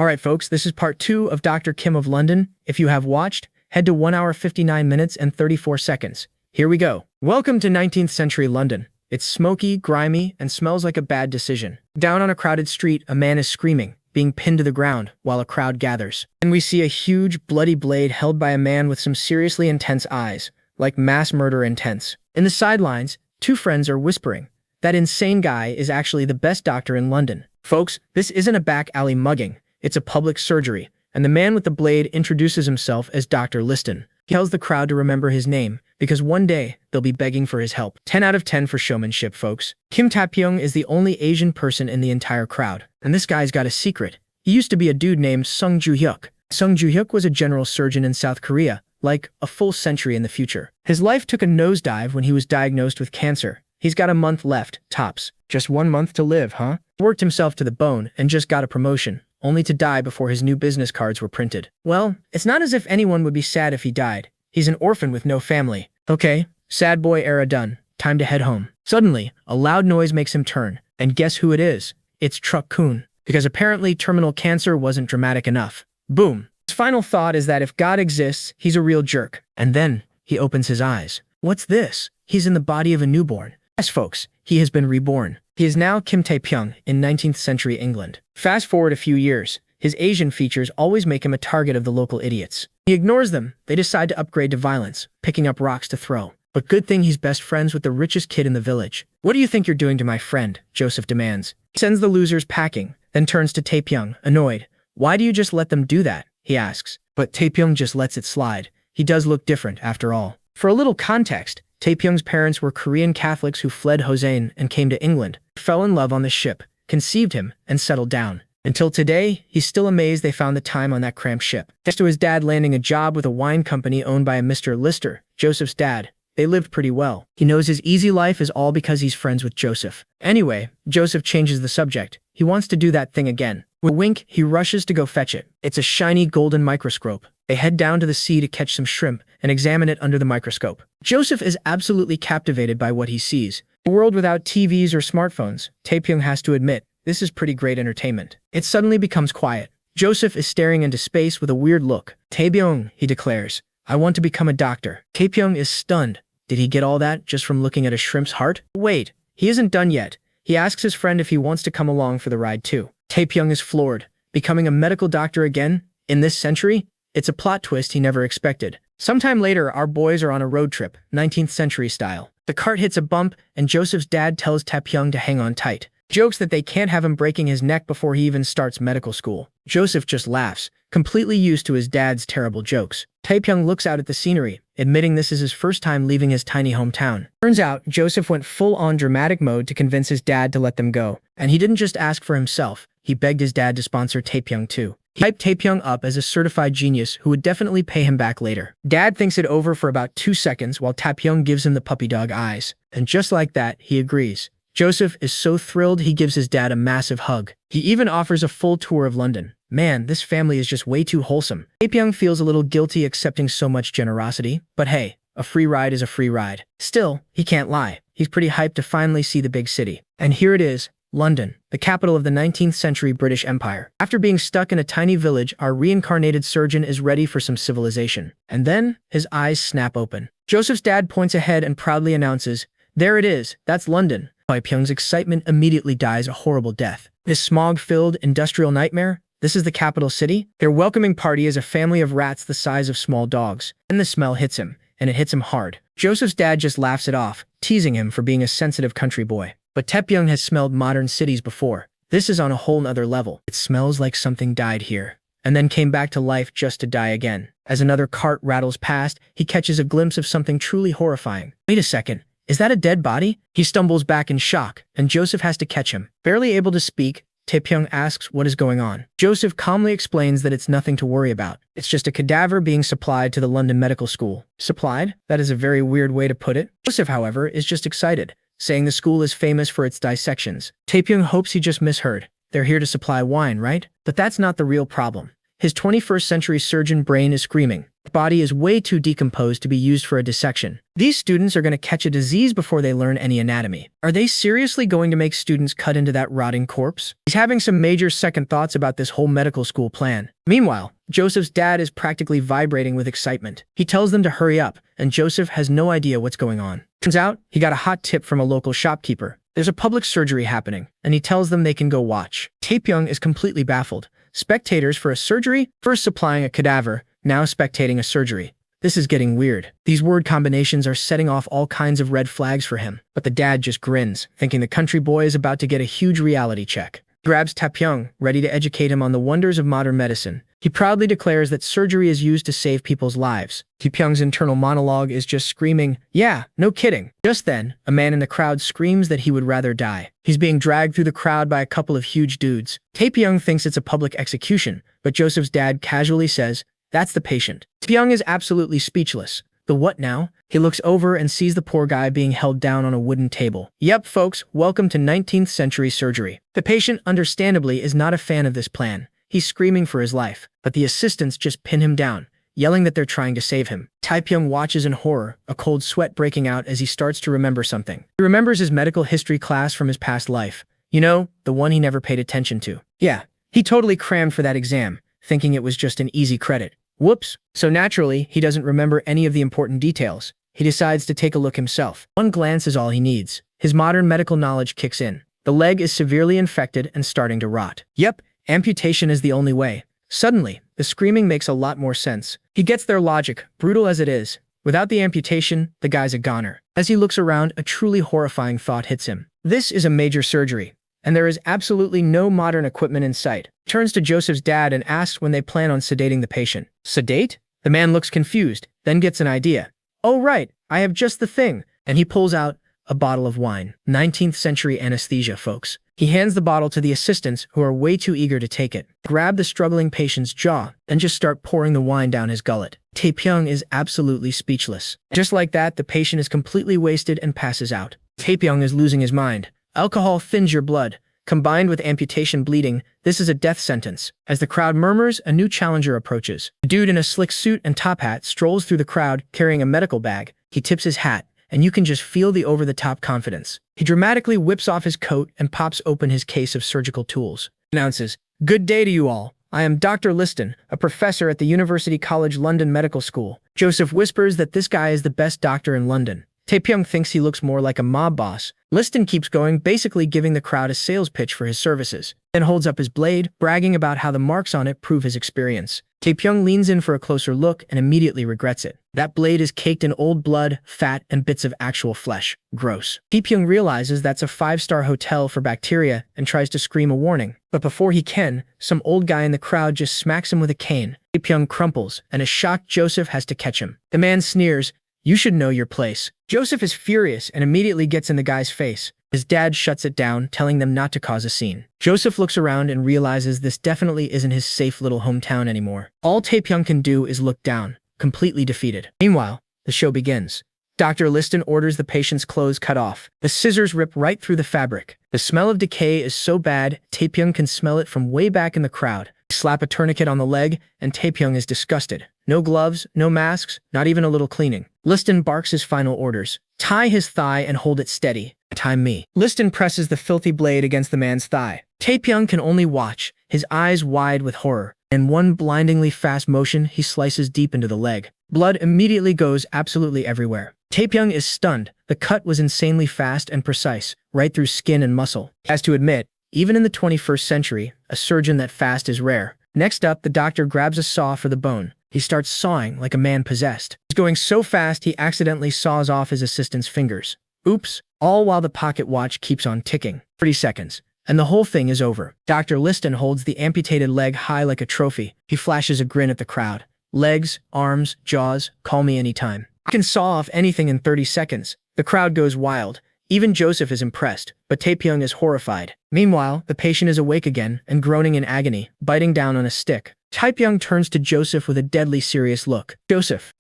Alright folks, this is part 2 of Dr. Kim of London. If you have watched, head to 1 hour 59 minutes and 34 seconds. Here we go. Welcome to 19th century London. It's smoky, grimy, and smells like a bad decision. Down on a crowded street, a man is screaming, being pinned to the ground, while a crowd gathers. And we see a huge, bloody blade held by a man with some seriously intense eyes, like mass murder intense. In the sidelines, two friends are whispering. That insane guy is actually the best doctor in London. Folks, this isn't a back alley mugging. It's a public surgery, and the man with the blade introduces himself as Dr. Liston. He tells the crowd to remember his name, because one day, they'll be begging for his help. 10 out of 10 for showmanship, folks. Kim Taepyeong is the only Asian person in the entire crowd, and this guy's got a secret. He used to be a dude named Sung Ju-hyuk. Sung Ju-hyuk was a general surgeon in South Korea, like a full century in the future. His life took a nosedive when he was diagnosed with cancer. He's got a month left, tops. Just 1 month to live, huh? He worked himself to the bone and just got a promotion, only to die before his new business cards were printed. Well, it's not as if anyone would be sad if he died. He's an orphan with no family. Okay, sad boy era done. Time to head home. Suddenly, a loud noise makes him turn, and guess who it is? It's Truck-kun, because apparently terminal cancer wasn't dramatic enough. Boom. His final thought is that if God exists, he's a real jerk. And then, he opens his eyes. What's this? He's in the body of a newborn. Yes, folks, he has been reborn. He is now Kim Taepyeong in 19th century England. Fast forward a few years, his Asian features always make him a target of the local idiots. He ignores them. They decide to upgrade to violence, picking up rocks to throw. But good thing he's best friends with the richest kid in the village. What do you think you're doing to my friend? Joseph demands. He sends the losers packing, then turns to Taepyeong, annoyed. Why do you just let them do that? He asks. But Taepyeong just lets it slide. He does look different, after all. For a little context, Taepyeong's parents were Korean Catholics who fled Hossein and came to England, fell in love on the ship, conceived him, and settled down. Until today, he's still amazed they found the time on that cramped ship. Thanks to his dad landing a job with a wine company owned by a Mr. Lister, Joseph's dad, they lived pretty well. He knows his easy life is all because he's friends with Joseph. Anyway, Joseph changes the subject. He wants to do that thing again. With a wink, he rushes to go fetch it. It's a shiny golden microscope. They head down to the sea to catch some shrimp and examine it under the microscope. Joseph is absolutely captivated by what he sees. In a world without TVs or smartphones, Taepyeong has to admit, this is pretty great entertainment. It suddenly becomes quiet. Joseph is staring into space with a weird look. Taepyeong, he declares, I want to become a doctor. Taepyeong is stunned. Did he get all that just from looking at a shrimp's heart? Wait, he isn't done yet. He asks his friend if he wants to come along for the ride too. Taepyeong is floored. Becoming a medical doctor again? In this century? It's a plot twist he never expected. Sometime later, our boys are on a road trip, 19th century style. The cart hits a bump, and Joseph's dad tells Taepyeong to hang on tight. Jokes that they can't have him breaking his neck before he even starts medical school. Joseph just laughs, completely used to his dad's terrible jokes. Taepyeong looks out at the scenery, admitting this is his first time leaving his tiny hometown. Turns out, Joseph went full-on dramatic mode to convince his dad to let them go. And he didn't just ask for himself, he begged his dad to sponsor Taepyeong too. He hyped Taepyeong up as a certified genius who would definitely pay him back later. Dad thinks it over for about 2 seconds while Taepyeong gives him the puppy dog eyes. And just like that, he agrees. Joseph is so thrilled he gives his dad a massive hug. He even offers a full tour of London. Man, this family is just way too wholesome. Taepyeong feels a little guilty accepting so much generosity, but hey, a free ride is a free ride. Still, he can't lie. He's pretty hyped to finally see the big city. And here it is, London, the capital of the 19th century British Empire. After being stuck in a tiny village, our reincarnated surgeon is ready for some civilization. And then, his eyes snap open. Joseph's dad points ahead and proudly announces, there it is, that's London. Taepyeong's excitement immediately dies a horrible death. This smog-filled industrial nightmare? This is the capital city? Their welcoming party is a family of rats the size of small dogs. And the smell hits him, and it hits him hard. Joseph's dad just laughs it off, teasing him for being a sensitive country boy. But Taepyeong has smelled modern cities before. This is on a whole nother level. It smells like something died here, and then came back to life just to die again. As another cart rattles past, he catches a glimpse of something truly horrifying. Wait a second. Is that a dead body? He stumbles back in shock, and Joseph has to catch him. Barely able to speak, Taepyeong asks what is going on. Joseph calmly explains that it's nothing to worry about. It's just a cadaver being supplied to the London Medical School. Supplied? That is a very weird way to put it. Joseph, however, is just excited, saying the school is famous for its dissections. Taepyeong hopes he just misheard. They're here to supply wine, right? But that's not the real problem. His 21st century surgeon brain is screaming. The body is way too decomposed to be used for a dissection. These students are going to catch a disease before they learn any anatomy. Are they seriously going to make students cut into that rotting corpse? He's having some major second thoughts about this whole medical school plan. Meanwhile, Joseph's dad is practically vibrating with excitement. He tells them to hurry up, and Joseph has no idea what's going on. Turns out, he got a hot tip from a local shopkeeper. There's a public surgery happening, and he tells them they can go watch. Taepyeong is completely baffled. Spectators for a surgery? First supplying a cadaver, now spectating a surgery. This is getting weird. These word combinations are setting off all kinds of red flags for him. But the dad just grins, thinking the country boy is about to get a huge reality check. He grabs Taepyeong, ready to educate him on the wonders of modern medicine. He proudly declares that surgery is used to save people's lives. Taepyeong's internal monologue is just screaming, "Yeah, no kidding." Just then, a man in the crowd screams that he would rather die. He's being dragged through the crowd by a couple of huge dudes. Taepyeong thinks it's a public execution, but Joseph's dad casually says, "That's the patient." Taepyeong is absolutely speechless. The what now? He looks over and sees the poor guy being held down on a wooden table. Yep, folks, welcome to 19th century surgery. The patient, understandably, is not a fan of this plan. He's screaming for his life, but the assistants just pin him down, yelling that they're trying to save him. Taepyeong watches in horror, a cold sweat breaking out as he starts to remember something. He remembers his medical history class from his past life. You know, the one he never paid attention to. Yeah, he totally crammed for that exam, thinking it was just an easy credit. Whoops. So naturally, he doesn't remember any of the important details. He decides to take a look himself. One glance is all he needs. His modern medical knowledge kicks in. The leg is severely infected and starting to rot. Yep, amputation is the only way. Suddenly, the screaming makes a lot more sense. He gets their logic, brutal as it is. Without the amputation, the guy's a goner. As he looks around, a truly horrifying thought hits him. This is a major surgery, and there is absolutely no modern equipment in sight. He turns to Joseph's dad and asks when they plan on sedating the patient. Sedate? The man looks confused, then gets an idea. Oh right, I have just the thing. And he pulls out a bottle of wine. 19th century anesthesia, folks. He hands the bottle to the assistants, who are way too eager to take it. Grab the struggling patient's jaw, and just start pouring the wine down his gullet. Taepyeong is absolutely speechless. Just like that, the patient is completely wasted and passes out. Taepyeong is losing his mind. Alcohol thins your blood. Combined with amputation bleeding, this is a death sentence. As the crowd murmurs, a new challenger approaches. A dude in a slick suit and top hat strolls through the crowd carrying a medical bag. He tips his hat, and you can just feel the over-the-top confidence. He dramatically whips off his coat and pops open his case of surgical tools. He announces, "Good day to you all. I am Dr. Liston, a professor at the University College London Medical School." Joseph whispers that this guy is the best doctor in London. Taepyeong thinks he looks more like a mob boss. Liston keeps going, basically giving the crowd a sales pitch for his services, then holds up his blade, bragging about how the marks on it prove his experience. Taepyeong leans in for a closer look and immediately regrets it. That blade is caked in old blood, fat, and bits of actual flesh. Gross. Taepyeong realizes that's a 5-star hotel for bacteria and tries to scream a warning. But before he can, some old guy in the crowd just smacks him with a cane. Taepyeong crumples, and a shocked Joseph has to catch him. The man sneers, "You should know your place." Joseph is furious and immediately gets in the guy's face. His dad shuts it down, telling them not to cause a scene. Joseph looks around and realizes this definitely isn't his safe little hometown anymore. All Taepyeong can do is look down, completely defeated. Meanwhile, the show begins. Dr. Liston orders the patient's clothes cut off. The scissors rip right through the fabric. The smell of decay is so bad, Taepyeong can smell it from way back in the crowd. Slap a tourniquet on the leg, and Taepyeong is disgusted. No gloves, no masks, not even a little cleaning. Liston barks his final orders. Tie his thigh and hold it steady. Time me. Liston presses the filthy blade against the man's thigh. Taepyeong can only watch, his eyes wide with horror. In one blindingly fast motion, he slices deep into the leg. Blood immediately goes absolutely everywhere. Taepyeong is stunned. The cut was insanely fast and precise, right through skin and muscle. He has to admit, even in the 21st century, a surgeon that fast is rare. Next up, the doctor grabs a saw for the bone. He starts sawing like a man possessed. He's going so fast he accidentally saws off his assistant's fingers. Oops, all while the pocket watch keeps on ticking. 30 seconds, and the whole thing is over. Dr. Liston holds the amputated leg high like a trophy. He flashes a grin at the crowd. Legs, arms, jaws, call me anytime. I can saw off anything in 30 seconds. The crowd goes wild. Even Joseph is impressed, but Taepyeong is horrified. Meanwhile, the patient is awake again and groaning in agony, biting down on a stick. Taepyeong turns to Joseph with a deadly serious look. Joseph,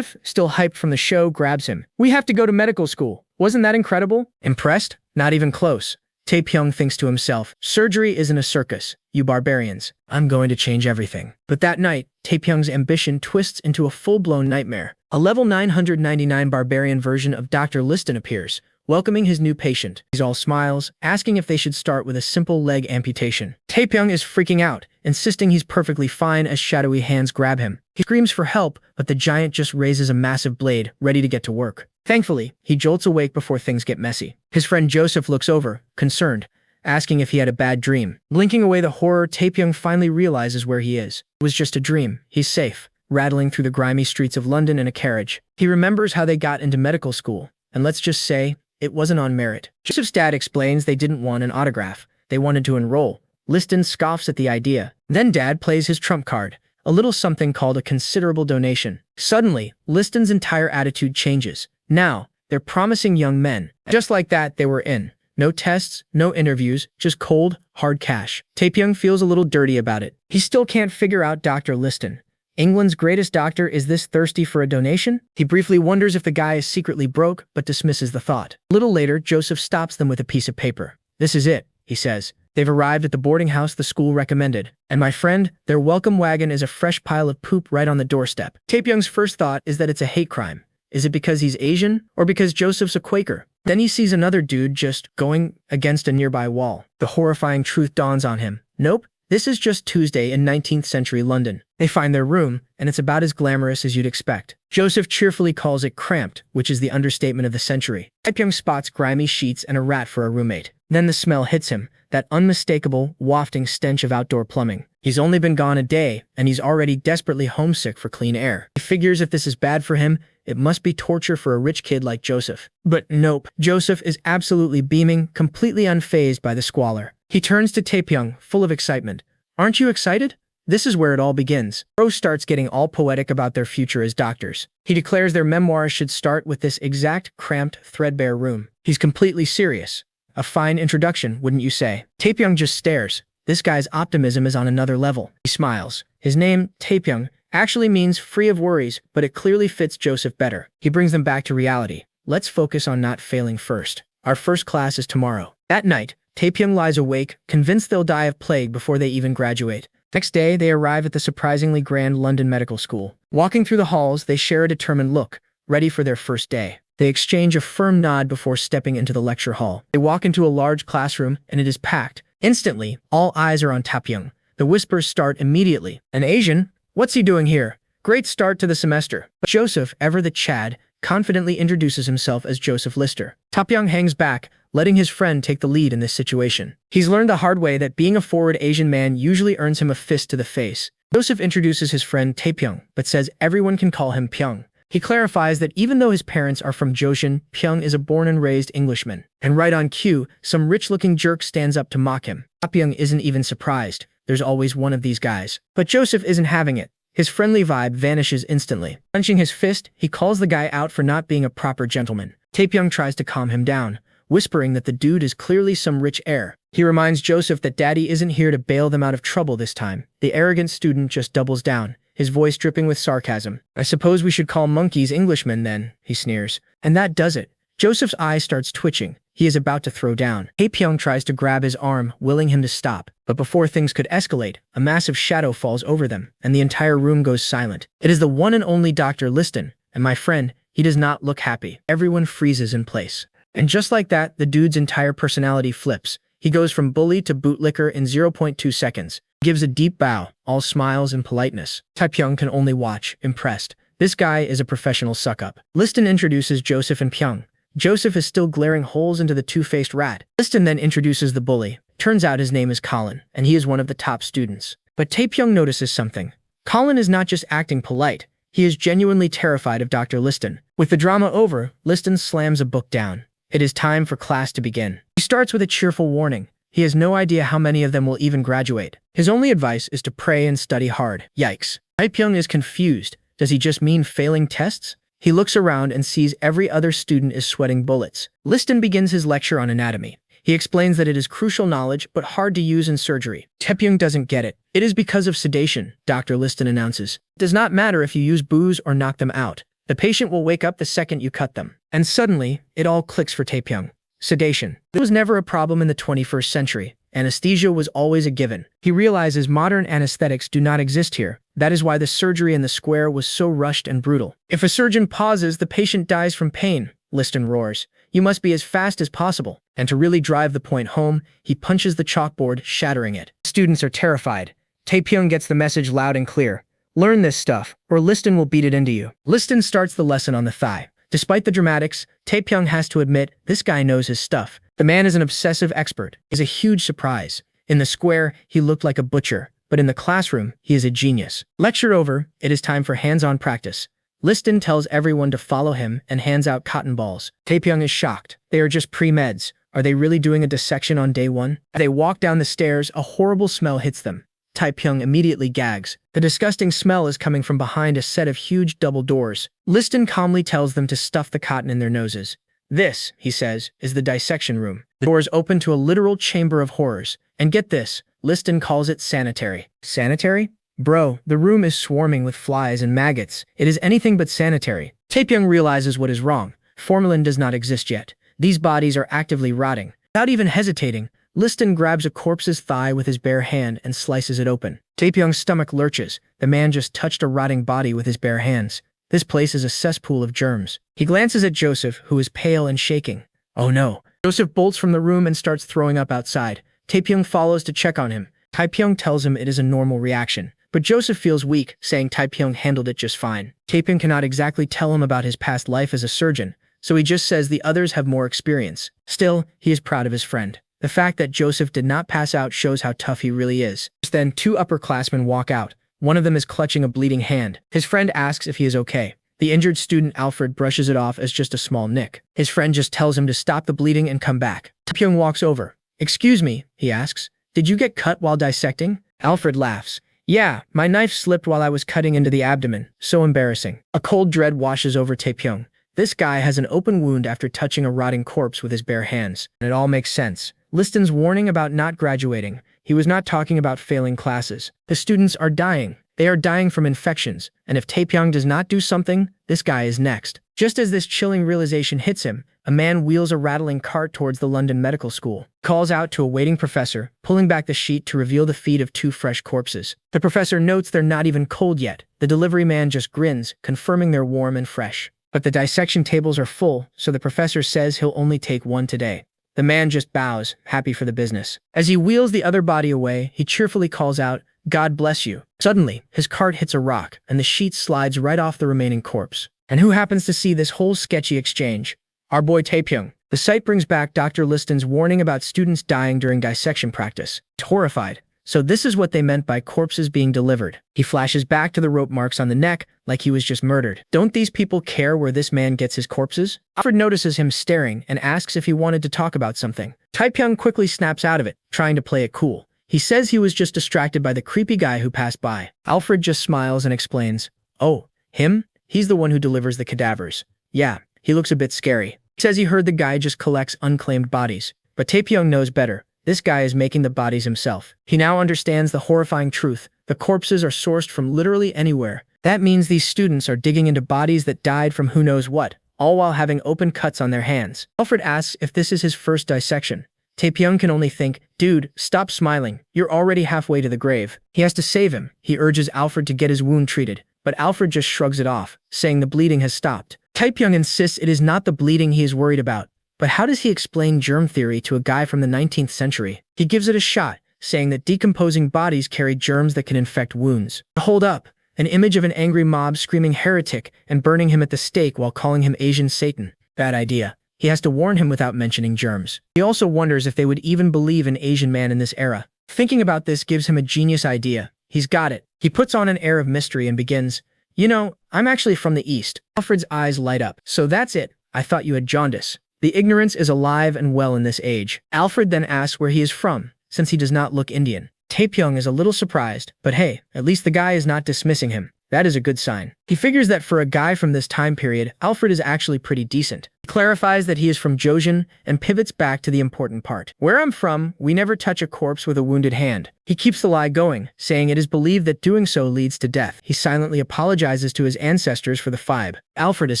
still hyped from the show, grabs him. "We have to go to medical school. Wasn't that incredible?" Impressed? Not even close. Taepyeong thinks to himself, surgery isn't a circus, you barbarians. I'm going to change everything. But that night, Taepyeong's ambition twists into a full-blown nightmare. A level 999 barbarian version of Dr. Liston appears, welcoming his new patient. He's all smiles, asking if they should start with a simple leg amputation. Taepyeong is freaking out, insisting he's perfectly fine as shadowy hands grab him. He screams for help, but the giant just raises a massive blade, ready to get to work. Thankfully, he jolts awake before things get messy. His friend Joseph looks over, concerned, asking if he had a bad dream. Blinking away the horror, Taepyeong finally realizes where he is. It was just a dream. He's safe, rattling through the grimy streets of London in a carriage. He remembers how they got into medical school, and let's just say, it wasn't on merit. Joseph's dad explains they didn't want an autograph. They wanted to enroll. Liston scoffs at the idea. Then Dad plays his trump card, a little something called a considerable donation. Suddenly, Liston's entire attitude changes. Now, they're promising young men. Just like that, they were in. No tests, no interviews, just cold, hard cash. Taepyeong feels a little dirty about it. He still can't figure out Dr. Liston. England's greatest doctor is this thirsty for a donation? He briefly wonders if the guy is secretly broke, but dismisses the thought. A little later, Joseph stops them with a piece of paper. This is it, he says. They've arrived at the boarding house the school recommended. And my friend, their welcome wagon is a fresh pile of poop right on the doorstep. Taepyeong's first thought is that it's a hate crime. Is it because he's Asian, or because Joseph's a Quaker? Then he sees another dude just going against a nearby wall. The horrifying truth dawns on him. Nope. This is just Tuesday in 19th century London. They find their room, and it's about as glamorous as you'd expect. Joseph cheerfully calls it cramped, which is the understatement of the century. Taepyeong spots grimy sheets and a rat for a roommate. Then the smell hits him, that unmistakable, wafting stench of outdoor plumbing. He's only been gone a day, and he's already desperately homesick for clean air. He figures if this is bad for him, it must be torture for a rich kid like Joseph. But nope, Joseph is absolutely beaming, completely unfazed by the squalor. He turns to Taepyeong, full of excitement. Aren't you excited? This is where it all begins. Rose starts getting all poetic about their future as doctors. He declares their memoirs should start with this exact, cramped, threadbare room. He's completely serious. A fine introduction, wouldn't you say? Taepyeong just stares. This guy's optimism is on another level. He smiles. His name, Taepyeong, actually means free of worries, but it clearly fits Joseph better. He brings them back to reality. Let's focus on not failing first. Our first class is tomorrow. That night, Taepyeong lies awake, convinced they'll die of plague before they even graduate. Next day, they arrive at the surprisingly grand London Medical School. Walking through the halls, they share a determined look, ready for their first day. They exchange a firm nod before stepping into the lecture hall. They walk into a large classroom, and it is packed. Instantly, all eyes are on Taepyeong. The whispers start immediately. An Asian? What's he doing here? Great start to the semester. But Joseph, ever the Chad, confidently introduces himself as Joseph Lister. Taepyeong hangs back, letting his friend take the lead in this situation. He's learned the hard way that being a forward Asian man usually earns him a fist to the face. Joseph introduces his friend Taepyeong, but says everyone can call him Pyong. He clarifies that even though his parents are from Joshin, Pyong is a born and raised Englishman. And right on cue, some rich-looking jerk stands up to mock him. Taepyeong isn't even surprised. There's always one of these guys. But Joseph isn't having it. His friendly vibe vanishes instantly. Clenching his fist, he calls the guy out for not being a proper gentleman. Taepyeong tries to calm him down, whispering that the dude is clearly some rich heir. He reminds Joseph that Daddy isn't here to bail them out of trouble this time. The arrogant student just doubles down, his voice dripping with sarcasm. I suppose we should call monkeys Englishmen then, he sneers. And that does it. Joseph's eye starts twitching. He is about to throw down. Taepyeong tries to grab his arm, willing him to stop. But before things could escalate, a massive shadow falls over them, and the entire room goes silent. It is the one and only Dr. Liston, and my friend, he does not look happy. Everyone freezes in place. And just like that, the dude's entire personality flips. He goes from bully to bootlicker in 0.2 seconds. Gives a deep bow, all smiles and politeness. Taepyeong can only watch, impressed. This guy is a professional suck-up. Liston introduces Joseph and Pyong. Joseph is still glaring holes into the two-faced rat. Liston then introduces the bully. Turns out his name is Colin, and he is one of the top students. But Taepyeong notices something. Colin is not just acting polite. He is genuinely terrified of Dr. Liston. With the drama over, Liston slams a book down. It is time for class to begin. He starts with a cheerful warning. He has no idea how many of them will even graduate. His only advice is to pray and study hard. Yikes. Taepyeong is confused. Does he just mean failing tests? He looks around and sees every other student is sweating bullets. Liston begins his lecture on anatomy. He explains that it is crucial knowledge but hard to use in surgery. Taepyeong doesn't get it. It is because of sedation, Dr. Liston announces. It does not matter if you use booze or knock them out. The patient will wake up the second you cut them. And suddenly, it all clicks for Taepyeong. sedation. This was never a problem in the 21st century. Anesthesia was always a given. He realizes modern anesthetics do not exist here. That is why the surgery in the square was so rushed and brutal. If a surgeon pauses, the patient dies from pain, Liston roars. You must be as fast as possible. And to really drive the point home, he punches the chalkboard, shattering it. Students are terrified. Taepyeong gets the message loud and clear. Learn this stuff, or Liston will beat it into you. Liston starts the lesson on the thigh. Despite the dramatics, Taepyeong has to admit this guy knows his stuff. The man is an obsessive expert. Is a huge surprise. In the square, he looked like a butcher, but in the classroom, he is a genius. Lecture over, it is time for hands-on practice. Liston tells everyone to follow him and hands out cotton balls. Taepyeong is shocked. They are just pre-meds. Are they really doing a dissection on day one? As they walk down the stairs, a horrible smell hits them. Taepyeong immediately gags. The disgusting smell is coming from behind a set of huge double doors. Liston calmly tells them to stuff the cotton in their noses. This, he says, is the dissection room. The doors open to a literal chamber of horrors. And get this, Liston calls it sanitary. Sanitary? Bro, the room is swarming with flies and maggots. It is anything but sanitary. Taepyeong realizes what is wrong. Formalin does not exist yet. These bodies are actively rotting. Without even hesitating, Liston grabs a corpse's thigh with his bare hand and slices it open. Taepyeong's stomach lurches. The man just touched a rotting body with his bare hands. This place is a cesspool of germs. He glances at Joseph, who is pale and shaking. Oh no. Joseph bolts from the room and starts throwing up outside. Taepyeong follows to check on him. Taepyeong tells him it is a normal reaction. But Joseph feels weak, saying Taepyeong handled it just fine. Taepyeong cannot exactly tell him about his past life as a surgeon, so he just says the others have more experience. Still, he is proud of his friend. The fact that Joseph did not pass out shows how tough he really is. Just then, two upperclassmen walk out. One of them is clutching a bleeding hand. His friend asks if he is okay. The injured student Alfred brushes it off as just a small nick. His friend just tells him to stop the bleeding and come back. Taepyeong walks over. Excuse me, he asks. Did you get cut while dissecting? Alfred laughs. Yeah, my knife slipped while I was cutting into the abdomen. So embarrassing. A cold dread washes over Taepyeong. This guy has an open wound after touching a rotting corpse with his bare hands. And it all makes sense. Liston's warning about not graduating. He was not talking about failing classes. The students are dying. They are dying from infections. And if Taepyeong does not do something, this guy is next. Just as this chilling realization hits him, a man wheels a rattling cart towards the London Medical School. He calls out to a waiting professor, pulling back the sheet to reveal the feet of two fresh corpses. The professor notes they're not even cold yet. The delivery man just grins, confirming they're warm and fresh. But the dissection tables are full, so the professor says he'll only take one today. The man just bows, happy for the business. As he wheels the other body away, he cheerfully calls out, God bless you. Suddenly, his cart hits a rock, and the sheet slides right off the remaining corpse. And who happens to see this whole sketchy exchange? Our boy Taepyeong. The sight brings back Dr. Liston's warning about students dying during dissection practice. Horrified. So this is what they meant by corpses being delivered. He flashes back to the rope marks on the neck like he was just murdered. Don't these people care where this man gets his corpses? Alfred notices him staring and asks if he wanted to talk about something. Taepyeong quickly snaps out of it, trying to play it cool. He says he was just distracted by the creepy guy who passed by. Alfred just smiles and explains, oh, him? He's the one who delivers the cadavers. Yeah, he looks a bit scary. He says he heard the guy just collects unclaimed bodies. But Taepyeong knows better. This guy is making the bodies himself. He now understands the horrifying truth. The corpses are sourced from literally anywhere. That means these students are digging into bodies that died from who knows what, all while having open cuts on their hands. Alfred asks if this is his first dissection. Taepyeong can only think, dude, stop smiling. You're already halfway to the grave. He has to save him. He urges Alfred to get his wound treated, but Alfred just shrugs it off, saying the bleeding has stopped. Taepyeong insists it is not the bleeding he is worried about. But how does he explain germ theory to a guy from the 19th century? He gives it a shot, saying that decomposing bodies carry germs that can infect wounds. Hold up, an image of an angry mob screaming heretic and burning him at the stake while calling him Asian Satan. Bad idea. He has to warn him without mentioning germs. He also wonders if they would even believe an Asian man in this era. Thinking about this gives him a genius idea. He's got it. He puts on an air of mystery and begins, you know, I'm actually from the East. Alfred's eyes light up. So that's it. I thought you had jaundice. The ignorance is alive and well in this age. Alfred then asks where he is from, since he does not look Indian. Taepyeong is a little surprised, but hey, at least the guy is not dismissing him. That is a good sign. He figures that for a guy from this time period, Alfred is actually pretty decent. He clarifies that he is from Joseon and pivots back to the important part. Where I'm from, we never touch a corpse with a wounded hand. He keeps the lie going, saying it is believed that doing so leads to death. He silently apologizes to his ancestors for the fibe. Alfred is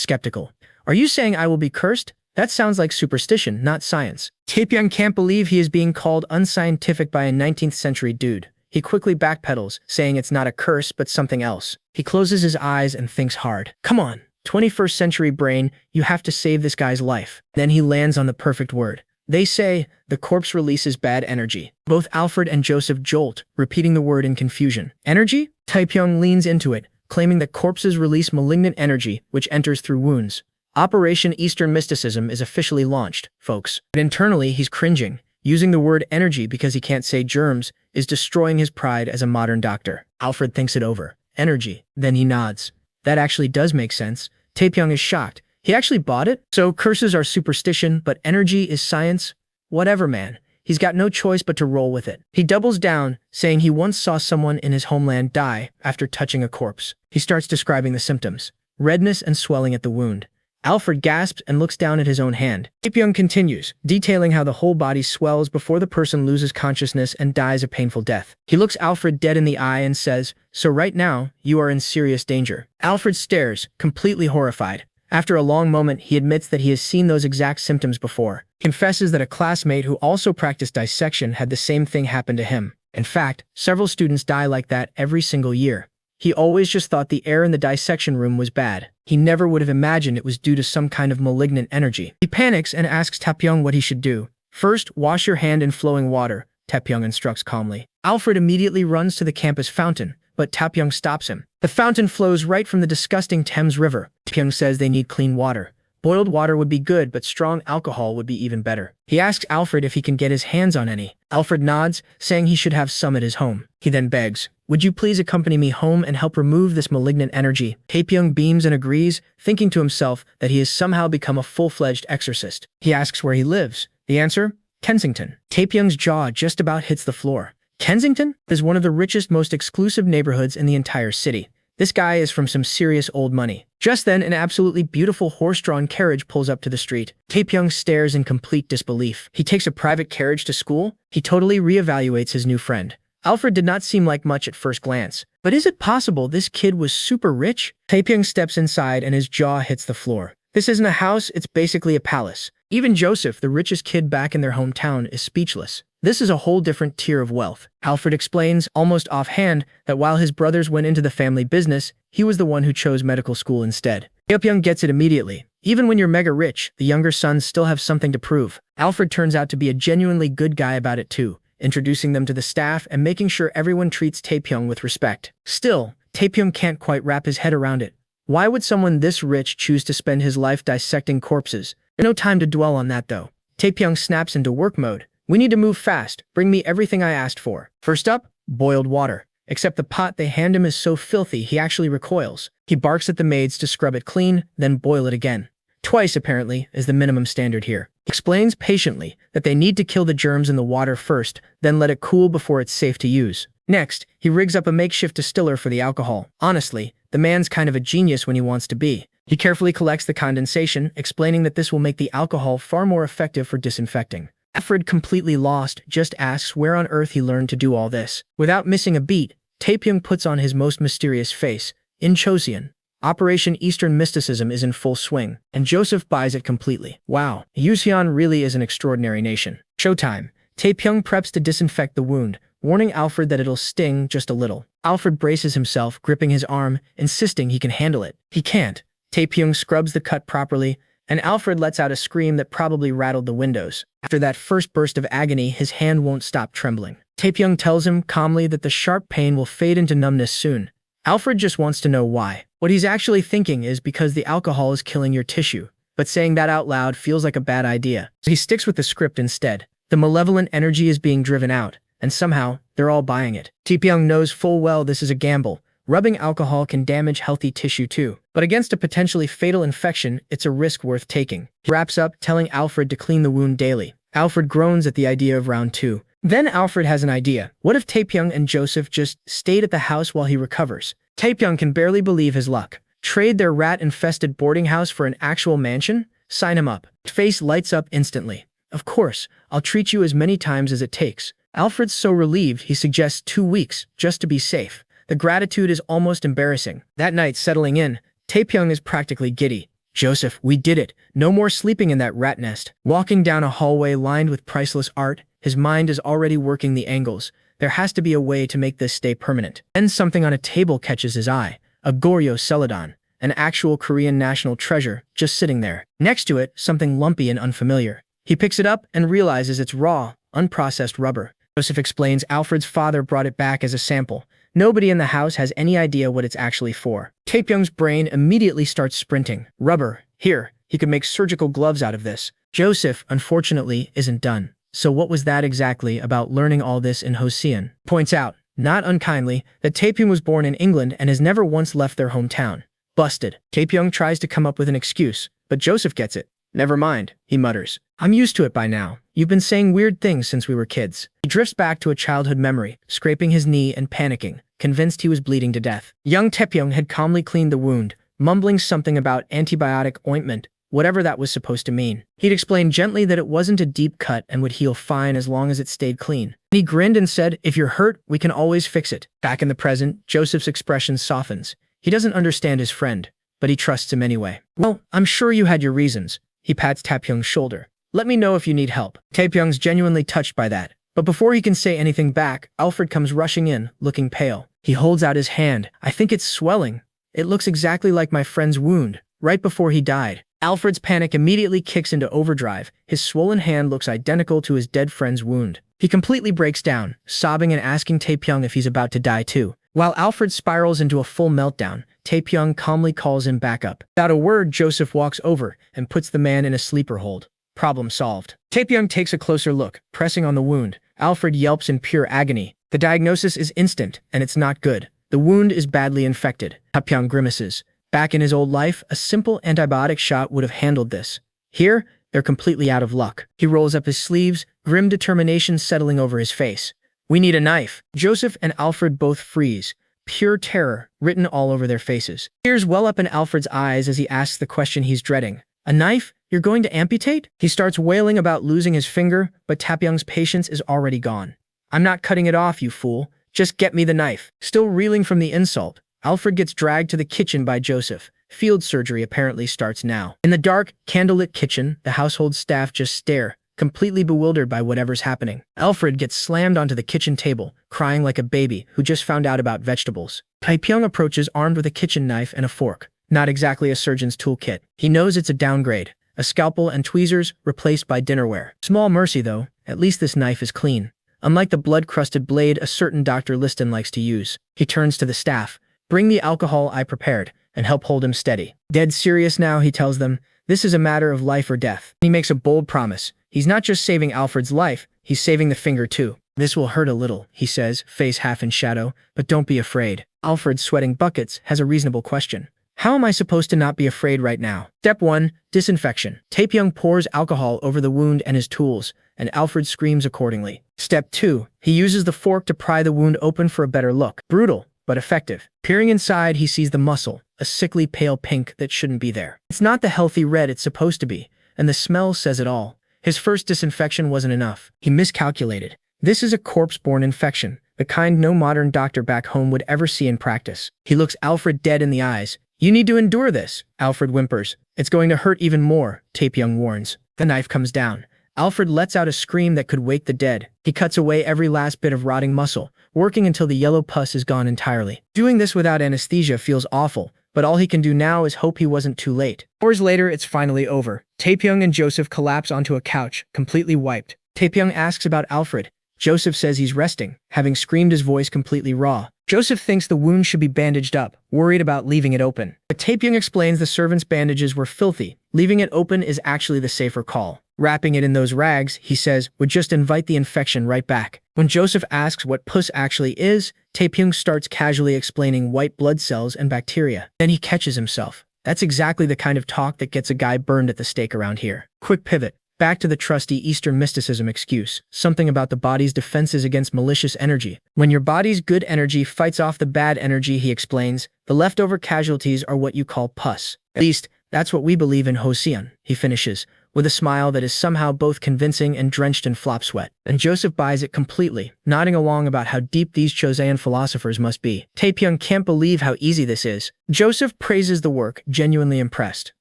skeptical. Are you saying I will be cursed? That sounds like superstition, not science. Taepyeong can't believe he is being called unscientific by a 19th century dude. He quickly backpedals, saying it's not a curse but something else. He closes his eyes and thinks hard. Come on, 21st century brain, you have to save this guy's life. Then he lands on the perfect word. They say, the corpse releases bad energy. Both Alfred and Joseph jolt, repeating the word in confusion. Energy? Taepyeong leans into it, claiming that corpses release malignant energy, which enters through wounds. Operation Eastern Mysticism is officially launched, folks. But internally, he's cringing. Using the word energy because he can't say germs is destroying his pride as a modern doctor. Alfred thinks it over. Energy. Then he nods. That actually does make sense. Taepyeong is shocked. He actually bought it? So curses are superstition, but energy is science? Whatever, man. He's got no choice but to roll with it. He doubles down, saying he once saw someone in his homeland die after touching a corpse. He starts describing the symptoms. Redness and swelling at the wound. Alfred gasps and looks down at his own hand. Taepyeong continues, detailing how the whole body swells before the person loses consciousness and dies a painful death. He looks Alfred dead in the eye and says, "So right now, you are in serious danger." Alfred stares, completely horrified. After a long moment, he admits that he has seen those exact symptoms before. He confesses that a classmate who also practiced dissection had the same thing happen to him. In fact, several students die like that every single year. He always just thought the air in the dissection room was bad. He never would have imagined it was due to some kind of malignant energy. He panics and asks Taepyeong what he should do. First, wash your hand in flowing water, Taepyeong instructs calmly. Alfred immediately runs to the campus fountain, but Taepyeong stops him. The fountain flows right from the disgusting Thames River. Taepyeong says they need clean water. Boiled water would be good, but strong alcohol would be even better. He asks Alfred if he can get his hands on any. Alfred nods, saying he should have some at his home. He then begs, "Would you please accompany me home and help remove this malignant energy?" Taepyeong beams and agrees, thinking to himself that he has somehow become a full-fledged exorcist. He asks where he lives. The answer? Kensington. Taepyeong's jaw just about hits the floor. Kensington is one of the richest, most exclusive neighborhoods in the entire city. This guy is from some serious old money. Just then, an absolutely beautiful horse-drawn carriage pulls up to the street. Taepyeong stares in complete disbelief. He takes a private carriage to school? He totally reevaluates his new friend. Alfred did not seem like much at first glance. But is it possible this kid was super rich? Taepyeong steps inside and his jaw hits the floor. This isn't a house, it's basically a palace. Even Joseph, the richest kid back in their hometown, is speechless. This is a whole different tier of wealth. Alfred explains, almost offhand, that while his brothers went into the family business, he was the one who chose medical school instead. Taepyeong gets it immediately. Even when you're mega rich, the younger sons still have something to prove. Alfred turns out to be a genuinely good guy about it too, introducing them to the staff and making sure everyone treats Taepyeong with respect. Still, Taepyeong can't quite wrap his head around it. Why would someone this rich choose to spend his life dissecting corpses? No time to dwell on that though. Taepyeong snaps into work mode. We need to move fast. Bring me everything I asked for. First up, boiled water. Except the pot they hand him is so filthy he actually recoils. He barks at the maids to scrub it clean, then boil it again. Twice, apparently, is the minimum standard here. Explains patiently that they need to kill the germs in the water first, then let it cool before it's safe to use. Next, he rigs up a makeshift distiller for the alcohol. Honestly, the man's kind of a genius when he wants to be. He carefully collects the condensation, explaining that this will make the alcohol far more effective for disinfecting. Alfred, completely lost, just asks where on earth he learned to do all this. Without missing a beat, Taepyeong puts on his most mysterious face. In Choseon, Operation Eastern Mysticism is in full swing, and Joseph buys it completely. Wow, Yuseon really is an extraordinary nation. Showtime. Taepyeong preps to disinfect the wound, warning Alfred that it'll sting just a little. Alfred braces himself, gripping his arm, insisting he can handle it. He can't. Taepyeong scrubs the cut properly, and Alfred lets out a scream that probably rattled the windows. After that first burst of agony, his hand won't stop trembling. Taepyeong tells him calmly that the sharp pain will fade into numbness soon. Alfred just wants to know why. What he's actually thinking is because the alcohol is killing your tissue, but saying that out loud feels like a bad idea. So he sticks with the script instead. The malevolent energy is being driven out, and somehow, they're all buying it. Taepyeong knows full well this is a gamble. Rubbing alcohol can damage healthy tissue too. But against a potentially fatal infection, it's a risk worth taking. He wraps up, telling Alfred to clean the wound daily. Alfred groans at the idea of round 2. Then Alfred has an idea. What if Taepyeong and Joseph just stayed at the house while he recovers? Taepyeong can barely believe his luck. Trade their rat-infested boarding house for an actual mansion? Sign him up. His face lights up instantly. Of course, I'll treat you as many times as it takes. Alfred's so relieved he suggests 2 weeks, just to be safe. The gratitude is almost embarrassing. That night, settling in, Taepyeong is practically giddy. Joseph, we did it. No more sleeping in that rat nest. Walking down a hallway lined with priceless art, his mind is already working the angles. There has to be a way to make this stay permanent. Then something on a table catches his eye. A Goryeo Celadon, an actual Korean national treasure, just sitting there. Next to it, something lumpy and unfamiliar. He picks it up and realizes it's raw, unprocessed rubber. Joseph explains Alfred's father brought it back as a sample. Nobody in the house has any idea what it's actually for. Taepyeong's brain immediately starts sprinting. Rubber. Here, he could make surgical gloves out of this. Joseph, unfortunately, isn't done. So what was that exactly about learning all this in Joseon? Points out, not unkindly, that Taepyeong was born in England and has never once left their hometown. Busted. Taepyeong tries to come up with an excuse, but Joseph gets it. Never mind, he mutters. I'm used to it by now. You've been saying weird things since we were kids. He drifts back to a childhood memory, scraping his knee and panicking, convinced he was bleeding to death. Young Taepyeong had calmly cleaned the wound, mumbling something about antibiotic ointment, whatever that was supposed to mean. He'd explained gently that it wasn't a deep cut and would heal fine as long as it stayed clean. He grinned and said, if you're hurt, we can always fix it. Back in the present, Joseph's expression softens. He doesn't understand his friend, but he trusts him anyway. Well, I'm sure you had your reasons. He pats Taepyeong's shoulder. Let me know if you need help. Taepyeong's genuinely touched by that. But before he can say anything back, Alfred comes rushing in, looking pale. He holds out his hand. I think it's swelling. It looks exactly like my friend's wound, right before he died. Alfred's panic immediately kicks into overdrive. His swollen hand looks identical to his dead friend's wound. He completely breaks down, sobbing and asking Taepyeong if he's about to die too. While Alfred spirals into a full meltdown, Taepyeong calmly calls him back up. Without a word, Joseph walks over and puts the man in a sleeper hold. Problem solved. Taepyeong takes a closer look, pressing on the wound. Alfred yelps in pure agony. The diagnosis is instant, and it's not good. The wound is badly infected. Taepyeong grimaces. Back in his old life, a simple antibiotic shot would have handled this. Here, they're completely out of luck. He rolls up his sleeves, grim determination settling over his face. We need a knife. Joseph and Alfred both freeze. Pure terror written all over their faces. Tears well up in Alfred's eyes as he asks the question he's dreading. A knife? You're going to amputate? He starts wailing about losing his finger, but Taepyeong's patience is already gone. I'm not cutting it off, you fool. Just get me the knife. Still reeling from the insult, Alfred gets dragged to the kitchen by Joseph. Field surgery apparently starts now. In the dark, candlelit kitchen, the household staff just stare, completely bewildered by whatever's happening. Alfred gets slammed onto the kitchen table, crying like a baby who just found out about vegetables. Taepyeong approaches armed with a kitchen knife and a fork. Not exactly a surgeon's toolkit. He knows it's a downgrade. A scalpel and tweezers replaced by dinnerware. Small mercy though, at least this knife is clean. Unlike the blood-crusted blade a certain Dr. Liston likes to use. He turns to the staff. Bring the alcohol I prepared, and help hold him steady. Dead serious now, he tells them. This is a matter of life or death. He makes a bold promise. He's not just saving Alfred's life, he's saving the finger too. This will hurt a little, he says, face half in shadow, but don't be afraid. Alfred, sweating buckets, has a reasonable question. How am I supposed to not be afraid right now? Step 1. Disinfection. Taepyeong pours alcohol over the wound and his tools, and Alfred screams accordingly. Step 2. He uses the fork to pry the wound open for a better look. Brutal, but effective. Peering inside, he sees the muscle, a sickly pale pink that shouldn't be there. It's not the healthy red it's supposed to be, and the smell says it all. His first disinfection wasn't enough. He miscalculated. This is a corpse-borne infection, the kind no modern doctor back home would ever see in practice. He looks Alfred dead in the eyes. You need to endure this, Alfred whimpers. It's going to hurt even more, Taepyeong warns. The knife comes down. Alfred lets out a scream that could wake the dead. He cuts away every last bit of rotting muscle, working until the yellow pus is gone entirely. Doing this without anesthesia feels awful, but all he can do now is hope he wasn't too late. Hours later, it's finally over. Taepyeong and Joseph collapse onto a couch, completely wiped. Taepyeong asks about Alfred. Joseph says he's resting, having screamed his voice completely raw. Joseph thinks the wound should be bandaged up, worried about leaving it open. But Taepyeong explains the servant's bandages were filthy. Leaving it open is actually the safer call. Wrapping it in those rags, he says, would just invite the infection right back. When Joseph asks what pus actually is, Taepyeong starts casually explaining white blood cells and bacteria. Then he catches himself. That's exactly the kind of talk that gets a guy burned at the stake around here. Quick pivot. Back to the trusty Eastern mysticism excuse, something about the body's defenses against malicious energy. When your body's good energy fights off the bad energy, he explains, the leftover casualties are what you call pus. At least, that's what we believe in Joseon, he finishes, with a smile that is somehow both convincing and drenched in flop sweat. And Joseph buys it completely, nodding along about how deep these Joseon philosophers must be. Taepyeong can't believe how easy this is. Joseph praises the work, genuinely impressed.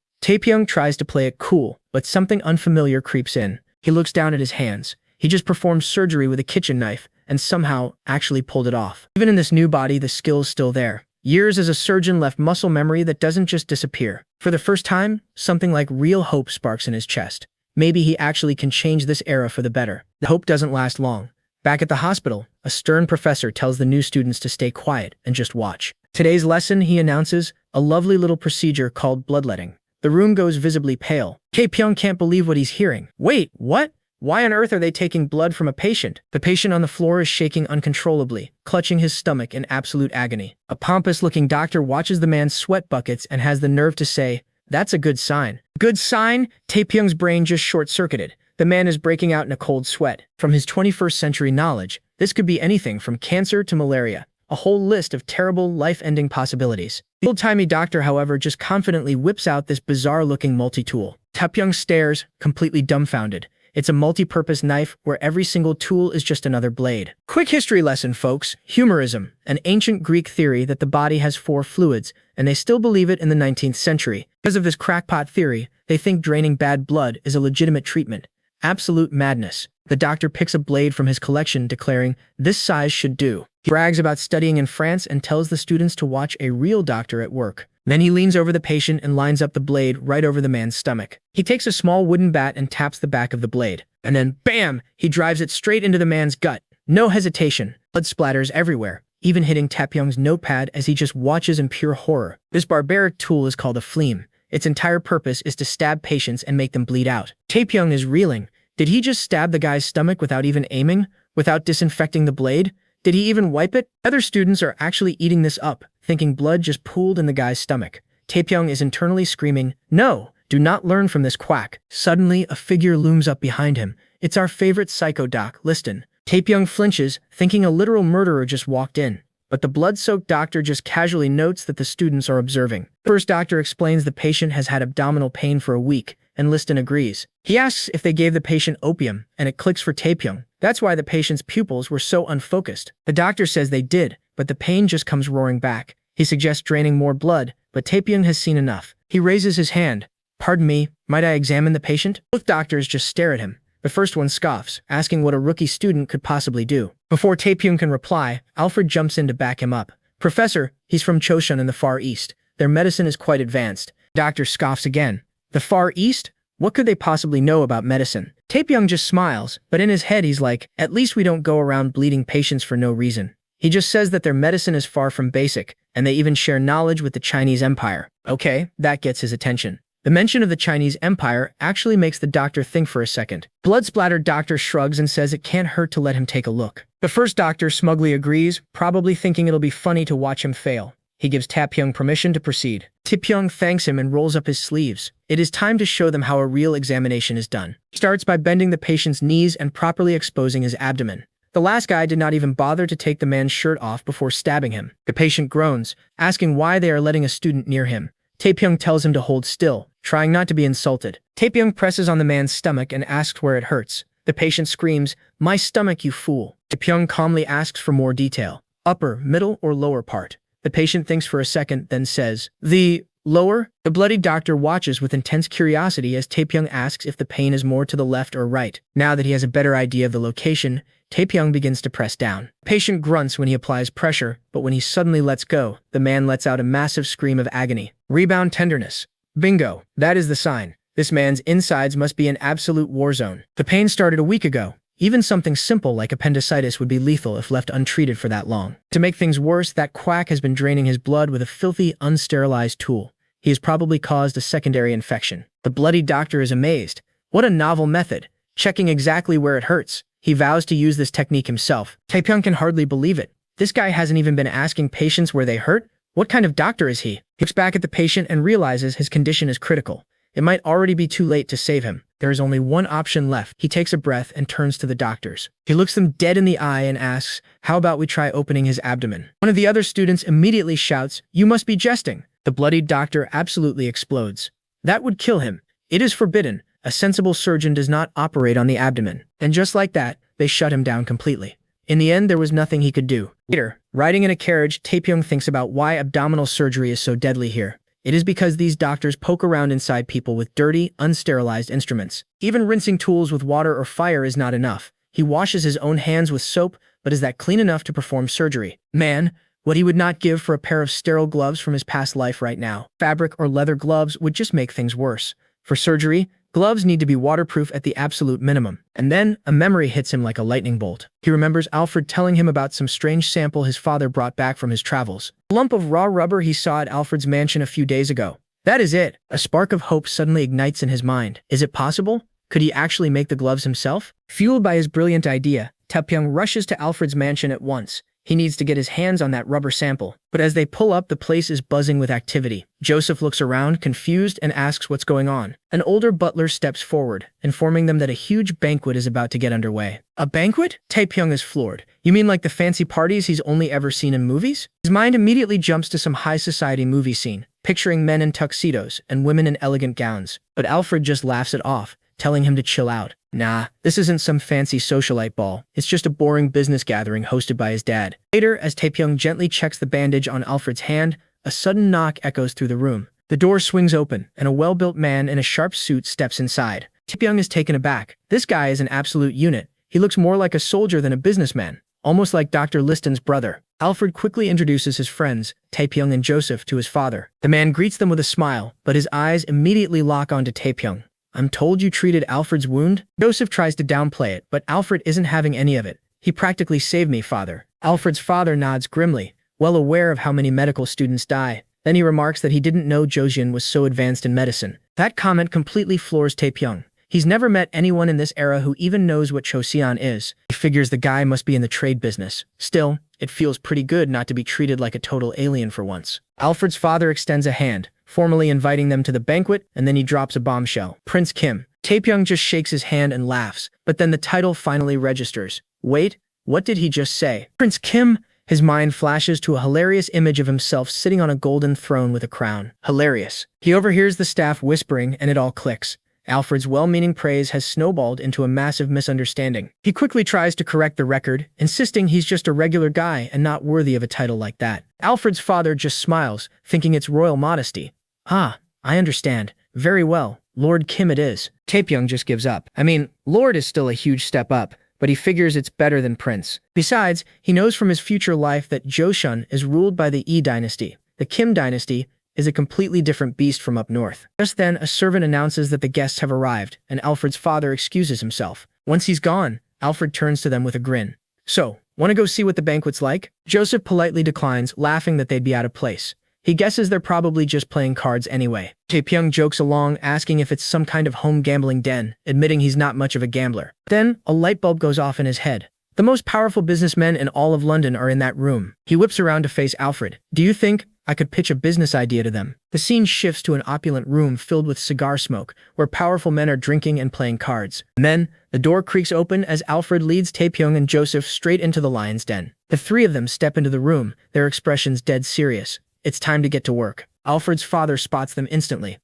Taepyeong tries to play it cool, but something unfamiliar creeps in. He looks down at his hands. He just performed surgery with a kitchen knife and somehow actually pulled it off. Even in this new body, the skill's still there. Years as a surgeon left muscle memory that doesn't just disappear. For the first time, something like real hope sparks in his chest. Maybe he actually can change this era for the better. The hope doesn't last long. Back at the hospital, a stern professor tells the new students to stay quiet and just watch. Today's lesson, he announces, a lovely little procedure called bloodletting. The room goes visibly pale. Taepyeong can't believe what he's hearing. Wait, what? Why on earth are they taking blood from a patient? The patient on the floor is shaking uncontrollably, clutching his stomach in absolute agony. A pompous-looking doctor watches the man's sweat buckets and has the nerve to say, "That's a good sign." Good sign? Taepyeong's brain just short-circuited. The man is breaking out in a cold sweat. From his 21st century knowledge, this could be anything from cancer to malaria. A whole list of terrible, life-ending possibilities. The old-timey doctor, however, just confidently whips out this bizarre-looking multi-tool. Taepyeong stares, completely dumbfounded. It's a multi-purpose knife where every single tool is just another blade. Quick history lesson, folks. Humorism, an ancient Greek theory that the body has 4 fluids, and they still believe it in the 19th century. Because of this crackpot theory, they think draining bad blood is a legitimate treatment. Absolute madness. The doctor picks a blade from his collection, declaring, "This size should do." He brags about studying in France and tells the students to watch a real doctor at work. Then he leans over the patient and lines up the blade right over the man's stomach. He takes a small wooden bat and taps the back of the blade. And then, bam! He drives it straight into the man's gut. No hesitation. Blood splatters everywhere, even hitting Taepyeong's notepad as he just watches in pure horror. This barbaric tool is called a phleem. Its entire purpose is to stab patients and make them bleed out. Taepyeong is reeling. Did he just stab the guy's stomach without even aiming? Without disinfecting the blade? Did he even wipe it? Other students are actually eating this up, thinking blood just pooled in the guy's stomach. Taepyeong is internally screaming, "No! Do not learn from this quack." Suddenly, a figure looms up behind him. It's our favorite psycho doc, Liston. Taepyeong flinches, thinking a literal murderer just walked in. But the blood-soaked doctor just casually notes that the students are observing. The first doctor explains the patient has had abdominal pain for a week, and Liston agrees. He asks if they gave the patient opium, and it clicks for Taepyeong. That's why the patient's pupils were so unfocused. The doctor says they did, but the pain just comes roaring back. He suggests draining more blood, but Taepyeong has seen enough. He raises his hand. "Pardon me, might I examine the patient?" Both doctors just stare at him. The first one scoffs, asking what a rookie student could possibly do. Before Taepyeong can reply, Alfred jumps in to back him up. "Professor, he's from Chosun in the Far East. Their medicine is quite advanced." Doctor scoffs again. "The Far East? What could they possibly know about medicine?" Taepyeong just smiles, but in his head he's like, "At least we don't go around bleeding patients for no reason." He just says that their medicine is far from basic, and they even share knowledge with the Chinese Empire. Okay, that gets his attention. The mention of the Chinese Empire actually makes the doctor think for a second. Blood-splattered doctor shrugs and says it can't hurt to let him take a look. The first doctor smugly agrees, probably thinking it'll be funny to watch him fail. He gives Taepyeong permission to proceed. Taepyeong thanks him and rolls up his sleeves. It is time to show them how a real examination is done. He starts by bending the patient's knees and properly exposing his abdomen. The last guy did not even bother to take the man's shirt off before stabbing him. The patient groans, asking why they are letting a student near him. Taepyeong tells him to hold still, trying not to be insulted. Taepyeong presses on the man's stomach and asks where it hurts. The patient screams, "My stomach, you fool." Taepyeong calmly asks for more detail. Upper, middle, or lower part? The patient thinks for a second, then says, "The lower?" The bloody doctor watches with intense curiosity as Taepyeong asks if the pain is more to the left or right. Now that he has a better idea of the location, Taepyeong begins to press down. The patient grunts when he applies pressure, but when he suddenly lets go, the man lets out a massive scream of agony. Rebound tenderness. Bingo. That is the sign. This man's insides must be an absolute war zone. The pain started a week ago. Even something simple like appendicitis would be lethal if left untreated for that long. To make things worse, that quack has been draining his blood with a filthy, unsterilized tool. He has probably caused a secondary infection. The bloody doctor is amazed. What a novel method. Checking exactly where it hurts. He vows to use this technique himself. Taepyeong can hardly believe it. This guy hasn't even been asking patients where they hurt? What kind of doctor is he? He looks back at the patient and realizes his condition is critical. It might already be too late to save him. There is only one option left. He takes a breath and turns to the doctors. He looks them dead in the eye and asks, "How about we try opening his abdomen?" One of the other students immediately shouts, "You must be jesting." The bloodied doctor absolutely explodes. That would kill him. It is forbidden. A sensible surgeon does not operate on the abdomen. And just like that, they shut him down completely. In the end, there was nothing he could do. Later, riding in a carriage, Taepyeong thinks about why abdominal surgery is so deadly here. It is because these doctors poke around inside people with dirty, unsterilized instruments. Even rinsing tools with water or fire is not enough. He washes his own hands with soap, but is that clean enough to perform surgery? Man, what he would not give for a pair of sterile gloves from his past life right now. Fabric or leather gloves would just make things worse. For surgery, gloves need to be waterproof at the absolute minimum. And then, a memory hits him like a lightning bolt. He remembers Alfred telling him about some strange sample his father brought back from his travels. A lump of raw rubber he saw at Alfred's mansion a few days ago. That is it. A spark of hope suddenly ignites in his mind. Is it possible? Could he actually make the gloves himself? Fueled by his brilliant idea, Taepyeong rushes to Alfred's mansion at once. He needs to get his hands on that rubber sample. But as they pull up, the place is buzzing with activity. Joseph looks around, confused, and asks what's going on. An older butler steps forward, informing them that a huge banquet is about to get underway. A banquet? Taepyeong is floored. You mean like the fancy parties he's only ever seen in movies? His mind immediately jumps to some high society movie scene, picturing men in tuxedos and women in elegant gowns. But Alfred just laughs it off, telling him to chill out. Nah, this isn't some fancy socialite ball. It's just a boring business gathering hosted by his dad. Later, as Taepyeong gently checks the bandage on Alfred's hand, a sudden knock echoes through the room. The door swings open, and a well-built man in a sharp suit steps inside. Taepyeong is taken aback. This guy is an absolute unit. He looks more like a soldier than a businessman, almost like Dr. Liston's brother. Alfred quickly introduces his friends, Taepyeong and Joseph, to his father. The man greets them with a smile, but his eyes immediately lock onto Taepyeong. I'm told you treated Alfred's wound? Joseph tries to downplay it, but Alfred isn't having any of it. He practically saved me, father. Alfred's father nods grimly, well aware of how many medical students die. Then he remarks that he didn't know Josian was so advanced in medicine. That comment completely floors Taepyeong. He's never met anyone in this era who even knows what Chosian is. He figures the guy must be in the trade business. Still, it feels pretty good not to be treated like a total alien for once. Alfred's father extends a hand, formally inviting them to the banquet, and then he drops a bombshell. Prince Kim. Taepyeong just shakes his hand and laughs, but then the title finally registers. Wait, what did he just say? Prince Kim? His mind flashes to a hilarious image of himself sitting on a golden throne with a crown. Hilarious. He overhears the staff whispering, and it all clicks. Alfred's well-meaning praise has snowballed into a massive misunderstanding. He quickly tries to correct the record, insisting he's just a regular guy and not worthy of a title like that. Alfred's father just smiles, thinking it's royal modesty. Ah, I understand. Very well. Lord Kim it is. Taepyeong just gives up. I mean, Lord is still a huge step up, but he figures it's better than Prince. Besides, he knows from his future life that Joseon is ruled by the Yi dynasty. The Kim dynasty is a completely different beast from up north. Just then, a servant announces that the guests have arrived, and Alfred's father excuses himself. Once he's gone, Alfred turns to them with a grin. So, want to go see what the banquet's like? Joseph politely declines, laughing that they'd be out of place. He guesses they're probably just playing cards anyway. Taepyeong jokes along, asking if it's some kind of home gambling den, admitting he's not much of a gambler. Then, a light bulb goes off in his head. The most powerful businessmen in all of London are in that room. He whips around to face Alfred. Do you think I could pitch a business idea to them? The scene shifts to an opulent room filled with cigar smoke, where powerful men are drinking and playing cards. And then, the door creaks open as Alfred leads Taepyeong and Joseph straight into the lion's den. The three of them step into the room, their expressions dead serious. It's time to get to work. Alfred's father spots them instantly.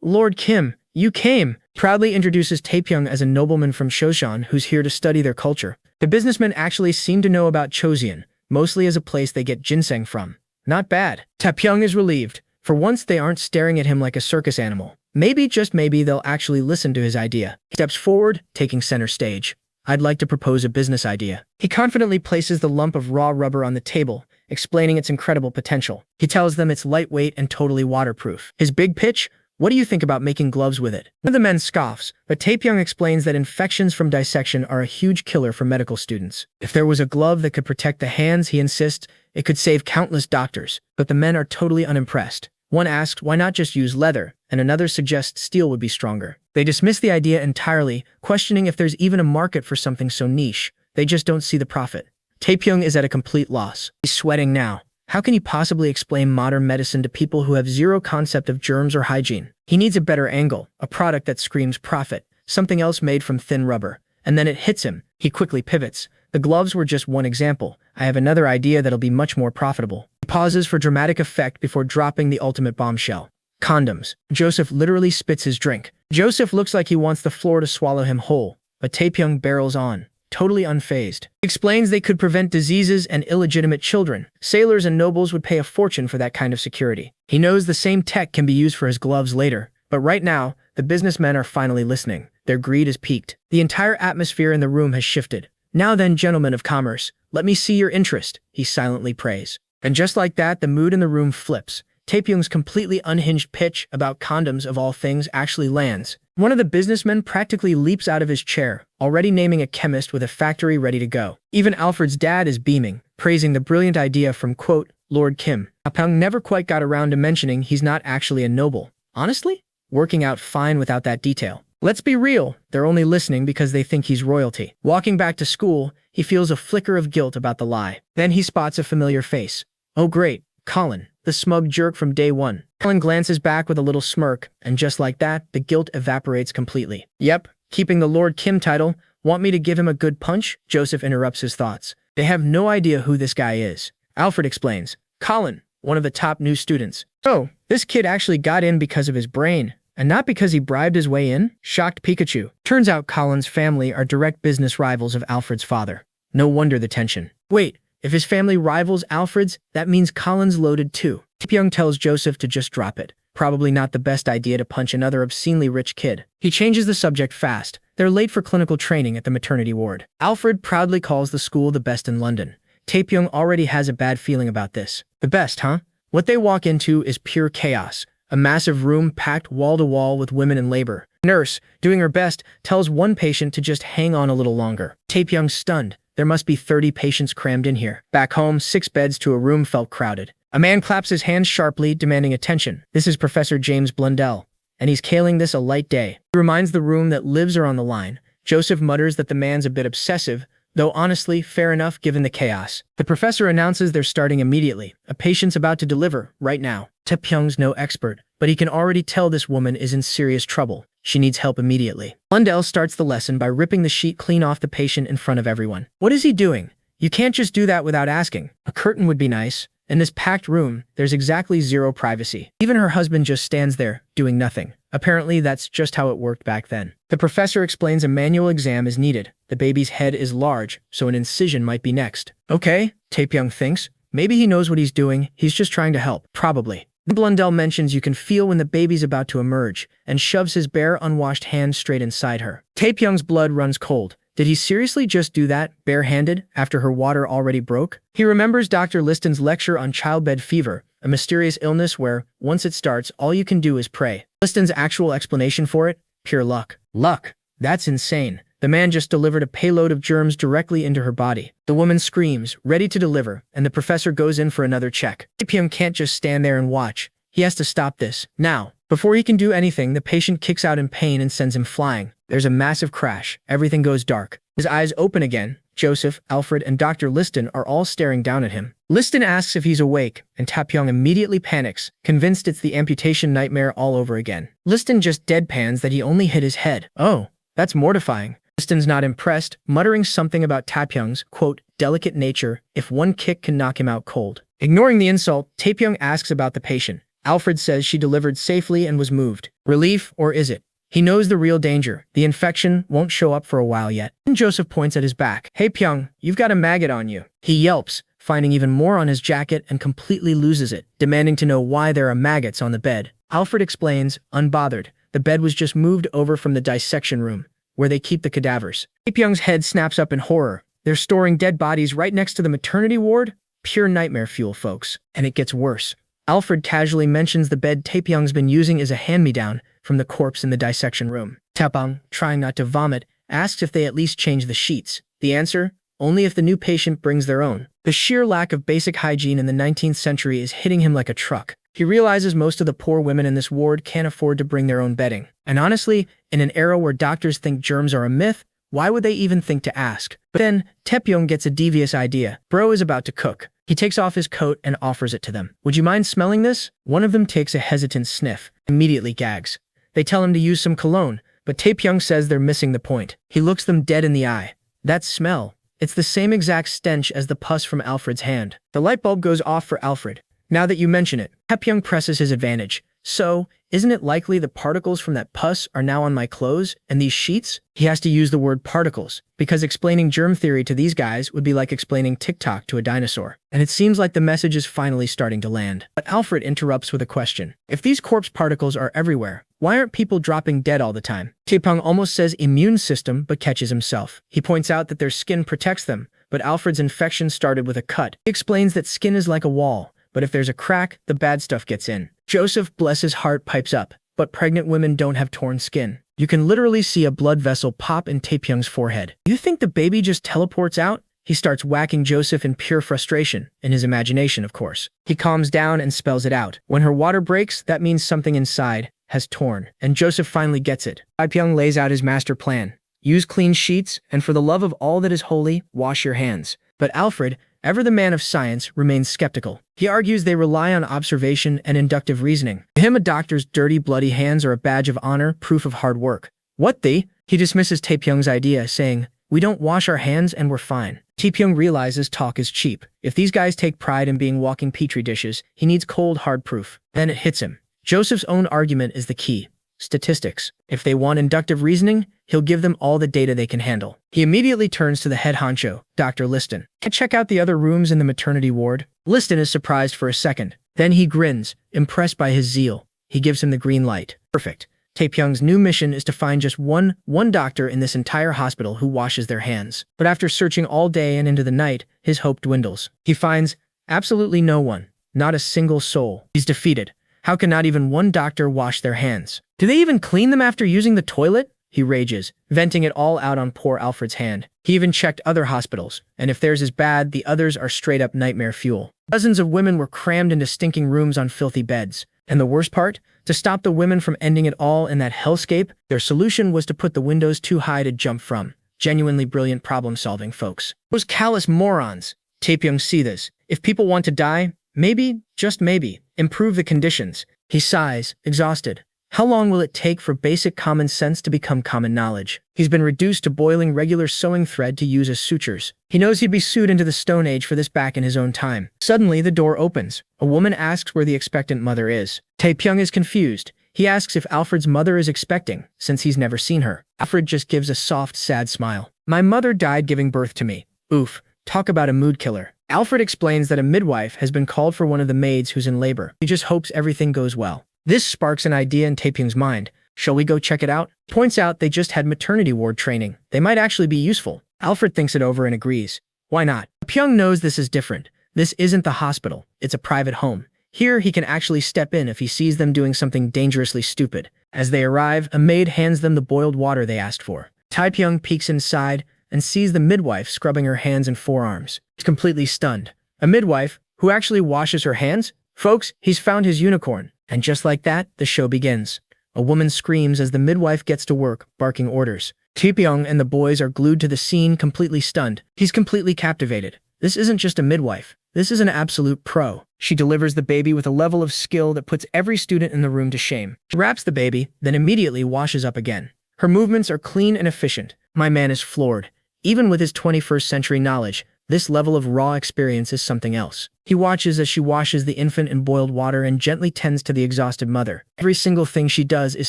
Lord Kim, you came. Proudly introduces Taepyeong as a nobleman from Joseon who's here to study their culture. The businessmen actually seem to know about Joseon, mostly as a place they get ginseng from. Not bad. Taepyeong is relieved. For once, they aren't staring at him like a circus animal. Maybe, just maybe, they'll actually listen to his idea. He steps forward, taking center stage. I'd like to propose a business idea. He confidently places the lump of raw rubber on the table, explaining its incredible potential. He tells them it's lightweight and totally waterproof. His big pitch? What do you think about making gloves with it? One of the men scoffs, but Taepyeong explains that infections from dissection are a huge killer for medical students. If there was a glove that could protect the hands, he insists, it could save countless doctors. But the men are totally unimpressed. One asks why not just use leather, and another suggests steel would be stronger. They dismiss the idea entirely, questioning if there's even a market for something so niche. They just don't see the profit. Taepyeong is at a complete loss. He's sweating now. How can he possibly explain modern medicine to people who have zero concept of germs or hygiene? He needs a better angle, a product that screams profit, something else made from thin rubber. And then it hits him. He quickly pivots. The gloves were just one example. I have another idea that'll be much more profitable. He pauses for dramatic effect before dropping the ultimate bombshell. Condoms. Joseph literally spits his drink. Joseph looks like he wants the floor to swallow him whole, but Taepyeong barrels on. totally unfazed. He explains they could prevent diseases and illegitimate children. Sailors and nobles would pay a fortune for that kind of security. He knows the same tech can be used for his gloves later, but right now, the businessmen are finally listening. Their greed is peaked. The entire atmosphere in the room has shifted. "Now then, gentlemen of commerce, let me see your interest," he silently prays. And just like that, the mood in the room flips. Taepyeong's completely unhinged pitch about condoms of all things actually lands. One of the businessmen practically leaps out of his chair, already naming a chemist with a factory ready to go. Even Alfred's dad is beaming, praising the brilliant idea from, quote, Lord Kim. Taepyeong never quite got around to mentioning he's not actually a noble. Honestly? Working out fine without that detail. Let's be real, they're only listening because they think he's royalty. Walking back to school, he feels a flicker of guilt about the lie. Then he spots a familiar face. Oh great, Colin, the smug jerk from day one. Colin glances back with a little smirk, and just like that, the guilt evaporates completely. Yep, keeping the Lord Kim title. Want me to give him a good punch? Joseph interrupts his thoughts. They have no idea who this guy is. Alfred explains. Colin, one of the top new students. Oh, this kid actually got in because of his brain, and not because he bribed his way in? Shocked Pikachu. Turns out Colin's family are direct business rivals of Alfred's father. No wonder the tension. Wait, if his family rivals Alfred's, that means Colin's loaded too. Taepyeong tells Joseph to just drop it. Probably not the best idea to punch another obscenely rich kid. He changes the subject fast. They're late for clinical training at the maternity ward. Alfred proudly calls the school the best in London. Taepyeong already has a bad feeling about this. The best, huh? What they walk into is pure chaos. A massive room packed wall-to-wall with women in labor. Nurse, doing her best, tells one patient to just hang on a little longer. Taepyeong's stunned. There must be 30 patients crammed in here. Back home, 6 beds to a room felt crowded. A man claps his hands sharply, demanding attention. This is Professor James Blundell, and he's hailing this a light day. He reminds the room that lives are on the line. Joseph mutters that the man's a bit obsessive, though honestly, fair enough given the chaos. The professor announces they're starting immediately. A patient's about to deliver, right now. Taepyeong's no expert, but he can already tell this woman is in serious trouble. She needs help immediately. Blundell starts the lesson by ripping the sheet clean off the patient in front of everyone. What is he doing? You can't just do that without asking. A curtain would be nice. In this packed room, there's exactly zero privacy. Even her husband just stands there, doing nothing. Apparently, that's just how it worked back then. The professor explains a manual exam is needed. The baby's head is large, so an incision might be next. Okay, Taepyeong thinks. Maybe he knows what he's doing. He's just trying to help. Probably. Blundell mentions you can feel when the baby's about to emerge, and shoves his bare, unwashed hand straight inside her. Taepyeong's blood runs cold. Did he seriously just do that, barehanded, after her water already broke? He remembers Dr. Liston's lecture on childbed fever, a mysterious illness where, once it starts, all you can do is pray. Liston's actual explanation for it? Pure luck. Luck. That's insane. The man just delivered a payload of germs directly into her body. The woman screams, ready to deliver, and the professor goes in for another check. Taepyeong can't just stand there and watch. He has to stop this, now. Before he can do anything, the patient kicks out in pain and sends him flying. There's a massive crash. Everything goes dark. His eyes open again. Joseph, Alfred, and Dr. Liston are all staring down at him. Liston asks if he's awake, and Taepyeong immediately panics, convinced it's the amputation nightmare all over again. Liston just deadpans that he only hit his head. Oh, that's mortifying. Liston's not impressed, muttering something about Taepyeong's, quote, delicate nature, if one kick can knock him out cold. Ignoring the insult, Taepyeong asks about the patient. Alfred says she delivered safely and was moved. Relief, or is it? He knows the real danger. The infection won't show up for a while yet. And Joseph points at his back. Hey Pyong, you've got a maggot on you. He yelps, finding even more on his jacket and completely loses it, demanding to know why there are maggots on the bed. Alfred explains, unbothered, the bed was just moved over from the dissection room, where they keep the cadavers. Taepyeong's head snaps up in horror. They're storing dead bodies right next to the maternity ward? Pure nightmare fuel, folks. And it gets worse. Alfred casually mentions the bed Taepyeong's been using as a hand-me-down from the corpse in the dissection room. Taepyeong, trying not to vomit, asks if they at least change the sheets. The answer? Only if the new patient brings their own. The sheer lack of basic hygiene in the 19th century is hitting him like a truck. He realizes most of the poor women in this ward can't afford to bring their own bedding. And honestly, in an era where doctors think germs are a myth, why would they even think to ask? But then, Taepyeong gets a devious idea. Bro is about to cook. He takes off his coat and offers it to them. Would you mind smelling this? One of them takes a hesitant sniff, immediately gags. They tell him to use some cologne, but Taepyeong says they're missing the point. He looks them dead in the eye. That smell. It's the same exact stench as the pus from Alfred's hand. The light bulb goes off for Alfred. Now that you mention it, Taepyeong presses his advantage. So, isn't it likely the particles from that pus are now on my clothes and these sheets? He has to use the word particles, because explaining germ theory to these guys would be like explaining TikTok to a dinosaur. And it seems like the message is finally starting to land. But Alfred interrupts with a question. If these corpse particles are everywhere, why aren't people dropping dead all the time? Taepyeong almost says immune system, but catches himself. He points out that their skin protects them, but Alfred's infection started with a cut. He explains that skin is like a wall, but if there's a crack, the bad stuff gets in. Joseph, bless his heart, pipes up. But pregnant women don't have torn skin. You can literally see a blood vessel pop in Taepyeong's forehead. You think the baby just teleports out? He starts whacking Joseph in pure frustration, in his imagination, of course. He calms down and spells it out. When her water breaks, that means something inside has torn, and Joseph finally gets it. Taepyeong lays out his master plan. Use clean sheets, and for the love of all that is holy, wash your hands. But Alfred, ever the man of science, remains skeptical. He argues they rely on observation and inductive reasoning. To him, a doctor's dirty, bloody hands are a badge of honor, proof of hard work. What the? He dismisses Taepyeong's idea, saying, we don't wash our hands and we're fine. Taepyeong realizes talk is cheap. If these guys take pride in being walking petri dishes, he needs cold, hard proof. Then it hits him. Joseph's own argument is the key. Statistics. If they want inductive reasoning, he'll give them all the data they can handle. He immediately turns to the head honcho, Dr. Liston. Check out the other rooms in the maternity ward. Liston is surprised for a second. Then he grins, impressed by his zeal. He gives him the green light. Perfect. Taepyeong's new mission is to find just one doctor in this entire hospital who washes their hands. But after searching all day and into the night, his hope dwindles. He finds absolutely no one, not a single soul. He's defeated. How can not even one doctor wash their hands? Do they even clean them after using the toilet? He rages, venting it all out on poor Alfred's hand. He even checked other hospitals, and if theirs is bad, the others are straight-up nightmare fuel. Dozens of women were crammed into stinking rooms on filthy beds. And the worst part? To stop the women from ending it all in that hellscape, their solution was to put the windows too high to jump from. Genuinely brilliant problem-solving, folks. Those callous morons. Taepyeong see this. If people want to die, maybe, just maybe, improve the conditions. He sighs, exhausted. How long will it take for basic common sense to become common knowledge? He's been reduced to boiling regular sewing thread to use as sutures. He knows he'd be sued into the Stone Age for this back in his own time. Suddenly, the door opens. A woman asks where the expectant mother is. Taepyeong is confused. He asks if Alfred's mother is expecting, since he's never seen her. Alfred just gives a soft, sad smile. My mother died giving birth to me. Oof. Talk about a mood killer. Alfred explains that a midwife has been called for one of the maids who's in labor. He just hopes everything goes well. This sparks an idea in Taepyeong's mind. Shall we go check it out? Points out they just had maternity ward training. They might actually be useful. Alfred thinks it over and agrees. Why not? Taepyeong knows this is different. This isn't the hospital. It's a private home. Here, he can actually step in if he sees them doing something dangerously stupid. As they arrive, a maid hands them the boiled water they asked for. Taepyeong peeks inside and sees the midwife scrubbing her hands and forearms. He's completely stunned. A midwife who actually washes her hands? Folks, he's found his unicorn. And just like that, the show begins. A woman screams as the midwife gets to work, barking orders. Taepyeong and the boys are glued to the scene, completely stunned. He's completely captivated. This isn't just a midwife. This is an absolute pro. She delivers the baby with a level of skill that puts every student in the room to shame. She wraps the baby, then immediately washes up again. Her movements are clean and efficient. My man is floored. Even with his 21st century knowledge, this level of raw experience is something else. He watches as she washes the infant in boiled water and gently tends to the exhausted mother. Every single thing she does is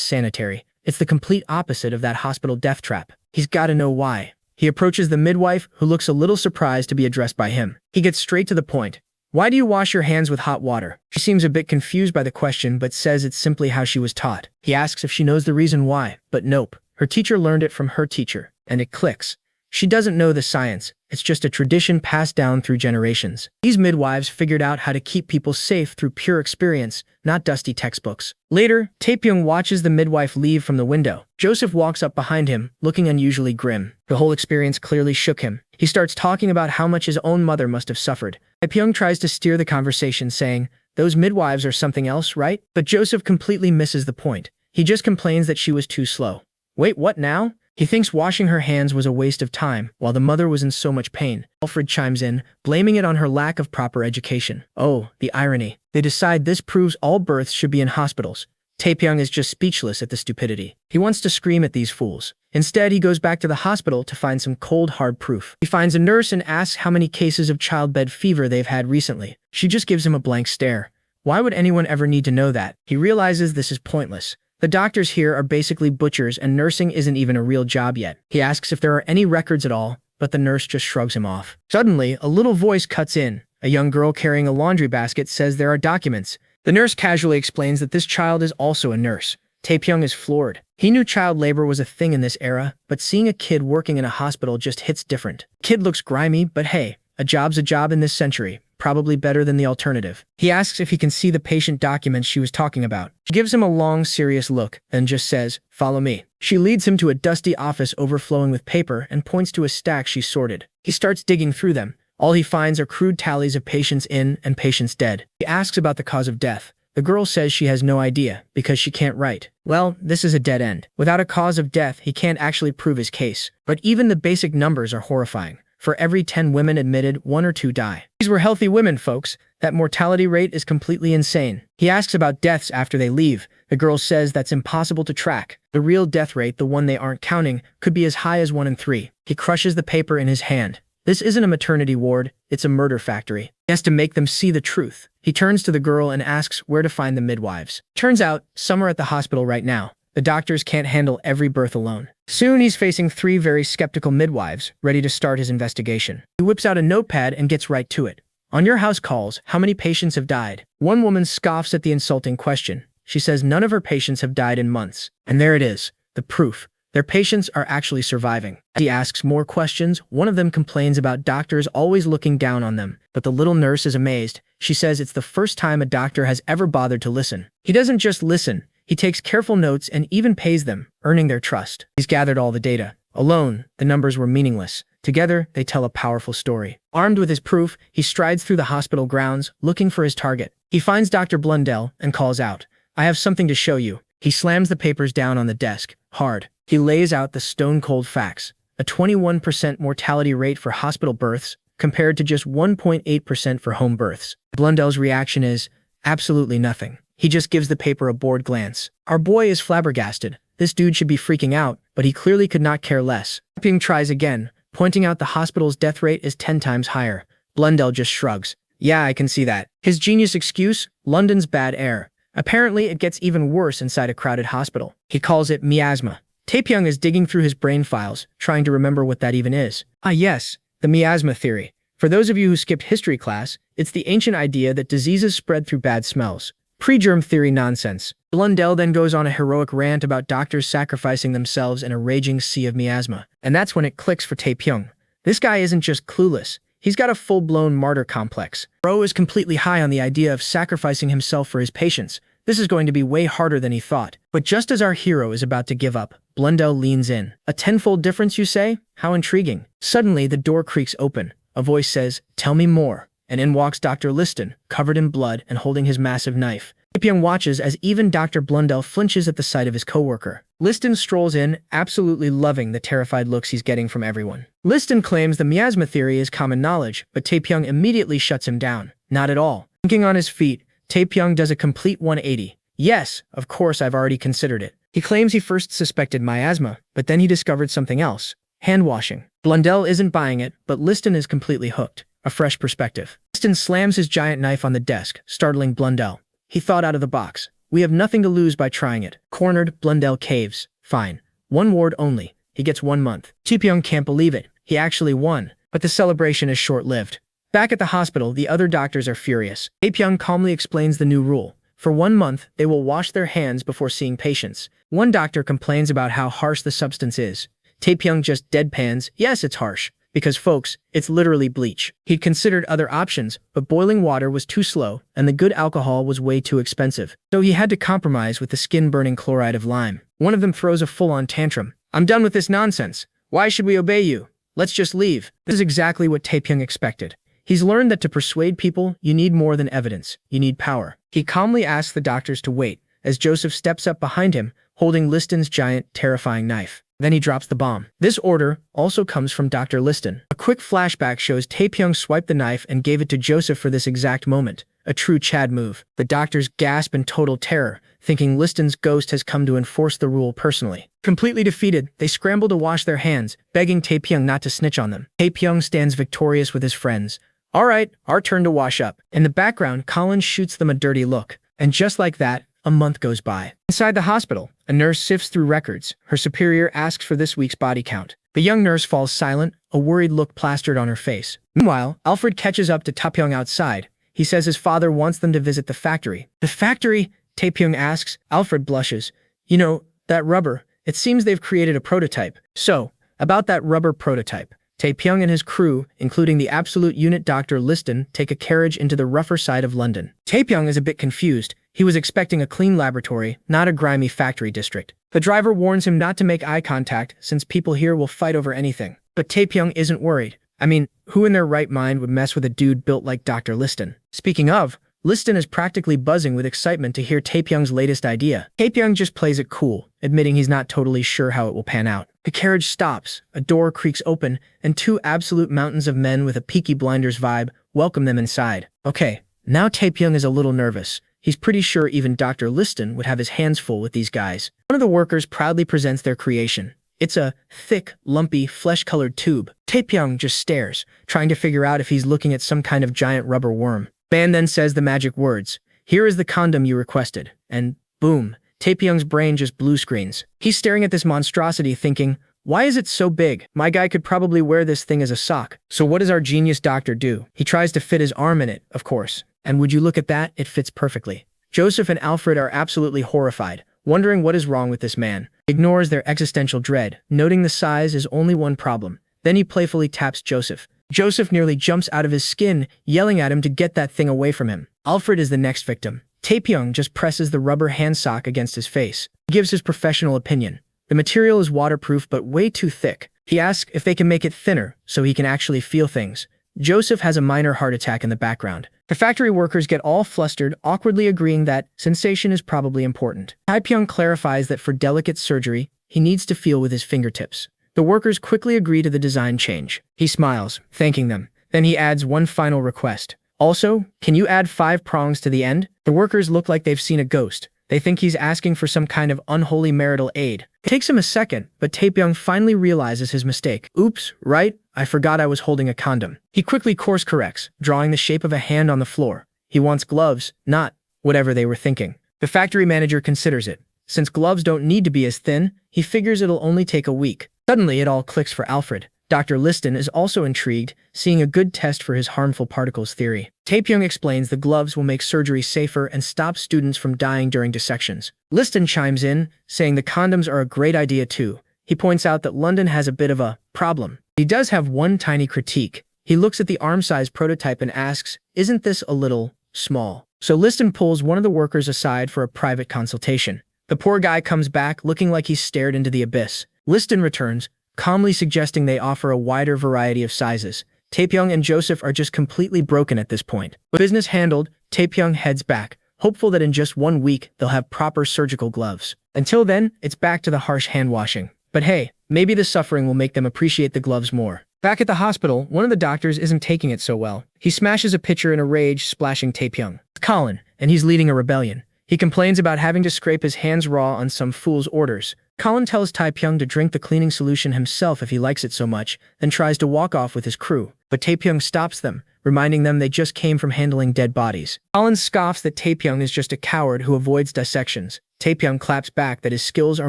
sanitary. It's the complete opposite of that hospital death trap. He's gotta know why. He approaches the midwife, who looks a little surprised to be addressed by him. He gets straight to the point. Why do you wash your hands with hot water? She seems a bit confused by the question, but says it's simply how she was taught. He asks if she knows the reason why, but nope. Her teacher learned it from her teacher, and it clicks. She doesn't know the science. It's just a tradition passed down through generations. These midwives figured out how to keep people safe through pure experience, not dusty textbooks. Later, Taepyeong watches the midwife leave from the window. Joseph walks up behind him, looking unusually grim. The whole experience clearly shook him. He starts talking about how much his own mother must have suffered. Taepyeong tries to steer the conversation, saying, those midwives are something else, right? But Joseph completely misses the point. He just complains that she was too slow. Wait, what now? He thinks washing her hands was a waste of time, while the mother was in so much pain. Alfred chimes in, blaming it on her lack of proper education. Oh, the irony. They decide this proves all births should be in hospitals. Taepyeong is just speechless at the stupidity. He wants to scream at these fools. Instead, he goes back to the hospital to find some cold, hard proof. He finds a nurse and asks how many cases of childbed fever they've had recently. She just gives him a blank stare. Why would anyone ever need to know that? He realizes this is pointless. The doctors here are basically butchers and nursing isn't even a real job yet. He asks if there are any records at all, but the nurse just shrugs him off. Suddenly, a little voice cuts in. A young girl carrying a laundry basket says there are documents. The nurse casually explains that this child is also a nurse. Taepyeong is floored. He knew child labor was a thing in this era, but seeing a kid working in a hospital just hits different. Kid looks grimy, but hey, a job's a job in this century. Probably better than the alternative. He asks if he can see the patient documents she was talking about. She gives him a long, serious look, then just says, "Follow me." She leads him to a dusty office overflowing with paper and points to a stack she sorted. He starts digging through them. All he finds are crude tallies of patients in and patients dead. He asks about the cause of death. The girl says she has no idea, because she can't write. Well, this is a dead end. Without a cause of death, he can't actually prove his case. But even the basic numbers are horrifying. For every 10 women admitted, 1 or 2 die. These were healthy women, folks. That mortality rate is completely insane. He asks about deaths after they leave. The girl says that's impossible to track. The real death rate, the one they aren't counting, could be as high as 1 in 3. He crushes the paper in his hand. This isn't a maternity ward, it's a murder factory. He has to make them see the truth. He turns to the girl and asks where to find the midwives. Turns out, some are at the hospital right now. The doctors can't handle every birth alone. Soon he's facing 3 very skeptical midwives, ready to start his investigation. He whips out a notepad and gets right to it. On your house calls, how many patients have died? One woman scoffs at the insulting question. She says none of her patients have died in months. And there it is, the proof. Their patients are actually surviving. As he asks more questions, one of them complains about doctors always looking down on them, but the little nurse is amazed. She says it's the first time a doctor has ever bothered to listen. He doesn't just listen, he takes careful notes and even pays them, earning their trust. He's gathered all the data. Alone, the numbers were meaningless. Together, they tell a powerful story. Armed with his proof, he strides through the hospital grounds, looking for his target. He finds Dr. Blundell and calls out, "I have something to show you." He slams the papers down on the desk, hard. He lays out the stone-cold facts. A 21% mortality rate for hospital births, compared to just 1.8% for home births. Blundell's reaction is, absolutely nothing. He just gives the paper a bored glance. Our boy is flabbergasted. This dude should be freaking out, but he clearly could not care less. Taepyeong tries again, pointing out the hospital's death rate is 10 times higher. Blundell just shrugs. Yeah, I can see that. His genius excuse? London's bad air. Apparently, it gets even worse inside a crowded hospital. He calls it miasma. Taepyeong is digging through his brain files, trying to remember what that even is. Ah yes, the miasma theory. For those of you who skipped history class, it's the ancient idea that diseases spread through bad smells. Pre-germ theory nonsense. Blundell then goes on a heroic rant about doctors sacrificing themselves in a raging sea of miasma. And that's when it clicks for Taepyeong. This guy isn't just clueless. He's got a full-blown martyr complex. Bro is completely high on the idea of sacrificing himself for his patients. This is going to be way harder than he thought. But just as our hero is about to give up, Blundell leans in. A tenfold difference, you say? How intriguing. Suddenly, the door creaks open. A voice says, "Tell me more." And in walks Dr. Liston, covered in blood and holding his massive knife. Taepyeong watches as even Dr. Blundell flinches at the sight of his coworker. Liston strolls in, absolutely loving the terrified looks he's getting from everyone. Liston claims the miasma theory is common knowledge, but Taepyeong immediately shuts him down. Not at all. Thinking on his feet, Taepyeong does a complete 180. Yes, of course I've already considered it. He claims he first suspected miasma, but then he discovered something else. Hand washing. Blundell isn't buying it, but Liston is completely hooked. A fresh perspective. Liston slams his giant knife on the desk, startling Blundell. He thought out of the box. We have nothing to lose by trying it. Cornered, Blundell caves. Fine. 1 ward only. He gets 1 month. Taepyeong can't believe it. He actually won. But the celebration is short-lived. Back at the hospital, the other doctors are furious. Taepyeong calmly explains the new rule. For 1 month, they will wash their hands before seeing patients. One doctor complains about how harsh the substance is. Taepyeong just deadpans, yes, it's harsh. Because folks, it's literally bleach. He'd considered other options, but boiling water was too slow, and the good alcohol was way too expensive. So he had to compromise with the skin-burning chloride of lime. One of them throws a full-on tantrum. "I'm done with this nonsense. Why should we obey you? Let's just leave." This is exactly what Taepyeong expected. He's learned that to persuade people, you need more than evidence. You need power. He calmly asks the doctors to wait, as Joseph steps up behind him, holding Liston's giant, terrifying knife. Then he drops the bomb. This order also comes from Dr. Liston. A quick flashback shows Taepyeong swiped the knife and gave it to Joseph for this exact moment. A true Chad move. The doctors gasp in total terror, thinking Liston's ghost has come to enforce the rule personally. Completely defeated, they scramble to wash their hands, begging Taepyeong not to snitch on them. Taepyeong stands victorious with his friends, All right, our turn to wash up. In the background, Colin shoots them a dirty look. And just like that, a month goes by. Inside the hospital, a nurse sifts through records. Her superior asks for this week's body count. The young nurse falls silent, a worried look plastered on her face. Meanwhile, Alfred catches up to Taepyeong outside. He says his father wants them to visit the factory. The factory? Taepyeong asks. Alfred blushes. You know, that rubber. It seems they've created a prototype. So, about that rubber prototype. Taepyeong and his crew, including the absolute unit Dr. Liston, take a carriage into the rougher side of London. Taepyeong is a bit confused. He was expecting a clean laboratory, not a grimy factory district. The driver warns him not to make eye contact since people here will fight over anything. But Taepyeong isn't worried. I mean, who in their right mind would mess with a dude built like Dr. Liston? Speaking of, Liston is practically buzzing with excitement to hear Taepyeong's latest idea. Taepyeong just plays it cool, admitting he's not totally sure how it will pan out. The carriage stops, a door creaks open, and two absolute mountains of men with a Peaky Blinders vibe welcome them inside. Okay, now Taepyeong is a little nervous. He's pretty sure even Dr. Liston would have his hands full with these guys. One of the workers proudly presents their creation. It's a thick, lumpy, flesh-colored tube. Taepyeong just stares, trying to figure out if he's looking at some kind of giant rubber worm. Man then says the magic words. Here is the condom you requested. And boom, Taepyeong's brain just blue screens. He's staring at this monstrosity thinking, why is it so big? My guy could probably wear this thing as a sock. So what does our genius doctor do? He tries to fit his arm in it, of course. And would you look at that? It fits perfectly. Joseph and Alfred are absolutely horrified, wondering what is wrong with this man. He ignores their existential dread, noting the size is only one problem. Then he playfully taps Joseph. Joseph nearly jumps out of his skin, yelling at him to get that thing away from him. Alfred is the next victim. Taepyeong just presses the rubber hand sock against his face. He gives his professional opinion. The material is waterproof but way too thick. He asks if they can make it thinner so he can actually feel things. Joseph has a minor heart attack in the background. The factory workers get all flustered, awkwardly agreeing that sensation is probably important. Taepyeong clarifies that for delicate surgery, he needs to feel with his fingertips. The workers quickly agree to the design change. He smiles, thanking them. Then he adds one final request. Also, can you add 5 prongs to the end? The workers look like they've seen a ghost. They think he's asking for some kind of unholy marital aid. It takes him a second, but Taepyeong finally realizes his mistake. Oops, right? I forgot I was holding a condom. He quickly course corrects, drawing the shape of a hand on the floor. He wants gloves, not whatever they were thinking. The factory manager considers it. Since gloves don't need to be as thin, he figures it'll only take a week. Suddenly, it all clicks for Alfred. Dr. Liston is also intrigued, seeing a good test for his harmful particles theory. Taepyeong explains the gloves will make surgery safer and stop students from dying during dissections. Liston chimes in, saying the condoms are a great idea too. He points out that London has a bit of a problem. He does have one tiny critique. He looks at the arm-size prototype and asks, isn't this a little small? So Liston pulls one of the workers aside for a private consultation. The poor guy comes back looking like he's stared into the abyss. Liston returns, calmly suggesting they offer a wider variety of sizes. Taepyeong and Joseph are just completely broken at this point. With business handled, Taepyeong heads back, hopeful that in just 1 week they'll have proper surgical gloves. Until then, it's back to the harsh hand washing. But hey, maybe the suffering will make them appreciate the gloves more. Back at the hospital, one of the doctors isn't taking it so well. He smashes a pitcher in a rage, splashing Taepyeong. It's Colin, and he's leading a rebellion. He complains about having to scrape his hands raw on some fool's orders. Colin tells Taepyeong to drink the cleaning solution himself if he likes it so much, then tries to walk off with his crew. But Taepyeong stops them, reminding them they just came from handling dead bodies. Colin scoffs that Taepyeong is just a coward who avoids dissections. Taepyeong claps back that his skills are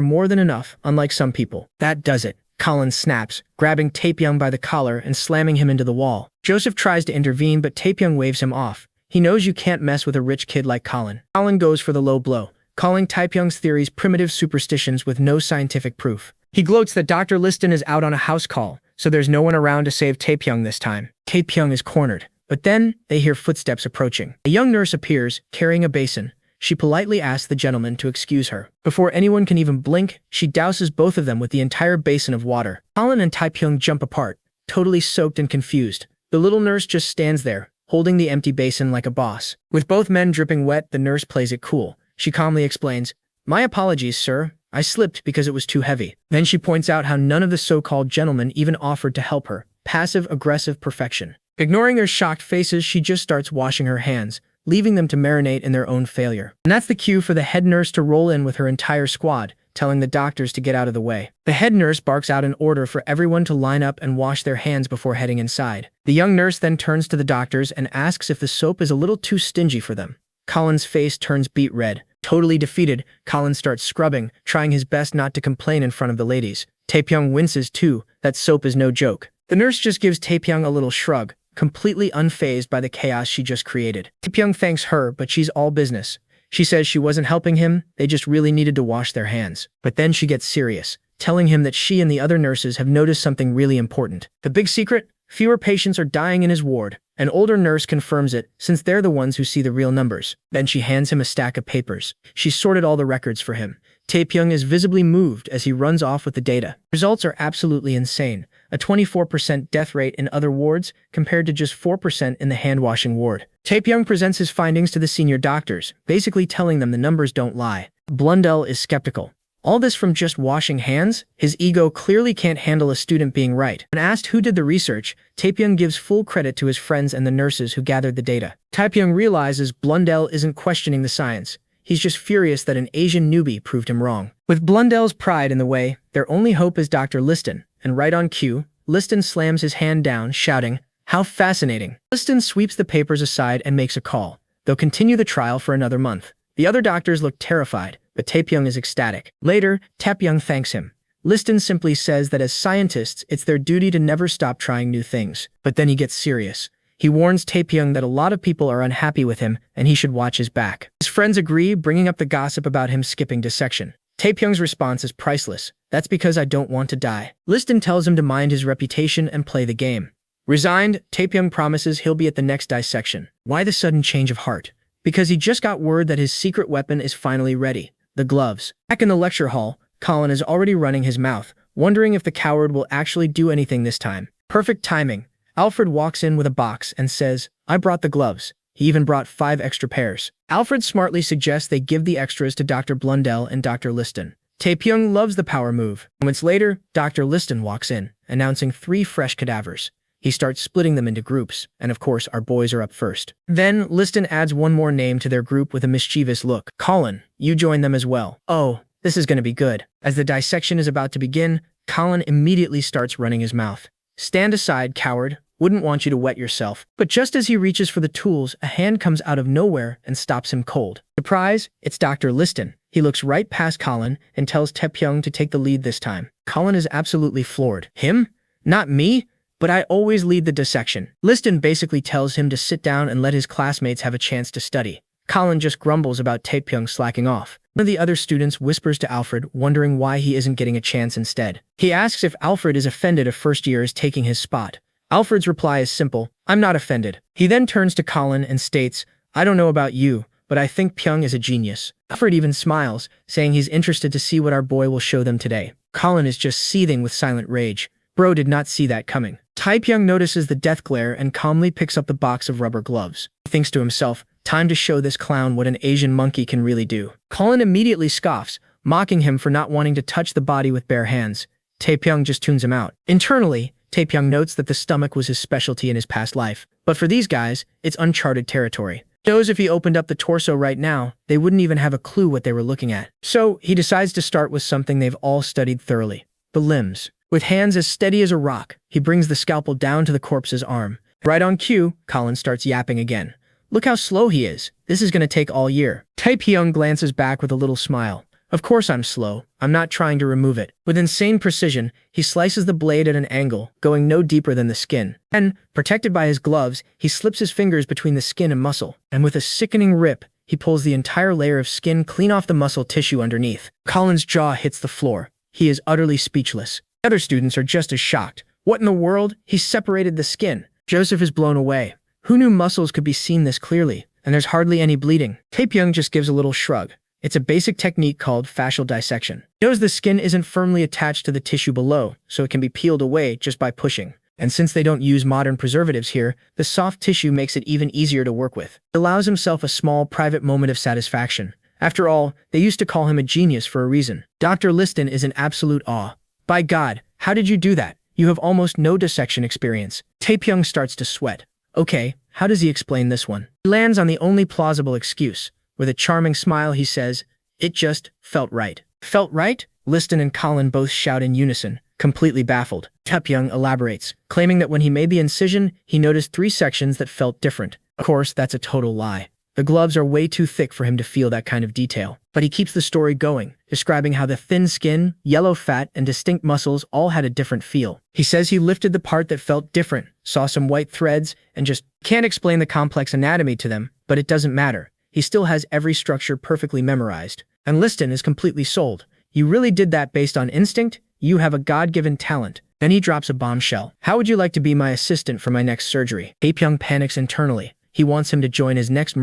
more than enough, unlike some people. That does it. Colin snaps, grabbing Taepyeong by the collar and slamming him into the wall. Joseph tries to intervene, but Taepyeong waves him off. He knows you can't mess with a rich kid like Colin. Colin goes for the low blow, calling Taepyeong's theories primitive superstitions with no scientific proof. He gloats that Dr. Liston is out on a house call, so there's no one around to save Taepyeong this time. Taepyeong is cornered, but then they hear footsteps approaching. A young nurse appears, carrying a basin. She politely asks the gentleman to excuse her. Before anyone can even blink, she douses both of them with the entire basin of water. Colin and Taepyeong jump apart, totally soaked and confused. The little nurse just stands there, holding the empty basin like a boss. With both men dripping wet, the nurse plays it cool. She calmly explains, "My apologies, sir. I slipped because it was too heavy." Then she points out how none of the so-called gentlemen even offered to help her. Passive-aggressive perfection. Ignoring their shocked faces, she just starts washing her hands, leaving them to marinate in their own failure. And that's the cue for the head nurse to roll in with her entire squad, telling the doctors to get out of the way. The head nurse barks out an order for everyone to line up and wash their hands before heading inside. The young nurse then turns to the doctors and asks if the soap is a little too stingy for them. Colin's face turns beet red. Totally defeated, Colin starts scrubbing, trying his best not to complain in front of the ladies. Taepyeong winces too. That soap is no joke. The nurse just gives Taepyeong a little shrug, completely unfazed by the chaos she just created. Taepyeong thanks her, but she's all business. She says she wasn't helping him, they just really needed to wash their hands. But then she gets serious, telling him that she and the other nurses have noticed something really important. The big secret? Fewer patients are dying in his ward. An older nurse confirms it, since they're the ones who see the real numbers. Then she hands him a stack of papers. She sorted all the records for him. Taepyeong is visibly moved as he runs off with the data. Results are absolutely insane. A 24% death rate in other wards compared to just 4% in the hand-washing ward. Taepyeong presents his findings to the senior doctors, basically telling them the numbers don't lie. Blundell is skeptical. All this from just washing hands? His ego clearly can't handle a student being right. When asked who did the research, Taepyeong gives full credit to his friends and the nurses who gathered the data. Taepyeong realizes Blundell isn't questioning the science. He's just furious that an Asian newbie proved him wrong. With Blundell's pride in the way, their only hope is Dr. Liston, and right on cue, Liston slams his hand down, shouting, "How fascinating." Liston sweeps the papers aside and makes a call. They'll continue the trial for another month. The other doctors look terrified, but Taepyeong is ecstatic. Later, Taepyeong thanks him. Liston simply says that as scientists, it's their duty to never stop trying new things. But then he gets serious. He warns Taepyeong that a lot of people are unhappy with him and he should watch his back. His friends agree, bringing up the gossip about him skipping dissection. Taepyeong's response is priceless. "That's because I don't want to die." Liston tells him to mind his reputation and play the game. Resigned, Taepyeong promises he'll be at the next dissection. Why the sudden change of heart? Because he just got word that his secret weapon is finally ready. The gloves. Back in the lecture hall, Colin is already running his mouth, wondering if the coward will actually do anything this time. Perfect timing. Alfred walks in with a box and says, "I brought the gloves." He even brought 5 extra pairs. Alfred smartly suggests they give the extras to Dr. Blundell and Dr. Liston. Taepyeong loves the power move. Moments later, Dr. Liston walks in, announcing 3 fresh cadavers. He starts splitting them into groups, and of course our boys are up first. Then, Liston adds one more name to their group with a mischievous look. "Colin, you join them as well." "Oh, this is gonna be good." As the dissection is about to begin, Colin immediately starts running his mouth. "Stand aside, coward. Wouldn't want you to wet yourself." But just as he reaches for the tools, a hand comes out of nowhere and stops him cold. Surprise, it's Dr. Liston. He looks right past Colin and tells Taepyeong to take the lead this time. Colin is absolutely floored. "Him? Not me? But I always lead the dissection." Liston basically tells him to sit down and let his classmates have a chance to study. Colin just grumbles about Taepyeong slacking off. One of the other students whispers to Alfred, wondering why he isn't getting a chance instead. He asks if Alfred is offended a first year is taking his spot. Alfred's reply is simple, "I'm not offended." He then turns to Colin and states, "I don't know about you, but I think Pyong is a genius." Alfred even smiles, saying he's interested to see what our boy will show them today. Colin is just seething with silent rage. Bro did not see that coming. Taepyeong notices the death glare and calmly picks up the box of rubber gloves. He thinks to himself, time to show this clown what an Asian monkey can really do. Colin immediately scoffs, mocking him for not wanting to touch the body with bare hands. Taepyeong just tunes him out. Internally, Taepyeong notes that the stomach was his specialty in his past life. But for these guys, it's uncharted territory. He knows if he opened up the torso right now, they wouldn't even have a clue what they were looking at. So, he decides to start with something they've all studied thoroughly. The limbs. With hands as steady as a rock, he brings the scalpel down to the corpse's arm. Right on cue, Colin starts yapping again. "Look how slow he is. This is gonna take all year." Taepyeong glances back with a little smile. "Of course I'm slow. I'm not trying to remove it." With insane precision, he slices the blade at an angle, going no deeper than the skin. Then, protected by his gloves, he slips his fingers between the skin and muscle. And with a sickening rip, he pulls the entire layer of skin clean off the muscle tissue underneath. Colin's jaw hits the floor. He is utterly speechless. The other students are just as shocked. What in the world? He separated the skin. Joseph is blown away. Who knew muscles could be seen this clearly? And there's hardly any bleeding. Taepyeong just gives a little shrug. It's a basic technique called fascial dissection. He knows the skin isn't firmly attached to the tissue below, so it can be peeled away just by pushing. And since they don't use modern preservatives here, the soft tissue makes it even easier to work with. He allows himself a small, private moment of satisfaction. After all, they used to call him a genius for a reason. Dr. Liston is in absolute awe. "By God, how did you do that? You have almost no dissection experience." Taepyeong starts to sweat. Okay, how does he explain this one? He lands on the only plausible excuse. With a charming smile, he says, "It just felt right." Felt right? Liston and Colin both shout in unison, completely baffled. Taepyeong elaborates, claiming that when he made the incision, he noticed 3 sections that felt different. Of course, that's a total lie. The gloves are way too thick for him to feel that kind of detail. But he keeps the story going, describing how the thin skin, yellow fat, and distinct muscles all had a different feel. He says he lifted the part that felt different, saw some white threads, and just can't explain the complex anatomy to them, but it doesn't matter. He still has every structure perfectly memorized. And Liston is completely sold. You really did that based on instinct? You have a God-given talent. Then he drops a bombshell. How would you like to be my assistant for my next surgery? Taepyeong panics internally. He wants him to join his next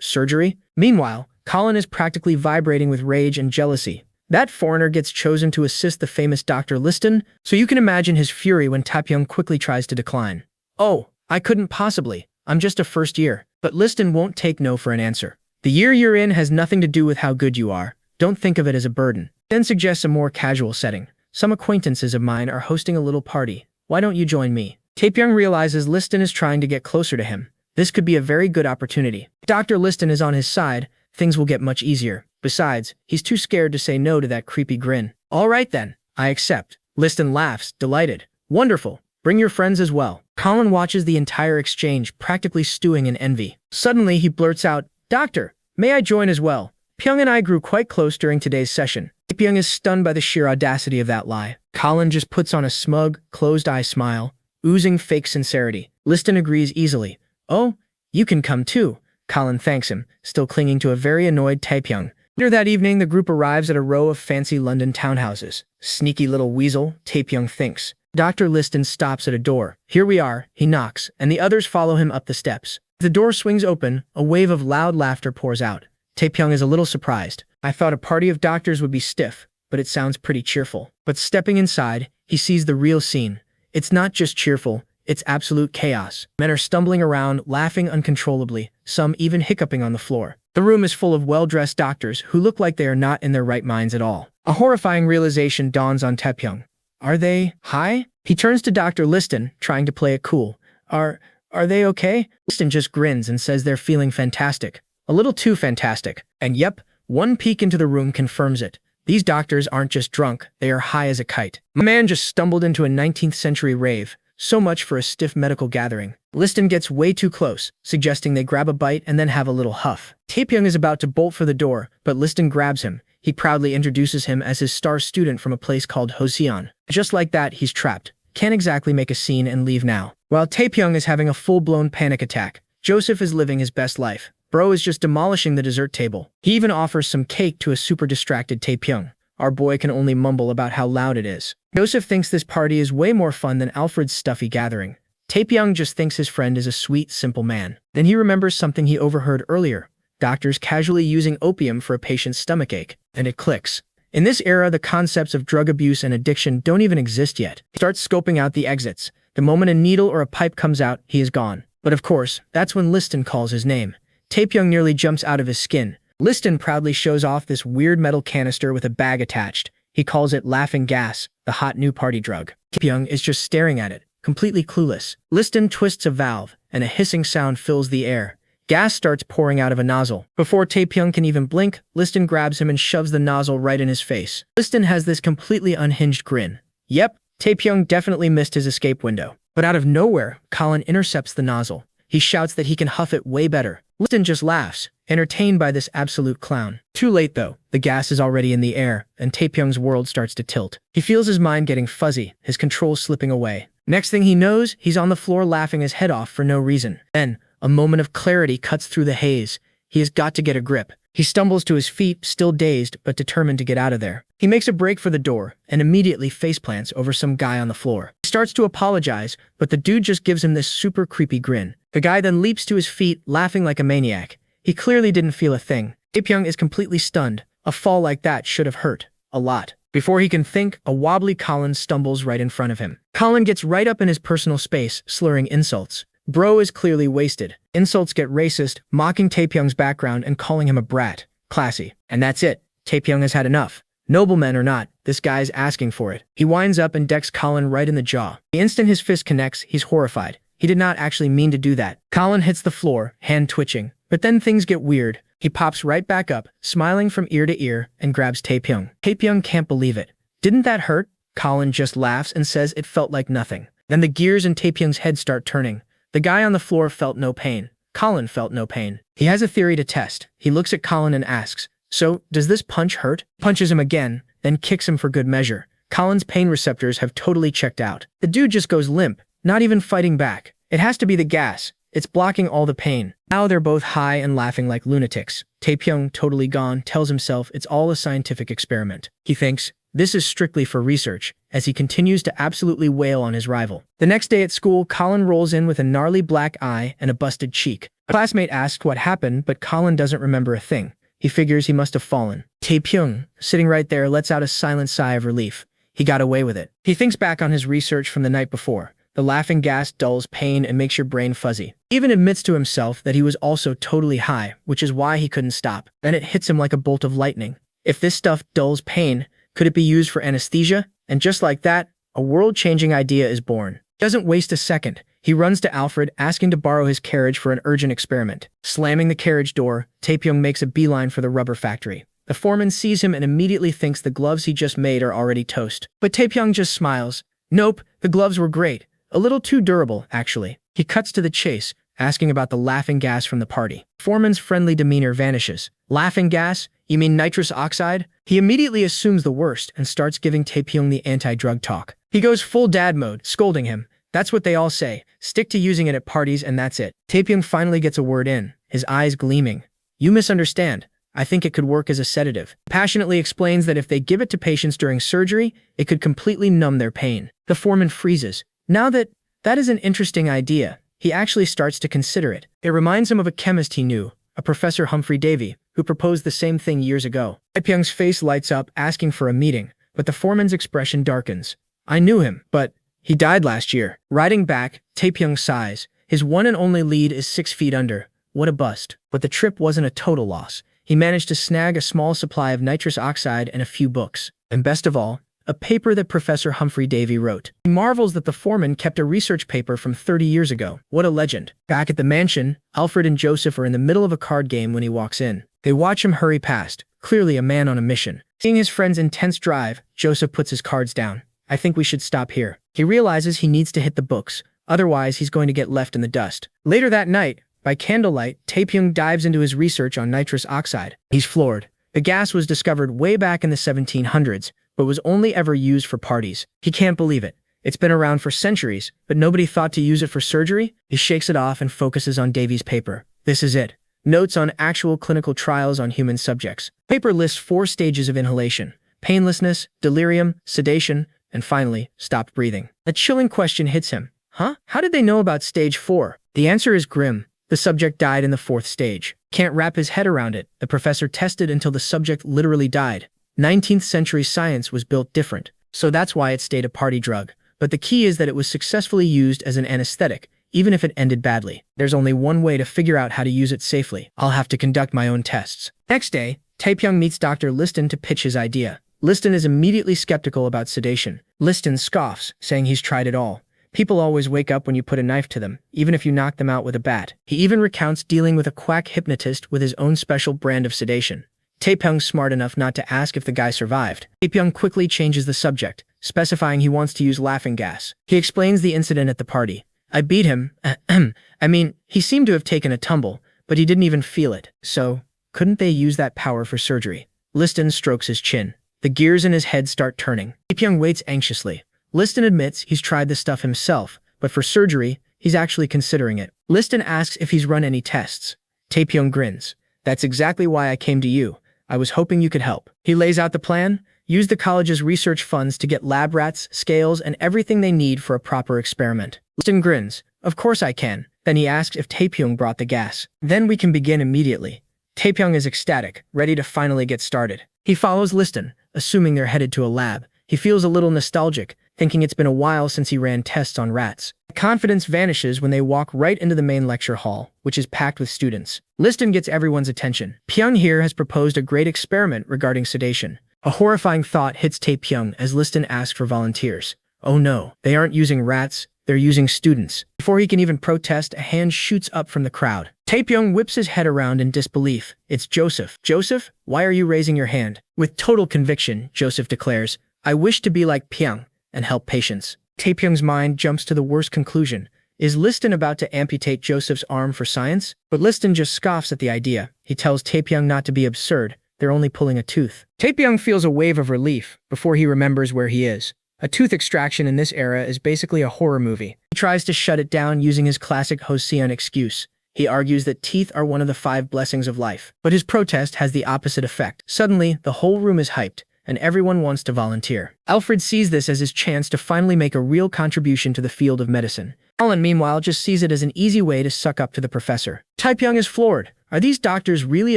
surgery? Meanwhile, Colin is practically vibrating with rage and jealousy. That foreigner gets chosen to assist the famous Dr. Liston, so you can imagine his fury when Taepyeong quickly tries to decline. Oh, I couldn't possibly. I'm just a first year. But Liston won't take no for an answer. The year you're in has nothing to do with how good you are. Don't think of it as a burden. Then suggests a more casual setting. Some acquaintances of mine are hosting a little party. Why don't you join me? Taepyeong realizes Liston is trying to get closer to him. This could be a very good opportunity. If Dr. Liston is on his side, things will get much easier. Besides, he's too scared to say no to that creepy grin. All right then, I accept. Liston laughs, delighted. Wonderful. Bring your friends as well. Colin watches the entire exchange, practically stewing in envy. Suddenly, he blurts out, Doctor, may I join as well? Pyong and I grew quite close during today's session. Pyong is stunned by the sheer audacity of that lie. Colin just puts on a smug, closed-eye smile, oozing fake sincerity. Liston agrees easily. Oh, you can come too. Colin thanks him, still clinging to a very annoyed Taepyeong. Later that evening, the group arrives at a row of fancy London townhouses. Sneaky little weasel, Taepyeong thinks. Dr. Liston stops at a door. Here we are, he knocks, and the others follow him up the steps. The door swings open, a wave of loud laughter pours out. Taepyeong is a little surprised. I thought a party of doctors would be stiff, but it sounds pretty cheerful. But stepping inside, he sees the real scene. It's not just cheerful, it's absolute chaos. Men are stumbling around, laughing uncontrollably, some even hiccuping on the floor. The room is full of well-dressed doctors who look like they are not in their right minds at all. A horrifying realization dawns on Taepyeong. Are they high? He turns to Dr. Liston, trying to play it cool. Are they okay? Liston just grins and says they're feeling fantastic. A little too fantastic. And yep, one peek into the room confirms it. These doctors aren't just drunk, they are high as a kite. My man just stumbled into a 19th century rave. So much for a stiff medical gathering. Liston gets way too close, suggesting they grab a bite and then have a little huff. Taepyeong is about to bolt for the door, but Liston grabs him. He proudly introduces him as his star student from a place called Joseon. Just like that, he's trapped. Can't exactly make a scene and leave now. While Taepyeong is having a full-blown panic attack, Joseph is living his best life. Bro is just demolishing the dessert table. He even offers some cake to a super distracted Taepyeong. Our boy can only mumble about how loud it is. Joseph thinks this party is way more fun than Alfred's stuffy gathering. Taepyeong just thinks his friend is a sweet, simple man. Then he remembers something he overheard earlier. Doctors casually using opium for a patient's stomachache. And it clicks. In this era, the concepts of drug abuse and addiction don't even exist yet. He starts scoping out the exits. The moment a needle or a pipe comes out, he is gone. But of course, that's when Liston calls his name. Taepyeong nearly jumps out of his skin. Liston proudly shows off this weird metal canister with a bag attached. He calls it laughing gas, the hot new party drug. Taepyeong is just staring at it, completely clueless. Liston twists a valve, and a hissing sound fills the air. Gas starts pouring out of a nozzle. Before Taepyeong can even blink, Liston grabs him and shoves the nozzle right in his face. Liston has this completely unhinged grin. Yep, Taepyeong definitely missed his escape window. But out of nowhere, Colin intercepts the nozzle. He shouts that he can huff it way better. Liston just laughs, entertained by this absolute clown. Too late though, the gas is already in the air, and Taepyeong's world starts to tilt. He feels his mind getting fuzzy, his control slipping away. Next thing he knows, he's on the floor laughing his head off for no reason. Then, a moment of clarity cuts through the haze. He has got to get a grip. He stumbles to his feet, still dazed, but determined to get out of there. He makes a break for the door, and immediately faceplants over some guy on the floor. He starts to apologize, but the dude just gives him this super creepy grin. The guy then leaps to his feet, laughing like a maniac. He clearly didn't feel a thing. Taepyeong is completely stunned. A fall like that should have hurt. A lot. Before he can think, a wobbly Colin stumbles right in front of him. Colin gets right up in his personal space, slurring insults. Bro is clearly wasted. Insults get racist, mocking Taepyeong's background and calling him a brat. Classy. And that's it. Taepyeong has had enough. Nobleman or not, this guy's asking for it. He winds up and decks Colin right in the jaw. The instant his fist connects, he's horrified. He did not actually mean to do that. Colin hits the floor, hand twitching. But then things get weird. He pops right back up, smiling from ear to ear, and grabs Taepyeong. Taepyeong can't believe it. Didn't that hurt? Colin just laughs and says it felt like nothing. Then the gears in Taepyeong's head start turning. The guy on the floor felt no pain. Colin felt no pain. He has a theory to test. He looks at Colin and asks, "So, does this punch hurt?" Punches him again, then kicks him for good measure. Colin's pain receptors have totally checked out. The dude just goes limp, not even fighting back. It has to be the gas. It's blocking all the pain. Now they're both high and laughing like lunatics. Taepyeong, totally gone, tells himself it's all a scientific experiment. He thinks, this is strictly for research, as he continues to absolutely wail on his rival. The next day at school, Colin rolls in with a gnarly black eye and a busted cheek. A classmate asks what happened, but Colin doesn't remember a thing. He figures he must have fallen. Taepyeong, sitting right there, lets out a silent sigh of relief. He got away with it. He thinks back on his research from the night before. The laughing gas dulls pain and makes your brain fuzzy. He even admits to himself that he was also totally high, which is why he couldn't stop. Then it hits him like a bolt of lightning. If this stuff dulls pain, could it be used for anesthesia? And just like that, a world-changing idea is born. He doesn't waste a second. He runs to Alfred, asking to borrow his carriage for an urgent experiment. Slamming the carriage door, Taepyeong makes a beeline for the rubber factory. The foreman sees him and immediately thinks the gloves he just made are already toast. But Taepyeong just smiles. Nope, the gloves were great. A little too durable, actually. He cuts to the chase, asking about the laughing gas from the party. Foreman's friendly demeanor vanishes. Laughing gas? You mean nitrous oxide? He immediately assumes the worst and starts giving Taepyeong the anti-drug talk. He goes full dad mode, scolding him. That's what they all say. Stick to using it at parties and that's it. Taepyeong finally gets a word in, his eyes gleaming. You misunderstand. I think it could work as a sedative. Passionately explains that if they give it to patients during surgery, it could completely numb their pain. The foreman freezes. Now that is an interesting idea, he actually starts to consider it. It reminds him of a chemist he knew, a Professor Humphrey Davy, who proposed the same thing years ago. Taepyeong's face lights up, asking for a meeting, but the foreman's expression darkens. I knew him, but he died last year. Riding back, Taepyeong sighs. His one and only lead is 6 feet under. What a bust. But the trip wasn't a total loss. He managed to snag a small supply of nitrous oxide and a few books. And best of all, a paper that Professor Humphrey Davy wrote. He marvels that the foreman kept a research paper from 30 years ago. What a legend. Back at the mansion, Alfred and Joseph are in the middle of a card game when he walks in. They watch him hurry past, clearly a man on a mission. Seeing his friend's intense drive, Joseph puts his cards down. I think we should stop here. He realizes he needs to hit the books, otherwise he's going to get left in the dust. Later that night, by candlelight, Taepyeong dives into his research on nitrous oxide. He's floored. The gas was discovered way back in the 1700s, but was only ever used for parties. He can't believe it. It's been around for centuries, but nobody thought to use it for surgery? He shakes it off and focuses on Davy's paper. This is it. Notes on actual clinical trials on human subjects. Paper lists 4 stages of inhalation: painlessness, delirium, sedation, and finally, stopped breathing. A chilling question hits him. Huh? How did they know about stage 4? The answer is grim. The subject died in the 4th stage. Can't wrap his head around it. The professor tested until the subject literally died. 19th century science was built different, so that's why it stayed a party drug. But the key is that it was successfully used as an anesthetic, even if it ended badly. There's only one way to figure out how to use it safely. I'll have to conduct my own tests. Next day, Taepyeong meets Dr. Liston to pitch his idea. Liston is immediately skeptical about sedation. Liston scoffs, saying he's tried it all. People always wake up when you put a knife to them, even if you knock them out with a bat. He even recounts dealing with a quack hypnotist with his own special brand of sedation. Taepyeong's smart enough not to ask if the guy survived. Taepyeong quickly changes the subject, specifying he wants to use laughing gas. He explains the incident at the party. I beat him. I mean, he seemed to have taken a tumble, but he didn't even feel it. So, couldn't they use that power for surgery? Liston strokes his chin. The gears in his head start turning. Taepyeong waits anxiously. Liston admits he's tried this stuff himself, but for surgery, he's actually considering it. Liston asks if he's run any tests. Taepyeong grins. That's exactly why I came to you. I was hoping you could help. He lays out the plan. Use the college's research funds to get lab rats, scales, and everything they need for a proper experiment. Liston grins. Of course I can. Then he asks if Taepyeong brought the gas. Then we can begin immediately. Taepyeong is ecstatic, ready to finally get started. He follows Liston, assuming they're headed to a lab. He feels a little nostalgic, thinking it's been a while since he ran tests on rats. Confidence vanishes when they walk right into the main lecture hall, which is packed with students. Liston gets everyone's attention. Pyong here has proposed a great experiment regarding sedation. A horrifying thought hits Taepyeong as Liston asks for volunteers. Oh no, they aren't using rats, They're using students. Before he can even protest, a hand shoots up from the crowd. Taepyeong whips his head around in disbelief. It's Joseph. Joseph, why are you raising your hand? With total conviction, Joseph declares, I wish to be like Pyong and help patients. Taepyeong's mind jumps to the worst conclusion. Is Liston about to amputate Joseph's arm for science? But Liston just scoffs at the idea. He tells Taepyeong not to be absurd. They're only pulling a tooth. Taepyeong feels a wave of relief before he remembers where he is. A tooth extraction in this era is basically a horror movie. He tries to shut it down using his classic Joseon excuse. He argues that teeth are one of the 5 blessings of life. But his protest has the opposite effect. Suddenly, the whole room is hyped, and everyone wants to volunteer. Alfred sees this as his chance to finally make a real contribution to the field of medicine. Colin, meanwhile, just sees it as an easy way to suck up to the professor. Taepyeong is floored. Are these doctors really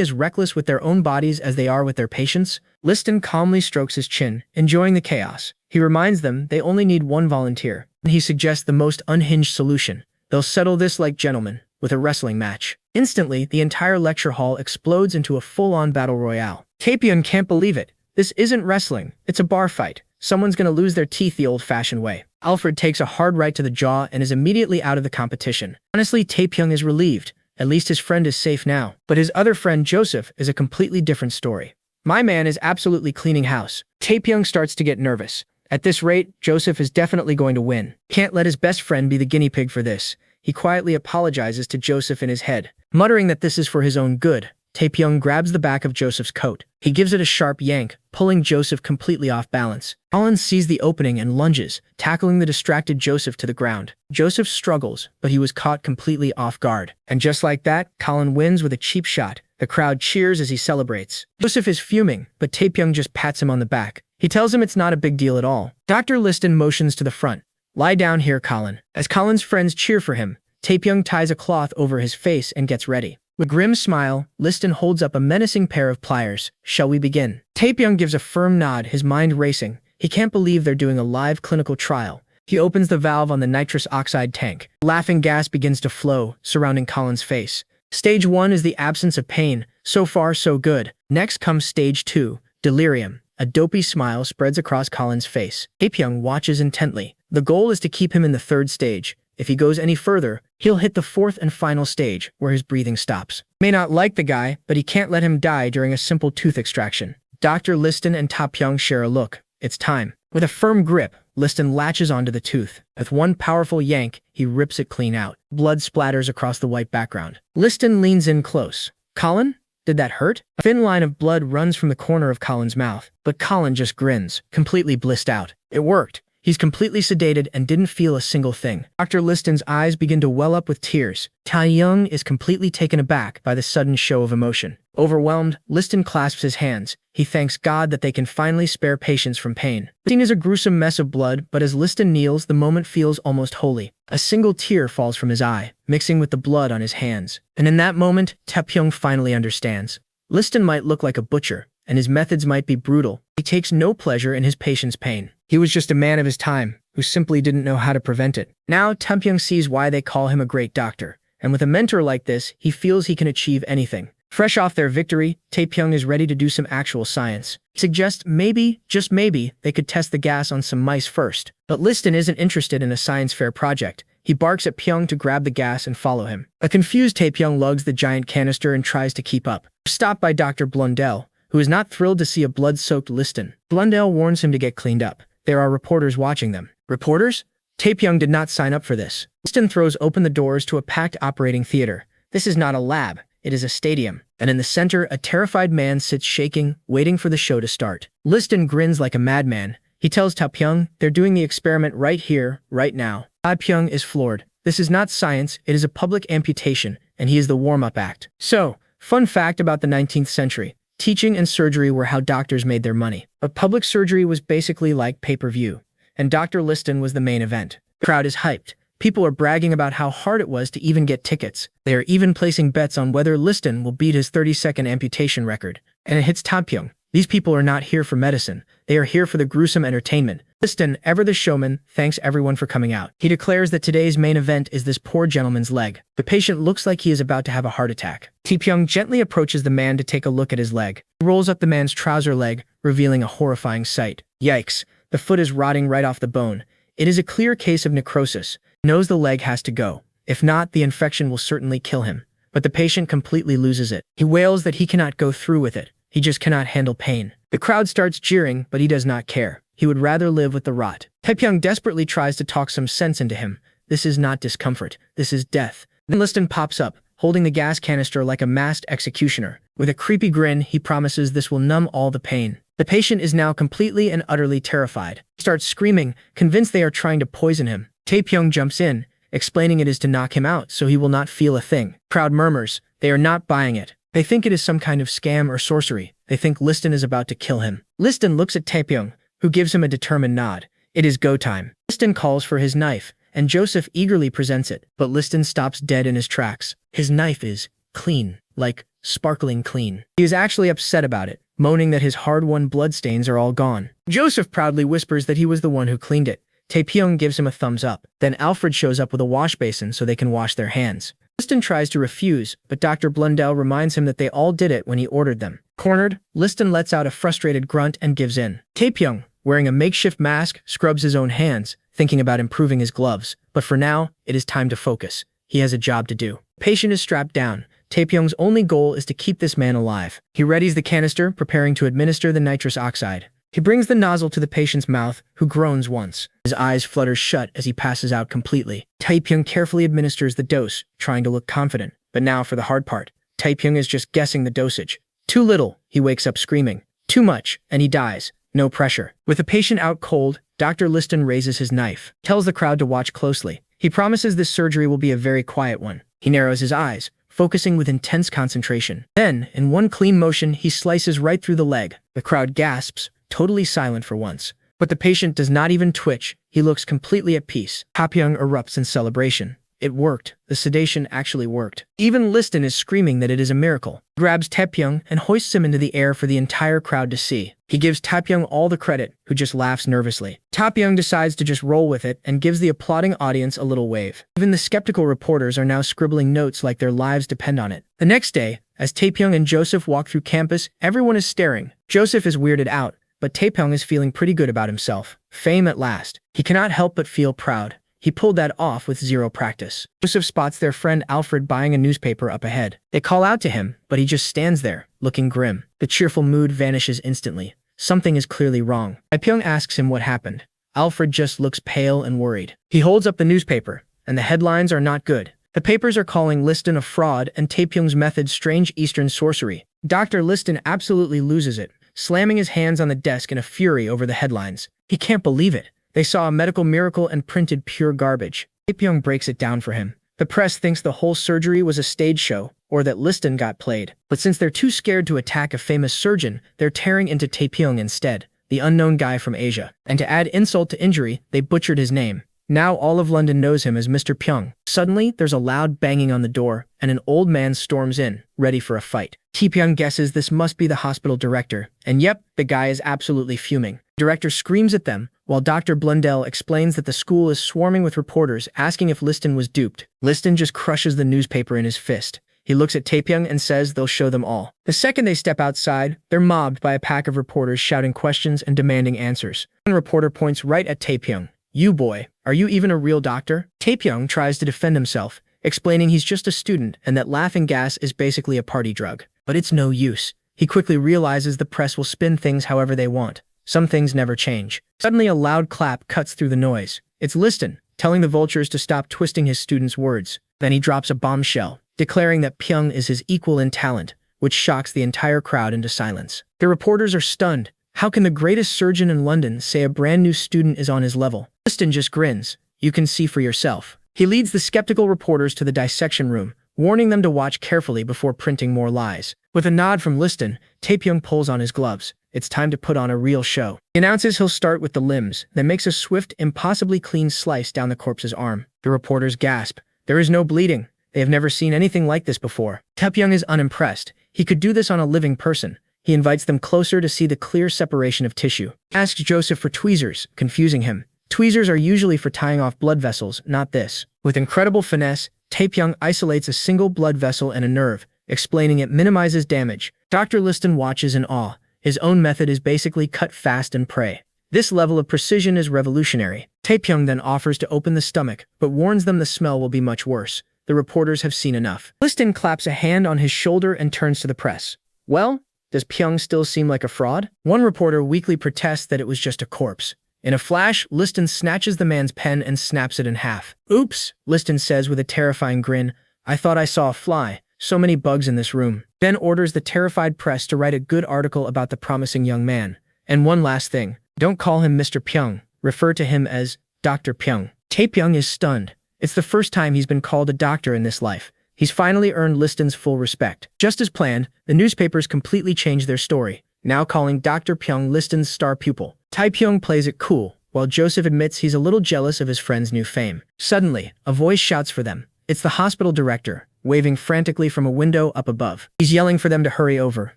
as reckless with their own bodies as they are with their patients? Liston calmly strokes his chin, enjoying the chaos. He reminds them they only need 1 volunteer, and he suggests the most unhinged solution. They'll settle this like gentlemen, with a wrestling match. Instantly, the entire lecture hall explodes into a full-on battle royale. Taepyeong can't believe it. This isn't wrestling, it's a bar fight. Someone's gonna lose their teeth the old-fashioned way. Alfred takes a hard right to the jaw and is immediately out of the competition. Honestly, Taepyeong is relieved. At least his friend is safe now. But his other friend, Joseph, is a completely different story. My man is absolutely cleaning house. Taepyeong starts to get nervous. At this rate, Joseph is definitely going to win. Can't let his best friend be the guinea pig for this. He quietly apologizes to Joseph in his head, muttering that this is for his own good. Taepyeong grabs the back of Joseph's coat. He gives it a sharp yank, pulling Joseph completely off balance. Colin sees the opening and lunges, tackling the distracted Joseph to the ground. Joseph struggles, but he was caught completely off guard. And just like that, Colin wins with a cheap shot. The crowd cheers as he celebrates. Joseph is fuming, but Taepyeong just pats him on the back. He tells him it's not a big deal at all. Dr. Liston motions to the front. Lie down here, Colin. As Colin's friends cheer for him, Taepyeong ties a cloth over his face and gets ready. With a grim smile, Liston holds up a menacing pair of pliers. Shall we begin? Taepyeong gives a firm nod, his mind racing. He can't believe they're doing a live clinical trial. He opens the valve on the nitrous oxide tank. Laughing gas begins to flow, surrounding Colin's face. Stage 1 is the absence of pain. So far, so good. Next comes Stage 2, delirium. A dopey smile spreads across Colin's face. Taepyeong watches intently. The goal is to keep him in the 3rd stage. If he goes any further, he'll hit the 4th and final stage, where his breathing stops. May not like the guy, but he can't let him die during a simple tooth extraction. Dr. Liston and Taepyeong share a look. It's time. With a firm grip, Liston latches onto the tooth. With one powerful yank, he rips it clean out. Blood splatters across the white background. Liston leans in close. Colin? Did that hurt? A thin line of blood runs from the corner of Colin's mouth, but Colin just grins, completely blissed out. It worked. He's completely sedated and didn't feel a single thing. Dr. Liston's eyes begin to well up with tears. Taepyeong is completely taken aback by the sudden show of emotion. Overwhelmed, Liston clasps his hands. He thanks God that they can finally spare patients from pain. The scene is a gruesome mess of blood, but as Liston kneels, the moment feels almost holy. A single tear falls from his eye, mixing with the blood on his hands. And in that moment, Taepyeong finally understands. Liston might look like a butcher, and his methods might be brutal. He takes no pleasure in his patient's pain. He was just a man of his time, who simply didn't know how to prevent it. Now, Taepyeong sees why they call him a great doctor. And with a mentor like this, he feels he can achieve anything. Fresh off their victory, Taepyeong is ready to do some actual science. He suggests maybe, just maybe, they could test the gas on some mice first. But Liston isn't interested in a science fair project. He barks at Pyong to grab the gas and follow him. A confused Taepyeong lugs the giant canister and tries to keep up. Stopped by Dr. Blundell, who is not thrilled to see a blood-soaked Liston. Blundell warns him to get cleaned up. There are reporters watching them. Reporters? Taepyeong did not sign up for this. Liston throws open the doors to a packed operating theater. This is not a lab. It is a stadium. And in the center, a terrified man sits shaking, waiting for the show to start. Liston grins like a madman. He tells Taepyeong they're doing the experiment right here, right now. Taepyeong is floored. This is not science, it is a public amputation, and he is the warm-up act. So, fun fact about the 19th century. Teaching and surgery were how doctors made their money. But public surgery was basically like pay-per-view. And Dr. Liston was the main event. The crowd is hyped. People are bragging about how hard it was to even get tickets. They are even placing bets on whether Liston will beat his 30-second amputation record. And it hits Taepyeong. These people are not here for medicine. They are here for the gruesome entertainment. Liston, ever the showman, thanks everyone for coming out. He declares that today's main event is this poor gentleman's leg. The patient looks like he is about to have a heart attack. Taepyeong gently approaches the man to take a look at his leg. He rolls up the man's trouser leg, revealing a horrifying sight. Yikes, the foot is rotting right off the bone. It is a clear case of necrosis. Knows the leg has to go. If not, the infection will certainly kill him. But the patient completely loses it. He wails that he cannot go through with it. He just cannot handle pain. The crowd starts jeering, but he does not care. He would rather live with the rot. Taepyeong desperately tries to talk some sense into him. This is not discomfort. This is death. Then Liston pops up, holding the gas canister like a masked executioner. With a creepy grin, he promises this will numb all the pain. The patient is now completely and utterly terrified. He starts screaming, convinced they are trying to poison him. Taepyeong jumps in, explaining it is to knock him out so he will not feel a thing. Crowd murmurs. They are not buying it. They think it is some kind of scam or sorcery. They think Liston is about to kill him. Liston looks at Taepyeong, who gives him a determined nod. It is go time. Liston calls for his knife, and Joseph eagerly presents it, but Liston stops dead in his tracks. His knife is clean, like sparkling clean. He is actually upset about it, moaning that his hard-won bloodstains are all gone. Joseph proudly whispers that he was the one who cleaned it. Taepyeong gives him a thumbs up. Then Alfred shows up with a wash basin so they can wash their hands. Liston tries to refuse, but Dr. Blundell reminds him that they all did it when he ordered them. Cornered, Liston lets out a frustrated grunt and gives in. Taepyeong, wearing a makeshift mask, scrubs his own hands, thinking about improving his gloves. But for now, it is time to focus. He has a job to do. Patient is strapped down. Taepyeong's only goal is to keep this man alive. He readies the canister, preparing to administer the nitrous oxide. He brings the nozzle to the patient's mouth, who groans once. His eyes flutter shut as he passes out completely. Taepyeong carefully administers the dose, trying to look confident. But now for the hard part. Taepyeong is just guessing the dosage. Too little, he wakes up screaming. Too much, and he dies. No pressure. With the patient out cold, Dr. Liston raises his knife, tells the crowd to watch closely. He promises this surgery will be a very quiet one. He narrows his eyes, focusing with intense concentration. Then, in one clean motion, he slices right through the leg. The crowd gasps, totally silent for once. But the patient does not even twitch. He looks completely at peace. Taepyeong erupts in celebration. It worked. The sedation actually worked. Even Liston is screaming that it is a miracle. He grabs Taepyeong and hoists him into the air for the entire crowd to see. He gives Taepyeong all the credit, who just laughs nervously. Taepyeong decides to just roll with it and gives the applauding audience a little wave. Even the skeptical reporters are now scribbling notes like their lives depend on it. The next day, as Taepyeong and Joseph walk through campus, everyone is staring. Joseph is weirded out, but Taepyeong is feeling pretty good about himself. Fame at last. He cannot help but feel proud. He pulled that off with zero practice. Joseph spots their friend Alfred buying a newspaper up ahead. They call out to him, but he just stands there, looking grim. The cheerful mood vanishes instantly. Something is clearly wrong. Taepyeong asks him what happened. Alfred just looks pale and worried. He holds up the newspaper, and the headlines are not good. The papers are calling Liston a fraud and Taepyeong's method strange Eastern sorcery. Dr. Liston absolutely loses it, slamming his hands on the desk in a fury over the headlines. He can't believe it. They saw a medical miracle and printed pure garbage. Taepyeong breaks it down for him. The press thinks the whole surgery was a stage show, or that Liston got played. But since they're too scared to attack a famous surgeon, they're tearing into Taepyeong instead, the unknown guy from Asia. And to add insult to injury, they butchered his name. Now all of London knows him as Mr. Pyong. Suddenly, there's a loud banging on the door, and an old man storms in, ready for a fight. Taepyeong guesses this must be the hospital director, and yep, the guy is absolutely fuming. The director screams at them, while Dr. Blundell explains that the school is swarming with reporters asking if Liston was duped. Liston just crushes the newspaper in his fist. He looks at Taepyeong and says they'll show them all. The second they step outside, they're mobbed by a pack of reporters shouting questions and demanding answers. One reporter points right at Taepyeong. "You boy, are you even a real doctor?" Taepyeong tries to defend himself, explaining he's just a student and that laughing gas is basically a party drug. But it's no use. He quickly realizes the press will spin things however they want. Some things never change. Suddenly a loud clap cuts through the noise. It's Liston, telling the vultures to stop twisting his students' words. Then he drops a bombshell, declaring that Pyong is his equal in talent, which shocks the entire crowd into silence. The reporters are stunned. How can the greatest surgeon in London say a brand new student is on his level? Liston just grins. You can see for yourself. He leads the skeptical reporters to the dissection room, warning them to watch carefully before printing more lies. With a nod from Liston, Taepyeong pulls on his gloves. It's time to put on a real show. He announces he'll start with the limbs, then makes a swift, impossibly clean slice down the corpse's arm. The reporters gasp. There is no bleeding. They have never seen anything like this before. Taepyeong is unimpressed. He could do this on a living person. He invites them closer to see the clear separation of tissue. He asks Joseph for tweezers, confusing him. Tweezers are usually for tying off blood vessels, not this. With incredible finesse, Taepyeong isolates a single blood vessel and a nerve, explaining it minimizes damage. Dr. Liston watches in awe. His own method is basically cut fast and pray. This level of precision is revolutionary. Taepyeong then offers to open the stomach, but warns them the smell will be much worse. The reporters have seen enough. Liston claps a hand on his shoulder and turns to the press. Well, does Pyong still seem like a fraud? One reporter weakly protests that it was just a corpse. In a flash, Liston snatches the man's pen and snaps it in half. Oops, Liston says with a terrifying grin. I thought I saw a fly. So many bugs in this room. Then orders the terrified press to write a good article about the promising young man. And one last thing. Don't call him Mr. Pyong. Refer to him as Dr. Pyong. Taepyeong is stunned. It's the first time he's been called a doctor in this life. He's finally earned Liston's full respect. Just as planned, the newspapers completely changed their story, now calling Dr. Pyong Liston's star pupil. Taepyeong plays it cool, while Joseph admits he's a little jealous of his friend's new fame. Suddenly, a voice shouts for them. It's the hospital director, waving frantically from a window up above. He's yelling for them to hurry over.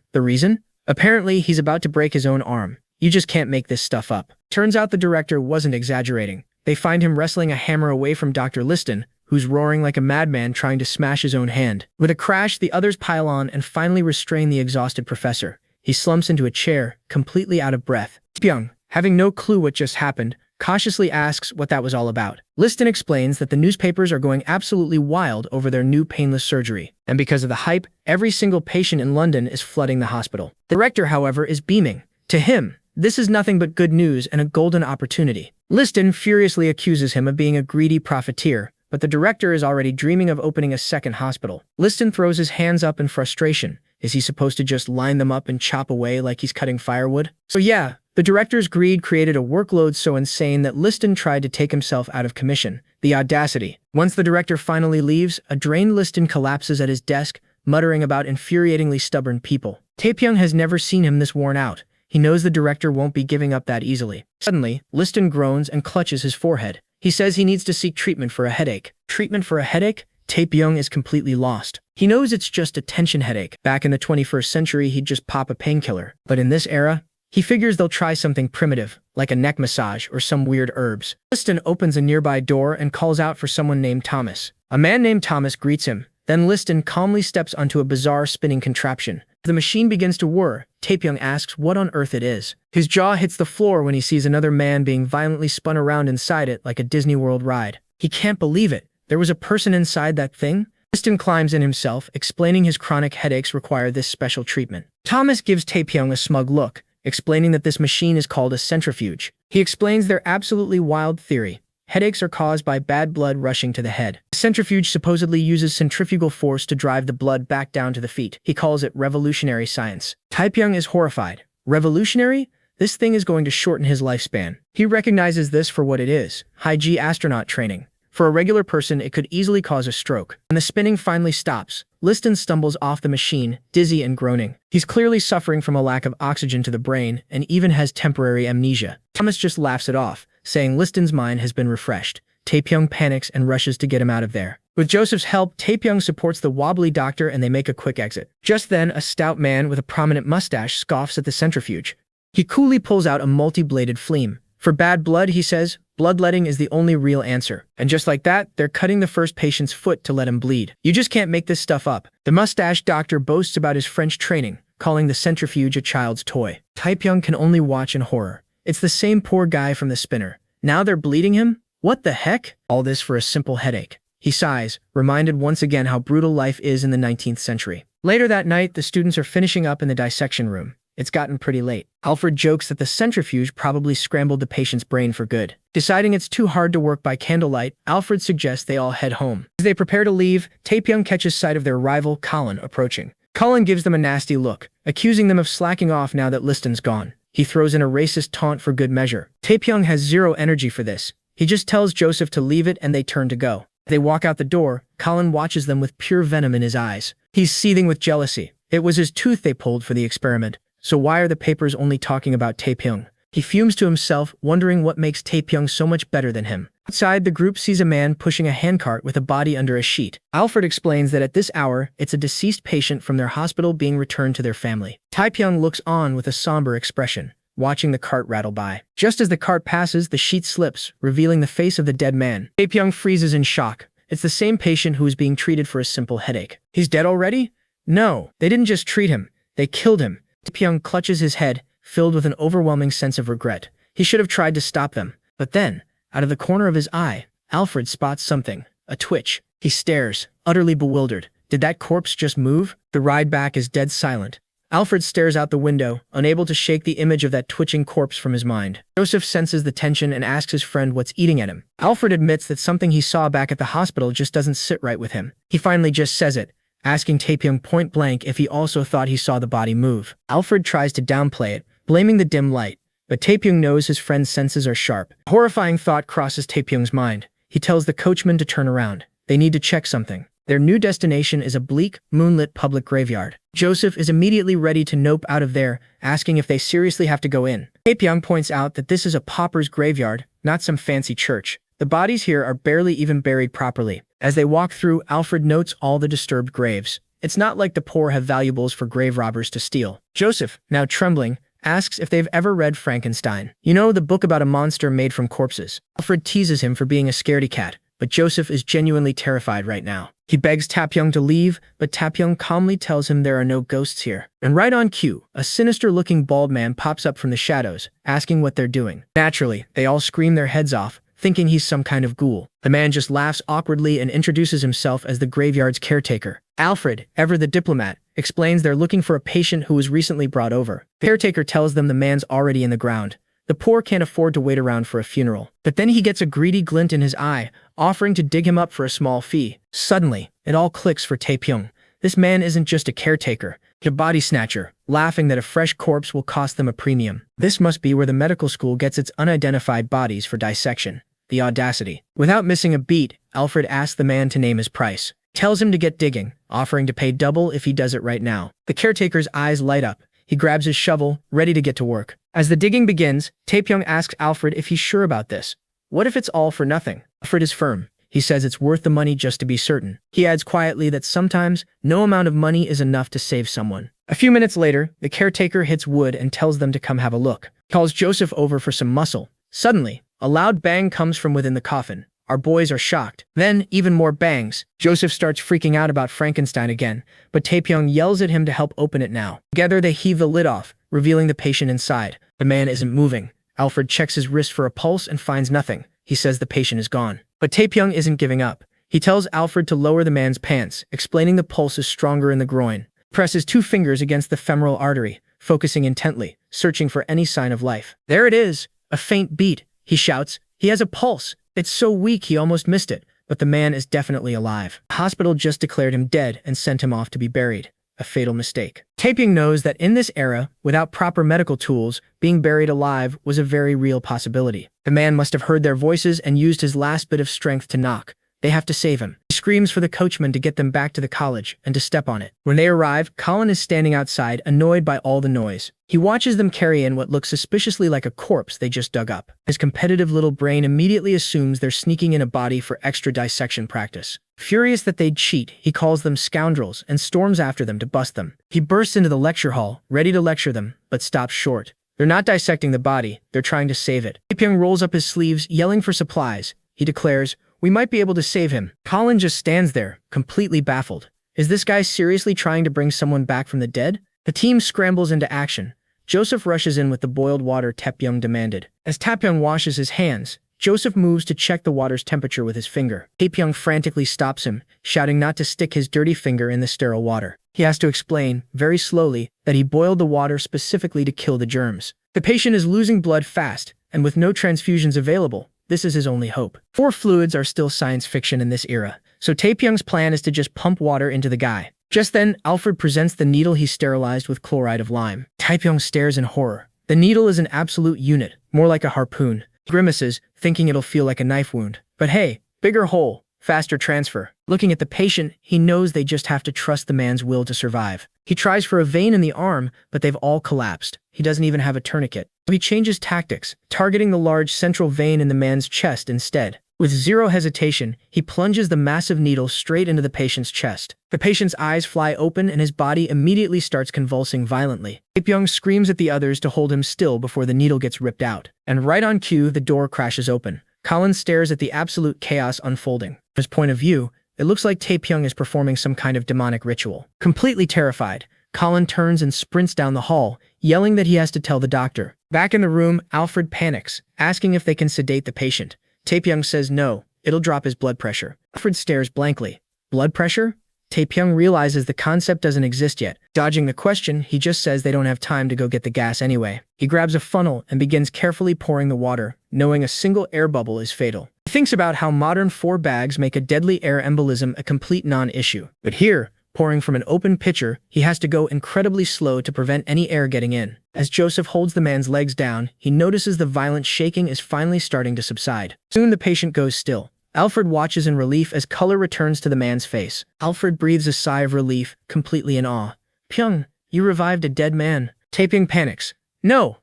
The reason? Apparently, he's about to break his own arm. You just can't make this stuff up. Turns out the director wasn't exaggerating. They find him wrestling a hammer away from Dr. Liston, who's roaring like a madman trying to smash his own hand. With a crash, the others pile on and finally restrain the exhausted professor. He slumps into a chair, completely out of breath. Pyong, having no clue what just happened, cautiously asks what that was all about. Liston explains that the newspapers are going absolutely wild over their new painless surgery, and because of the hype, every single patient in London is flooding the hospital. The director, however, is beaming. To him, this is nothing but good news and a golden opportunity. Liston furiously accuses him of being a greedy profiteer, but the director is already dreaming of opening a second hospital. Liston throws his hands up in frustration. Is he supposed to just line them up and chop away like he's cutting firewood? So yeah, the director's greed created a workload so insane that Liston tried to take himself out of commission. The audacity. Once the director finally leaves, a drained Liston collapses at his desk, muttering about infuriatingly stubborn people. Taepyeong has never seen him this worn out. He knows the director won't be giving up that easily. Suddenly, Liston groans and clutches his forehead. He says he needs to seek treatment for a headache. Treatment for a headache? Taepyeong is completely lost. He knows it's just a tension headache. Back in the 21st century, he'd just pop a painkiller. But in this era, he figures they'll try something primitive, like a neck massage or some weird herbs. Liston opens a nearby door and calls out for someone named Thomas. A man named Thomas greets him. Then Liston calmly steps onto a bizarre spinning contraption. As the machine begins to whir, Taepyeong asks what on earth it is. His jaw hits the floor when he sees another man being violently spun around inside it like a Disney World ride. He can't believe it. There was a person inside that thing? Liston climbs in himself, explaining his chronic headaches require this special treatment. Thomas gives Taepyeong a smug look, explaining that this machine is called a centrifuge. He explains their absolutely wild theory. Headaches are caused by bad blood rushing to the head. The centrifuge supposedly uses centrifugal force to drive the blood back down to the feet. He calls it revolutionary science. Taepyeong is horrified. Revolutionary? This thing is going to shorten his lifespan. He recognizes this for what it is, high-G astronaut training. For a regular person, it could easily cause a stroke. When the spinning finally stops, Liston stumbles off the machine, dizzy and groaning. He's clearly suffering from a lack of oxygen to the brain and even has temporary amnesia. Thomas just laughs it off, saying Liston's mind has been refreshed. Taepyeong panics and rushes to get him out of there. With Joseph's help, Taepyeong supports the wobbly doctor and they make a quick exit. Just then, a stout man with a prominent mustache scoffs at the centrifuge. He coolly pulls out a multi-bladed fleam. For bad blood, he says, bloodletting is the only real answer. And just like that, they're cutting the first patient's foot to let him bleed. You just can't make this stuff up. The mustache doctor boasts about his French training, calling the centrifuge a child's toy. Taepyeong can only watch in horror. It's the same poor guy from the spinner. Now they're bleeding him? What the heck? All this for a simple headache. He sighs, reminded once again how brutal life is in the 19th century. Later that night, the students are finishing up in the dissection room. It's gotten pretty late. Alfred jokes that the centrifuge probably scrambled the patient's brain for good. Deciding it's too hard to work by candlelight, Alfred suggests they all head home. As they prepare to leave, Taepyeong catches sight of their rival, Colin, approaching. Colin gives them a nasty look, accusing them of slacking off now that Liston's gone. He throws in a racist taunt for good measure. Taepyeong has zero energy for this. He just tells Joseph to leave it and they turn to go. As they walk out the door, Colin watches them with pure venom in his eyes. He's seething with jealousy. It was his tooth they pulled for the experiment. So why are the papers only talking about Taepyeong? He fumes to himself, wondering what makes Taepyeong so much better than him. Outside, the group sees a man pushing a handcart with a body under a sheet. Alfred explains that at this hour, it's a deceased patient from their hospital being returned to their family. Taepyeong looks on with a somber expression, watching the cart rattle by. Just as the cart passes, the sheet slips, revealing the face of the dead man. Taepyeong freezes in shock. It's the same patient who is being treated for a simple headache. He's dead already? No, they didn't just treat him. They killed him. Taepyeong clutches his head, filled with an overwhelming sense of regret. He should have tried to stop them. But then, Out of the corner of his eye, Alfred spots something, a twitch. He stares, utterly bewildered. Did that corpse just move? The ride back is dead silent. Alfred stares out the window, unable to shake the image of that twitching corpse from his mind. Joseph senses the tension and asks his friend what's eating at him. Alfred admits that something he saw back at the hospital just doesn't sit right with him. He finally just says it, asking Taepyeong point blank if he also thought he saw the body move. Alfred tries to downplay it, blaming the dim light, but Taepyeong knows his friend's senses are sharp. A horrifying thought crosses Taepyeong's mind. He tells the coachman to turn around. They need to check something. Their new destination is a bleak, moonlit public graveyard. Joseph is immediately ready to nope out of there, asking if they seriously have to go in. Taepyeong points out that this is a pauper's graveyard, not some fancy church. The bodies here are barely even buried properly. As they walk through, Alfred notes all the disturbed graves. It's not like the poor have valuables for grave robbers to steal. Joseph, now trembling, asks if they've ever read Frankenstein. You know, the book about a monster made from corpses. Alfred teases him for being a scaredy cat, but Joseph is genuinely terrified right now. He begs Taepyeong to leave, but Taepyeong calmly tells him there are no ghosts here. And right on cue, a sinister-looking bald man pops up from the shadows, asking what they're doing. Naturally, they all scream their heads off, thinking he's some kind of ghoul. The man just laughs awkwardly and introduces himself as the graveyard's caretaker. Alfred, ever the diplomat, explains they're looking for a patient who was recently brought over. The caretaker tells them the man's already in the ground. The poor can't afford to wait around for a funeral. But then he gets a greedy glint in his eye, offering to dig him up for a small fee. Suddenly, it all clicks for Taepyeong. This man isn't just a caretaker, he's a body snatcher, laughing that a fresh corpse will cost them a premium. This must be where the medical school gets its unidentified bodies for dissection. The audacity. Without missing a beat, Alfred asks the man to name his price. Tells him to get digging, offering to pay double if he does it right now. The caretaker's eyes light up. He grabs his shovel, ready to get to work. As the digging begins, Taepyeong asks Alfred if he's sure about this. What if it's all for nothing? Alfred is firm. He says it's worth the money just to be certain. He adds quietly that sometimes, no amount of money is enough to save someone. A few minutes later, the caretaker hits wood and tells them to come have a look. He calls Joseph over for some muscle. Suddenly, a loud bang comes from within the coffin. Our boys are shocked. Then, even more bangs. Joseph starts freaking out about Frankenstein again, but Taepyeong yells at him to help open it now. Together, they heave the lid off, revealing the patient inside. The man isn't moving. Alfred checks his wrist for a pulse and finds nothing. He says the patient is gone. But Taepyeong isn't giving up. He tells Alfred to lower the man's pants, explaining the pulse is stronger in the groin. He presses 2 fingers against the femoral artery, focusing intently, searching for any sign of life. There it is! A faint beat. He shouts. He has a pulse. It's so weak he almost missed it, but the man is definitely alive. The hospital just declared him dead and sent him off to be buried. A fatal mistake. Taepyeong knows that in this era, without proper medical tools, being buried alive was a very real possibility. The man must have heard their voices and used his last bit of strength to knock. They have to save him. He screams for the coachman to get them back to the college and to step on it. When they arrive, Colin is standing outside, annoyed by all the noise. He watches them carry in what looks suspiciously like a corpse they just dug up. His competitive little brain immediately assumes they're sneaking in a body for extra dissection practice. Furious that they'd cheat, he calls them scoundrels and storms after them to bust them. He bursts into the lecture hall, ready to lecture them, but stops short. They're not dissecting the body, they're trying to save it. Taepyeong rolls up his sleeves, yelling for supplies. He declares, "We might be able to save him." Colin just stands there, completely baffled. Is this guy seriously trying to bring someone back from the dead? The team scrambles into action. Joseph rushes in with the boiled water Taepyeong demanded. As Taepyeong washes his hands, Joseph moves to check the water's temperature with his finger. Taepyeong frantically stops him, shouting not to stick his dirty finger in the sterile water. He has to explain, very slowly, that he boiled the water specifically to kill the germs. The patient is losing blood fast, and with no transfusions available, this is his only hope. 4 fluids are still science fiction in this era, so Taepyeong's plan is to just pump water into the guy. Just then, Alfred presents the needle he sterilized with chloride of lime. Taepyeong stares in horror. The needle is an absolute unit, more like a harpoon. He grimaces, thinking it'll feel like a knife wound. But hey, bigger hole, faster transfer. Looking at the patient, he knows they just have to trust the man's will to survive. He tries for a vein in the arm, but they've all collapsed. He doesn't even have a tourniquet. So he changes tactics, targeting the large central vein in the man's chest instead. With zero hesitation, he plunges the massive needle straight into the patient's chest. The patient's eyes fly open and his body immediately starts convulsing violently. Taepyeong screams at the others to hold him still before the needle gets ripped out. And right on cue, the door crashes open. Colin stares at the absolute chaos unfolding. From his point of view, it looks like Taepyeong is performing some kind of demonic ritual. Completely terrified, Colin turns and sprints down the hall, yelling that he has to tell the doctor. Back in the room, Alfred panics, asking if they can sedate the patient. Taepyeong says no, it'll drop his blood pressure. Alfred stares blankly. Blood pressure? Taepyeong realizes the concept doesn't exist yet. Dodging the question, he just says they don't have time to go get the gas anyway. He grabs a funnel and begins carefully pouring the water, knowing a single air bubble is fatal. He thinks about how modern 4 bags make a deadly air embolism a complete non-issue. But here, pouring from an open pitcher, he has to go incredibly slow to prevent any air getting in. As Joseph holds the man's legs down, he notices the violent shaking is finally starting to subside. Soon the patient goes still. Alfred watches in relief as color returns to the man's face. Alfred breathes a sigh of relief, completely in awe. Pyong, you revived a dead man. Taepyeong panics. No,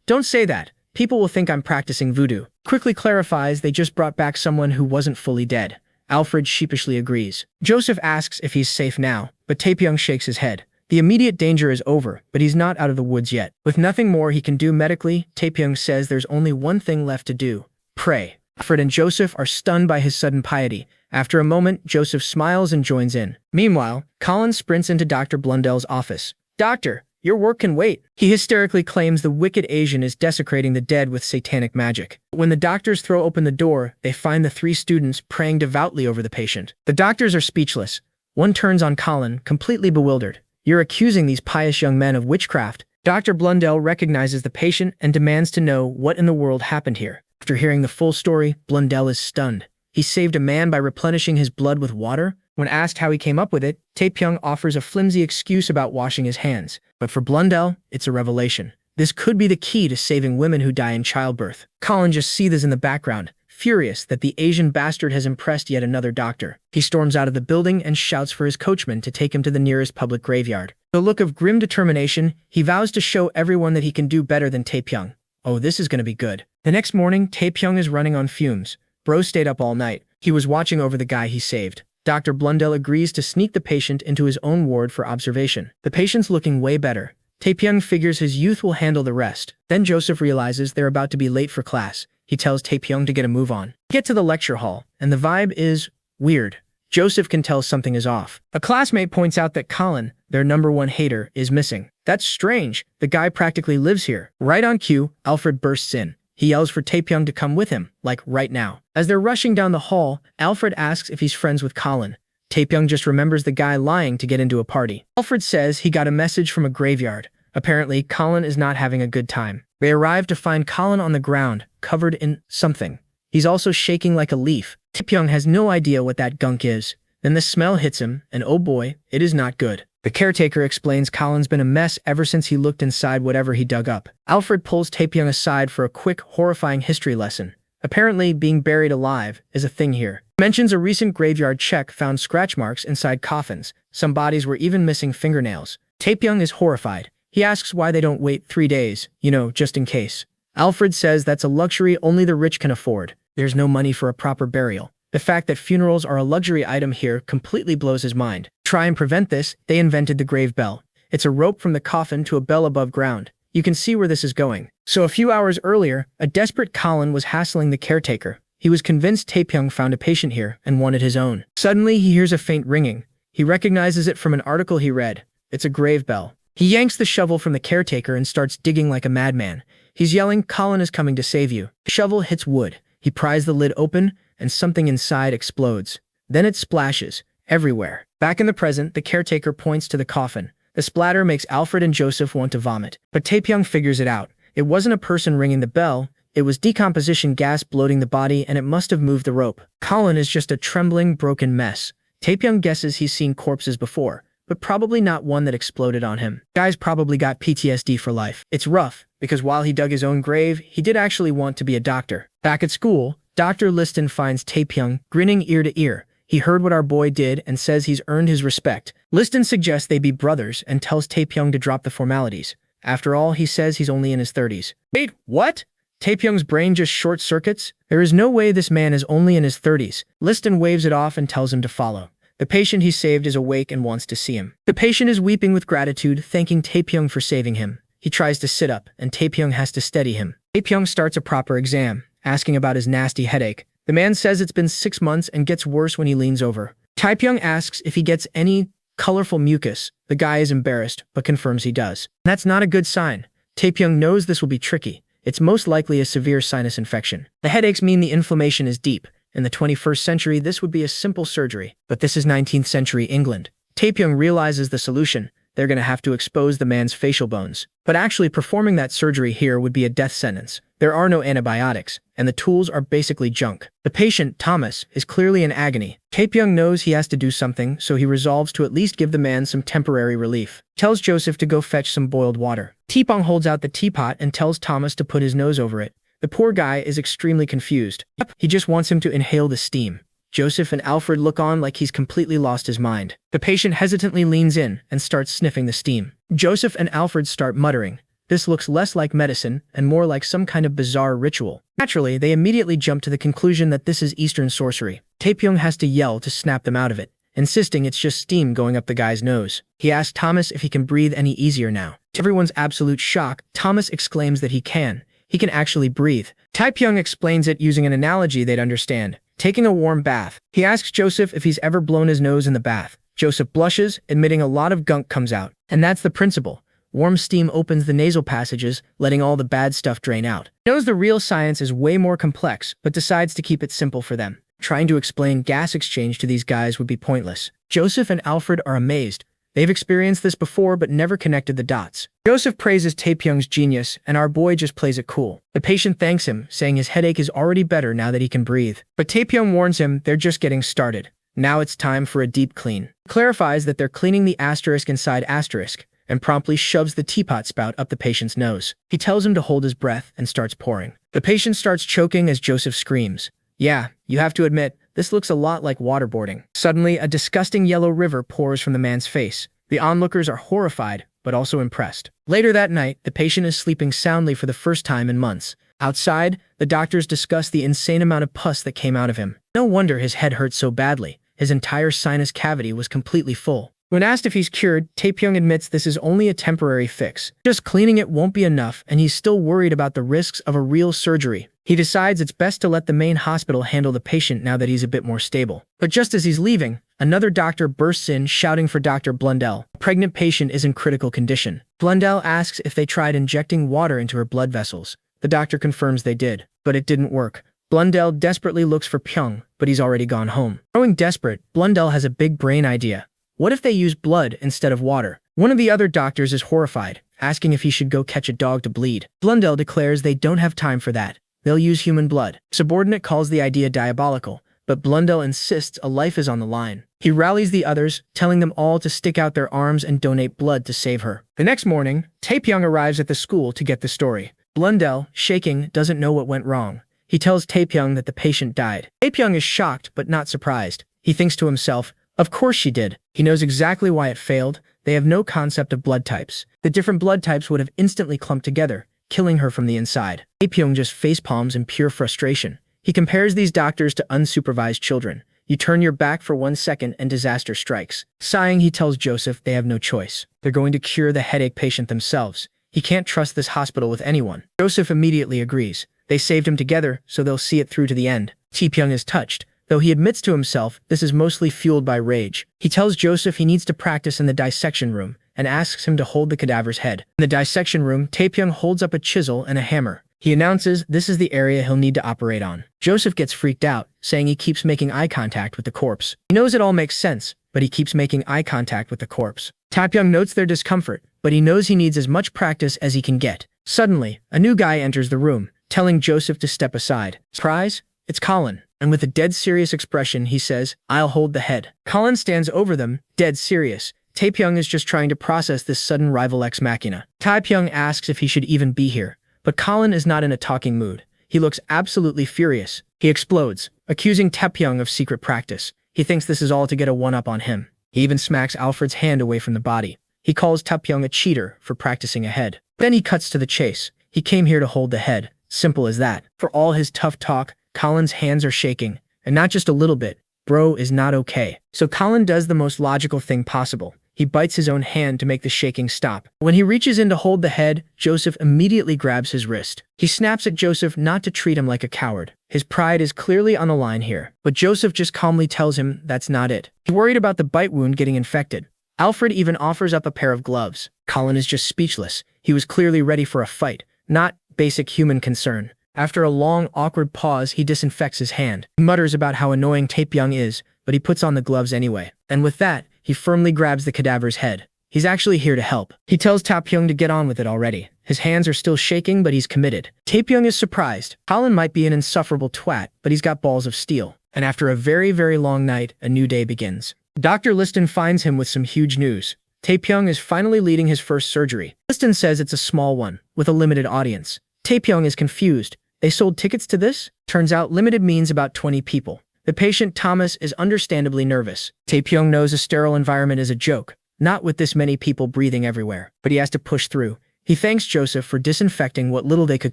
don't say that. People will think I'm practicing voodoo. Quickly clarifies they just brought back someone who wasn't fully dead. Alfred sheepishly agrees. Joseph asks if he's safe now, but Taepyeong shakes his head. The immediate danger is over, but he's not out of the woods yet. With nothing more he can do medically, Taepyeong says there's only one thing left to do. Pray. Alfred and Joseph are stunned by his sudden piety. After a moment, Joseph smiles and joins in. Meanwhile, Colin sprints into Dr. Blundell's office. Doctor, your work can wait. He hysterically claims the wicked Asian is desecrating the dead with satanic magic. When the doctors throw open the door, they find the 3 students praying devoutly over the patient. The doctors are speechless. One turns on Colin, completely bewildered. You're accusing these pious young men of witchcraft. Dr. Blundell recognizes the patient and demands to know what in the world happened here. After hearing the full story, Blundell is stunned. He saved a man by replenishing his blood with water? When asked how he came up with it, Taepyeong offers a flimsy excuse about washing his hands. But for Blundell, it's a revelation. This could be the key to saving women who die in childbirth. Colin just seethes in the background, furious that the Asian bastard has impressed yet another doctor. He storms out of the building and shouts for his coachman to take him to the nearest public graveyard. With a look of grim determination, he vows to show everyone that he can do better than Taepyeong. Oh, this is gonna be good. The next morning, Taepyeong is running on fumes. Bro stayed up all night. He was watching over the guy he saved. Dr. Blundell agrees to sneak the patient into his own ward for observation. The patient's looking way better. Taepyeong figures his youth will handle the rest. Then Joseph realizes they're about to be late for class. He tells Taepyeong to get a move on. They get to the lecture hall, and the vibe is weird. Joseph can tell something is off. A classmate points out that Colin, their #1 hater, is missing. That's strange. The guy practically lives here. Right on cue, Alfred bursts in. He yells for Taepyeong to come with him, like right now. As they're rushing down the hall, Alfred asks if he's friends with Colin. Taepyeong just remembers the guy lying to get into a party. Alfred says he got a message from a graveyard. Apparently, Colin is not having a good time. They arrive to find Colin on the ground, covered in something. He's also shaking like a leaf. Taepyeong has no idea what that gunk is. Then the smell hits him, and oh boy, it is not good. The caretaker explains Colin's been a mess ever since he looked inside whatever he dug up. Alfred pulls Taepyeong aside for a quick, horrifying history lesson. Apparently, being buried alive is a thing here. He mentions a recent graveyard check found scratch marks inside coffins. Some bodies were even missing fingernails. Taepyeong is horrified. He asks why they don't wait 3 days, just in case. Alfred says that's a luxury only the rich can afford. There's no money for a proper burial. The fact that funerals are a luxury item here completely blows his mind. To try and prevent this, they invented the grave bell. It's a rope from the coffin to a bell above ground. You can see where this is going. So a few hours earlier, a desperate Colin was hassling the caretaker. He was convinced Taepyeong found a patient here and wanted his own. Suddenly, he hears a faint ringing. He recognizes it from an article he read. It's a grave bell. He yanks the shovel from the caretaker and starts digging like a madman. He's yelling, "Colin is coming to save you." The shovel hits wood. He pries the lid open, and something inside explodes. Then it splashes everywhere. Back in the present, the caretaker points to the coffin. The splatter makes Alfred and Joseph want to vomit. But Taepyeong figures it out. It wasn't a person ringing the bell. It was decomposition gas bloating the body, and it must have moved the rope. Colin is just a trembling, broken mess. Taepyeong guesses he's seen corpses before, but probably not one that exploded on him. Guy's probably got PTSD for life. It's rough, because while he dug his own grave, he did actually want to be a doctor. Back at school, Dr. Liston finds Taepyeong grinning ear to ear. He heard what our boy did and says he's earned his respect. Liston suggests they be brothers and tells Taepyeong to drop the formalities. After all, he says he's only in his 30s. Wait, what? Taepyeong's brain just short-circuits? There is no way this man is only in his 30s. Liston waves it off and tells him to follow. The patient he saved is awake and wants to see him. The patient is weeping with gratitude, thanking Taepyeong for saving him. He tries to sit up, and Taepyeong has to steady him. Taepyeong starts a proper exam, asking about his nasty headache. The man says it's been 6 months and gets worse when he leans over. Taepyeong asks if he gets any colorful mucus. The guy is embarrassed, but confirms he does. That's not a good sign. Taepyeong knows this will be tricky. It's most likely a severe sinus infection. The headaches mean the inflammation is deep. In the 21st century, this would be a simple surgery. But this is 19th century England. Taepyeong realizes the solution. They're going to have to expose the man's facial bones. But actually performing that surgery here would be a death sentence. There are no antibiotics, and the tools are basically junk. The patient, Thomas, is clearly in agony. Taepyeong knows he has to do something, so he resolves to at least give the man some temporary relief. Tells Joseph to go fetch some boiled water. Taepyeong holds out the teapot and tells Thomas to put his nose over it. The poor guy is extremely confused. He just wants him to inhale the steam. Joseph and Alfred look on like he's completely lost his mind. The patient hesitantly leans in and starts sniffing the steam. Joseph and Alfred start muttering. This looks less like medicine and more like some kind of bizarre ritual. Naturally, they immediately jump to the conclusion that this is Eastern sorcery. Taepyeong has to yell to snap them out of it, insisting it's just steam going up the guy's nose. He asks Thomas if he can breathe any easier now. To everyone's absolute shock, Thomas exclaims that he can. He can actually breathe. Taepyeong explains it using an analogy they'd understand. Taking a warm bath. He asks Joseph if he's ever blown his nose in the bath. Joseph blushes, admitting a lot of gunk comes out. And that's the principle. Warm steam opens the nasal passages, letting all the bad stuff drain out. He knows the real science is way more complex, but decides to keep it simple for them. Trying to explain gas exchange to these guys would be pointless. Joseph and Alfred are amazed. They've experienced this before but never connected the dots. Joseph praises Taepyeong's genius, and our boy just plays it cool. The patient thanks him, saying his headache is already better now that he can breathe. But Taepyeong warns him they're just getting started. Now it's time for a deep clean. He clarifies that they're cleaning the asterisk inside asterisk, and promptly shoves the teapot spout up the patient's nose. He tells him to hold his breath and starts pouring. The patient starts choking as Joseph screams. Yeah, you have to admit, this looks a lot like waterboarding. Suddenly, a disgusting yellow river pours from the man's face. The onlookers are horrified, but also impressed. Later that night, the patient is sleeping soundly for the first time in months. Outside, the doctors discuss the insane amount of pus that came out of him. No wonder his head hurt so badly. His entire sinus cavity was completely full. When asked if he's cured, Taepyeong admits this is only a temporary fix. Just cleaning it won't be enough, and he's still worried about the risks of a real surgery. He decides it's best to let the main hospital handle the patient now that he's a bit more stable. But just as he's leaving, another doctor bursts in shouting for Dr. Blundell. A pregnant patient is in critical condition. Blundell asks if they tried injecting water into her blood vessels. The doctor confirms they did, but it didn't work. Blundell desperately looks for Pyong, but he's already gone home. Growing desperate, Blundell has a big brain idea. What if they use blood instead of water? One of the other doctors is horrified, asking if he should go catch a dog to bleed. Blundell declares they don't have time for that. They'll use human blood. Subordinate calls the idea diabolical, but Blundell insists a life is on the line. He rallies the others, telling them all to stick out their arms and donate blood to save her. The next morning, Taepyeong arrives at the school to get the story. Blundell, shaking, doesn't know what went wrong. He tells Taepyeong that the patient died. Taepyeong is shocked but not surprised. He thinks to himself, of course she did. He knows exactly why it failed. They have no concept of blood types. The different blood types would have instantly clumped together, killing her from the inside. Taepyeong just facepalms in pure frustration. He compares these doctors to unsupervised children. You turn your back for 1 second and disaster strikes. Sighing, he tells Joseph they have no choice. They're going to cure the headache patient themselves. He can't trust this hospital with anyone. Joseph immediately agrees. They saved him together, so they'll see it through to the end. Taepyeong is touched, though he admits to himself this is mostly fueled by rage. He tells Joseph he needs to practice in the dissection room and asks him to hold the cadaver's head. In the dissection room, Taepyeong holds up a chisel and a hammer. He announces this is the area he'll need to operate on. Joseph gets freaked out, saying he keeps making eye contact with the corpse. He knows it all makes sense, but he keeps making eye contact with the corpse. Taepyeong notes their discomfort, but he knows he needs as much practice as he can get. Suddenly, a new guy enters the room, telling Joseph to step aside. Surprise? It's Colin. And with a dead serious expression, he says, I'll hold the head. Colin stands over them, dead serious. Taepyeong is just trying to process this sudden rival ex machina. Taepyeong asks if he should even be here, but Colin is not in a talking mood. He looks absolutely furious. He explodes, accusing Taepyeong of secret practice. He thinks this is all to get a one-up on him. He even smacks Alfred's hand away from the body. He calls Taepyeong a cheater for practicing ahead. Then he cuts to the chase. He came here to hold the head. Simple as that. For all his tough talk, Colin's hands are shaking, and not just a little bit. Bro is not okay. So Colin does the most logical thing possible. He bites his own hand to make the shaking stop. When he reaches in to hold the head, Joseph immediately grabs his wrist. He snaps at Joseph not to treat him like a coward. His pride is clearly on the line here, but Joseph just calmly tells him that's not it. He's worried about the bite wound getting infected. Alfred even offers up a pair of gloves. Colin is just speechless. He was clearly ready for a fight, not basic human concern. After a long, awkward pause, he disinfects his hand. He mutters about how annoying Taepyeong is, but he puts on the gloves anyway. And with that, he firmly grabs the cadaver's head. He's actually here to help. He tells Taepyeong to get on with it already. His hands are still shaking, but he's committed. Taepyeong is surprised. Colin might be an insufferable twat, but he's got balls of steel. And after a very, very long night, a new day begins. Dr. Liston finds him with some huge news. Taepyeong is finally leading his first surgery. Liston says it's a small one, with a limited audience. Taepyeong is confused. They sold tickets to this? Turns out limited means about 20 people. The patient, Thomas, is understandably nervous. Taepyeong knows a sterile environment is a joke, not with this many people breathing everywhere, but he has to push through. He thanks Joseph for disinfecting what little they could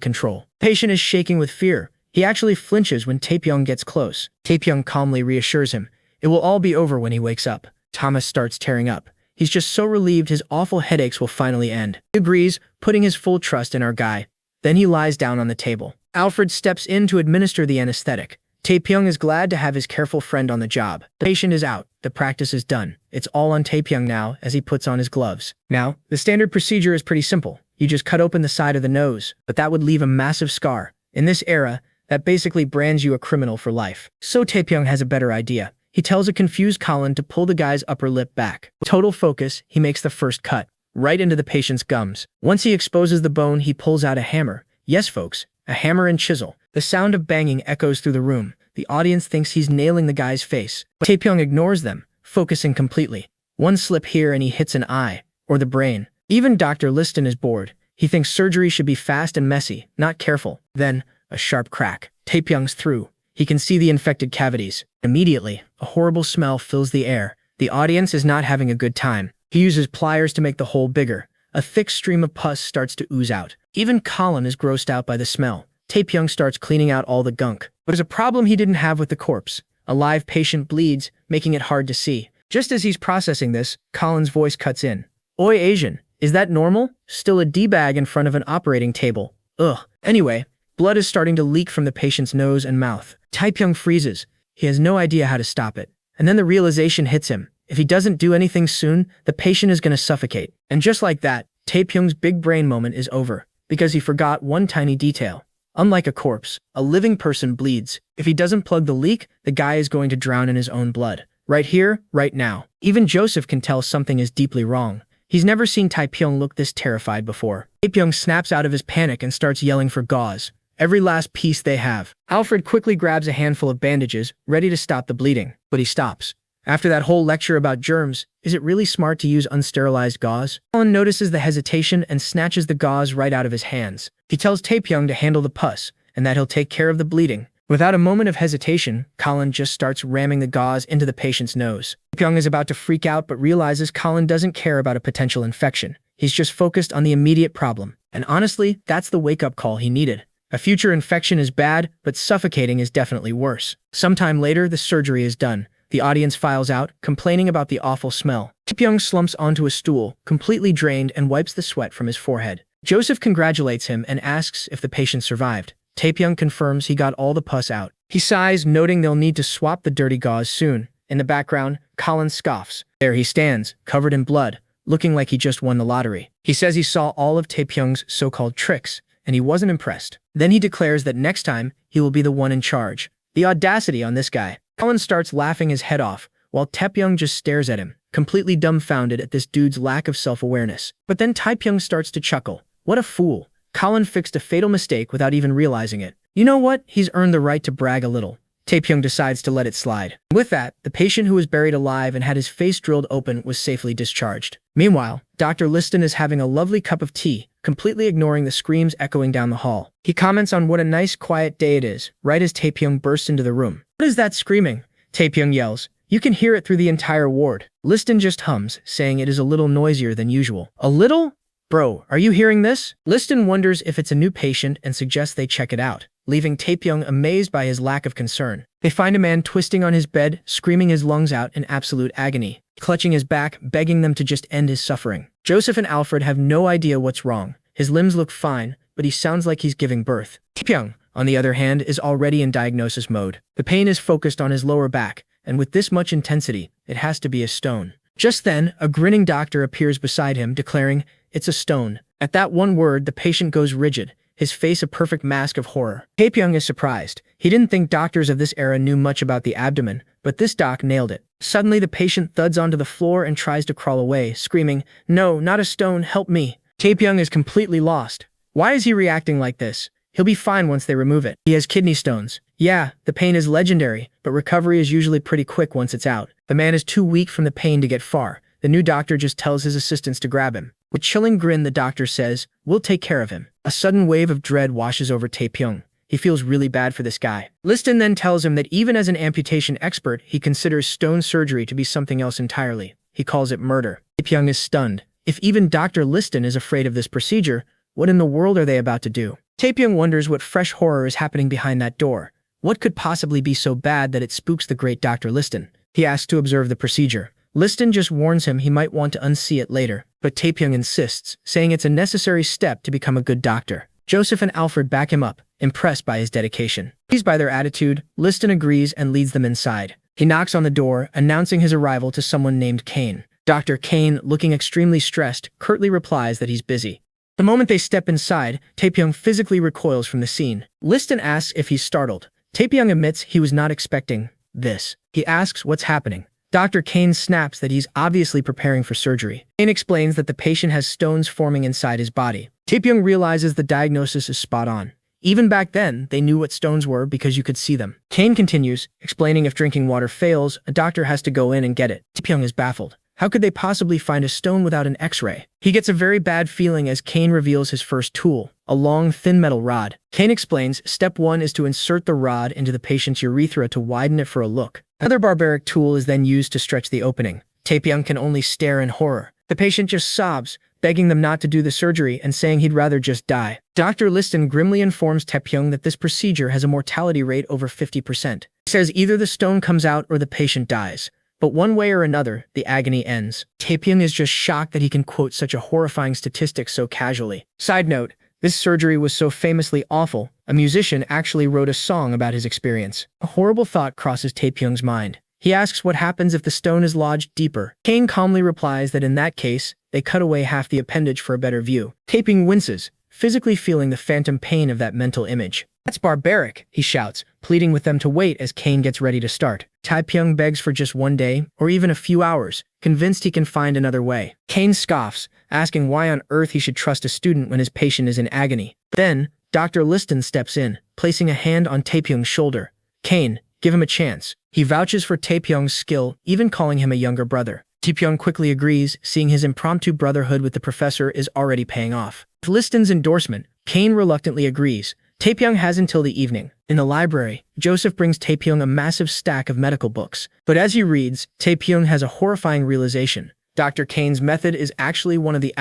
control. The patient is shaking with fear. He actually flinches when Taepyeong gets close. Taepyeong calmly reassures him. It will all be over when he wakes up. Thomas starts tearing up. He's just so relieved his awful headaches will finally end. He agrees, putting his full trust in our guy. Then he lies down on the table. Alfred steps in to administer the anesthetic. Taepyeong is glad to have his careful friend on the job. The patient is out. The practice is done. It's all on Taepyeong now as he puts on his gloves. Now, the standard procedure is pretty simple. You just cut open the side of the nose, but that would leave a massive scar. In this era, that basically brands you a criminal for life. So Taepyeong has a better idea. He tells a confused Colin to pull the guy's upper lip back. With total focus, he makes the first cut, right into the patient's gums. Once he exposes the bone, he pulls out a hammer. Yes, folks, a hammer and chisel. The sound of banging echoes through the room. The audience thinks he's nailing the guy's face, but Taepyeong ignores them, focusing completely. One slip here and he hits an eye, or the brain. Even Dr. Liston is bored. He thinks surgery should be fast and messy, not careful. Then, a sharp crack. Taepyeong's through. He can see the infected cavities. Immediately, a horrible smell fills the air. The audience is not having a good time. He uses pliers to make the hole bigger. A thick stream of pus starts to ooze out. Even Colin is grossed out by the smell. Taepyeong starts cleaning out all the gunk. But there's a problem he didn't have with the corpse. A live patient bleeds, making it hard to see. Just as he's processing this, Colin's voice cuts in. Oi, Asian, is that normal? Still a D-bag in front of an operating table. Ugh. Anyway, blood is starting to leak from the patient's nose and mouth. Taepyeong freezes. He has no idea how to stop it. And then the realization hits him. If he doesn't do anything soon, the patient is going to suffocate. And just like that, Taepyeong's big brain moment is over, because he forgot one tiny detail. Unlike a corpse, a living person bleeds. If he doesn't plug the leak, the guy is going to drown in his own blood. Right here, right now. Even Joseph can tell something is deeply wrong. He's never seen Taepyeong look this terrified before. Taepyeong snaps out of his panic and starts yelling for gauze. Every last piece they have. Alfred quickly grabs a handful of bandages, ready to stop the bleeding. But he stops. After that whole lecture about germs, is it really smart to use unsterilized gauze? Colin notices the hesitation and snatches the gauze right out of his hands. He tells Taepyeong to handle the pus, and that he'll take care of the bleeding. Without a moment of hesitation, Colin just starts ramming the gauze into the patient's nose. Taepyeong is about to freak out but realizes Colin doesn't care about a potential infection. He's just focused on the immediate problem. And honestly, that's the wake-up call he needed. A future infection is bad, but suffocating is definitely worse. Sometime later, the surgery is done. The audience files out, complaining about the awful smell. Taepyeong slumps onto a stool, completely drained, and wipes the sweat from his forehead. Joseph congratulates him and asks if the patient survived. Taepyeong confirms he got all the pus out. He sighs, noting they'll need to swap the dirty gauze soon. In the background, Colin scoffs. There he stands, covered in blood, looking like he just won the lottery. He says he saw all of Taepyeong's so-called tricks, and he wasn't impressed. Then he declares that next time, he will be the one in charge. The audacity on this guy. Colin starts laughing his head off, while Taepyeong just stares at him, completely dumbfounded at this dude's lack of self-awareness. But then Taepyeong starts to chuckle. What a fool. Colin fixed a fatal mistake without even realizing it. You know what? He's earned the right to brag a little. Taepyeong decides to let it slide. With that, the patient who was buried alive and had his face drilled open was safely discharged. Meanwhile, Dr. Liston is having a lovely cup of tea, completely ignoring the screams echoing down the hall. He comments on what a nice quiet day it is, right as Taepyeong bursts into the room. What is that screaming? Taepyeong yells. You can hear it through the entire ward. Liston just hums, saying it is a little noisier than usual. A little? Bro, are you hearing this? Liston wonders if it's a new patient and suggests they check it out, leaving Taepyeong amazed by his lack of concern. They find a man twisting on his bed, screaming his lungs out in absolute agony, clutching his back, begging them to just end his suffering. Joseph and Alfred have no idea what's wrong. His limbs look fine, but he sounds like he's giving birth. Taepyeong, on the other hand, is already in diagnosis mode. The pain is focused on his lower back, and with this much intensity, it has to be a stone. Just then, a grinning doctor appears beside him, declaring, "It's a stone." At that one word, the patient goes rigid. his face a perfect mask of horror. Taepyeong is surprised. He didn't think doctors of this era knew much about the abdomen, but this doc nailed it. Suddenly, the patient thuds onto the floor and tries to crawl away, screaming, "No, not a stone, help me." Taepyeong is completely lost. Why is he reacting like this? He'll be fine once they remove it. He has kidney stones. Yeah, the pain is legendary, but recovery is usually pretty quick once it's out. The man is too weak from the pain to get far. The new doctor just tells his assistants to grab him. With a chilling grin, the doctor says, "We'll take care of him." A sudden wave of dread washes over Taepyeong. He feels really bad for this guy. Liston then tells him that even as an amputation expert, he considers stone surgery to be something else entirely. He calls it murder. Taepyeong is stunned. If even Dr. Liston is afraid of this procedure, what in the world are they about to do? Taepyeong wonders what fresh horror is happening behind that door. What could possibly be so bad that it spooks the great Dr. Liston? He asks to observe the procedure. Liston just warns him he might want to unsee it later, but Taepyeong insists, saying it's a necessary step to become a good doctor. Joseph and Alfred back him up, impressed by his dedication. Pleased by their attitude, Liston agrees and leads them inside. He knocks on the door, announcing his arrival to someone named Kane. Dr. Kane, looking extremely stressed, curtly replies that he's busy. The moment they step inside, Taepyeong physically recoils from the scene. Liston asks if he's startled. Taepyeong admits he was not expecting this. He asks what's happening. Dr. Kane snaps that he's obviously preparing for surgery. Kane explains that the patient has stones forming inside his body. Taepyeong realizes the diagnosis is spot on. Even back then, they knew what stones were because you could see them. Kane continues, explaining if drinking water fails, a doctor has to go in and get it. Taepyeong is baffled. How could they possibly find a stone without an X-ray? He gets a very bad feeling as Kane reveals his first tool, a long, thin metal rod. Kane explains, step 1 is to insert the rod into the patient's urethra to widen it for a look. Another barbaric tool is then used to stretch the opening. Taepyeong can only stare in horror. The patient just sobs, begging them not to do the surgery and saying he'd rather just die. Dr. Liston grimly informs Taepyeong that this procedure has a mortality rate over 50%. He says either the stone comes out or the patient dies. But one way or another, the agony ends. Taepyeong is just shocked that he can quote such a horrifying statistic so casually. Side note, this surgery was so famously awful, a musician actually wrote a song about his experience. A horrible thought crosses Taepyeong's mind. He asks what happens if the stone is lodged deeper. Kane calmly replies that in that case, they cut away half the appendage for a better view. Taepyeong winces, physically feeling the phantom pain of that mental image. "That's barbaric," he shouts, pleading with them to wait as Kane gets ready to start. Taepyeong begs for just one day, or even a few hours, convinced he can find another way. Kane scoffs, asking why on earth he should trust a student when his patient is in agony. Then, Dr. Liston steps in, placing a hand on Taepyeong's shoulder. "Kane, give him a chance." He vouches for Taepyeong's skill, even calling him a younger brother. Taepyeong quickly agrees, seeing his impromptu brotherhood with the professor is already paying off. With Liston's endorsement, Kane reluctantly agrees. Taepyeong has until the evening. In the library, Joseph brings Taepyeong a massive stack of medical books. But as he reads, Taepyeong has a horrifying realization. Dr. Kane's method is actually one of the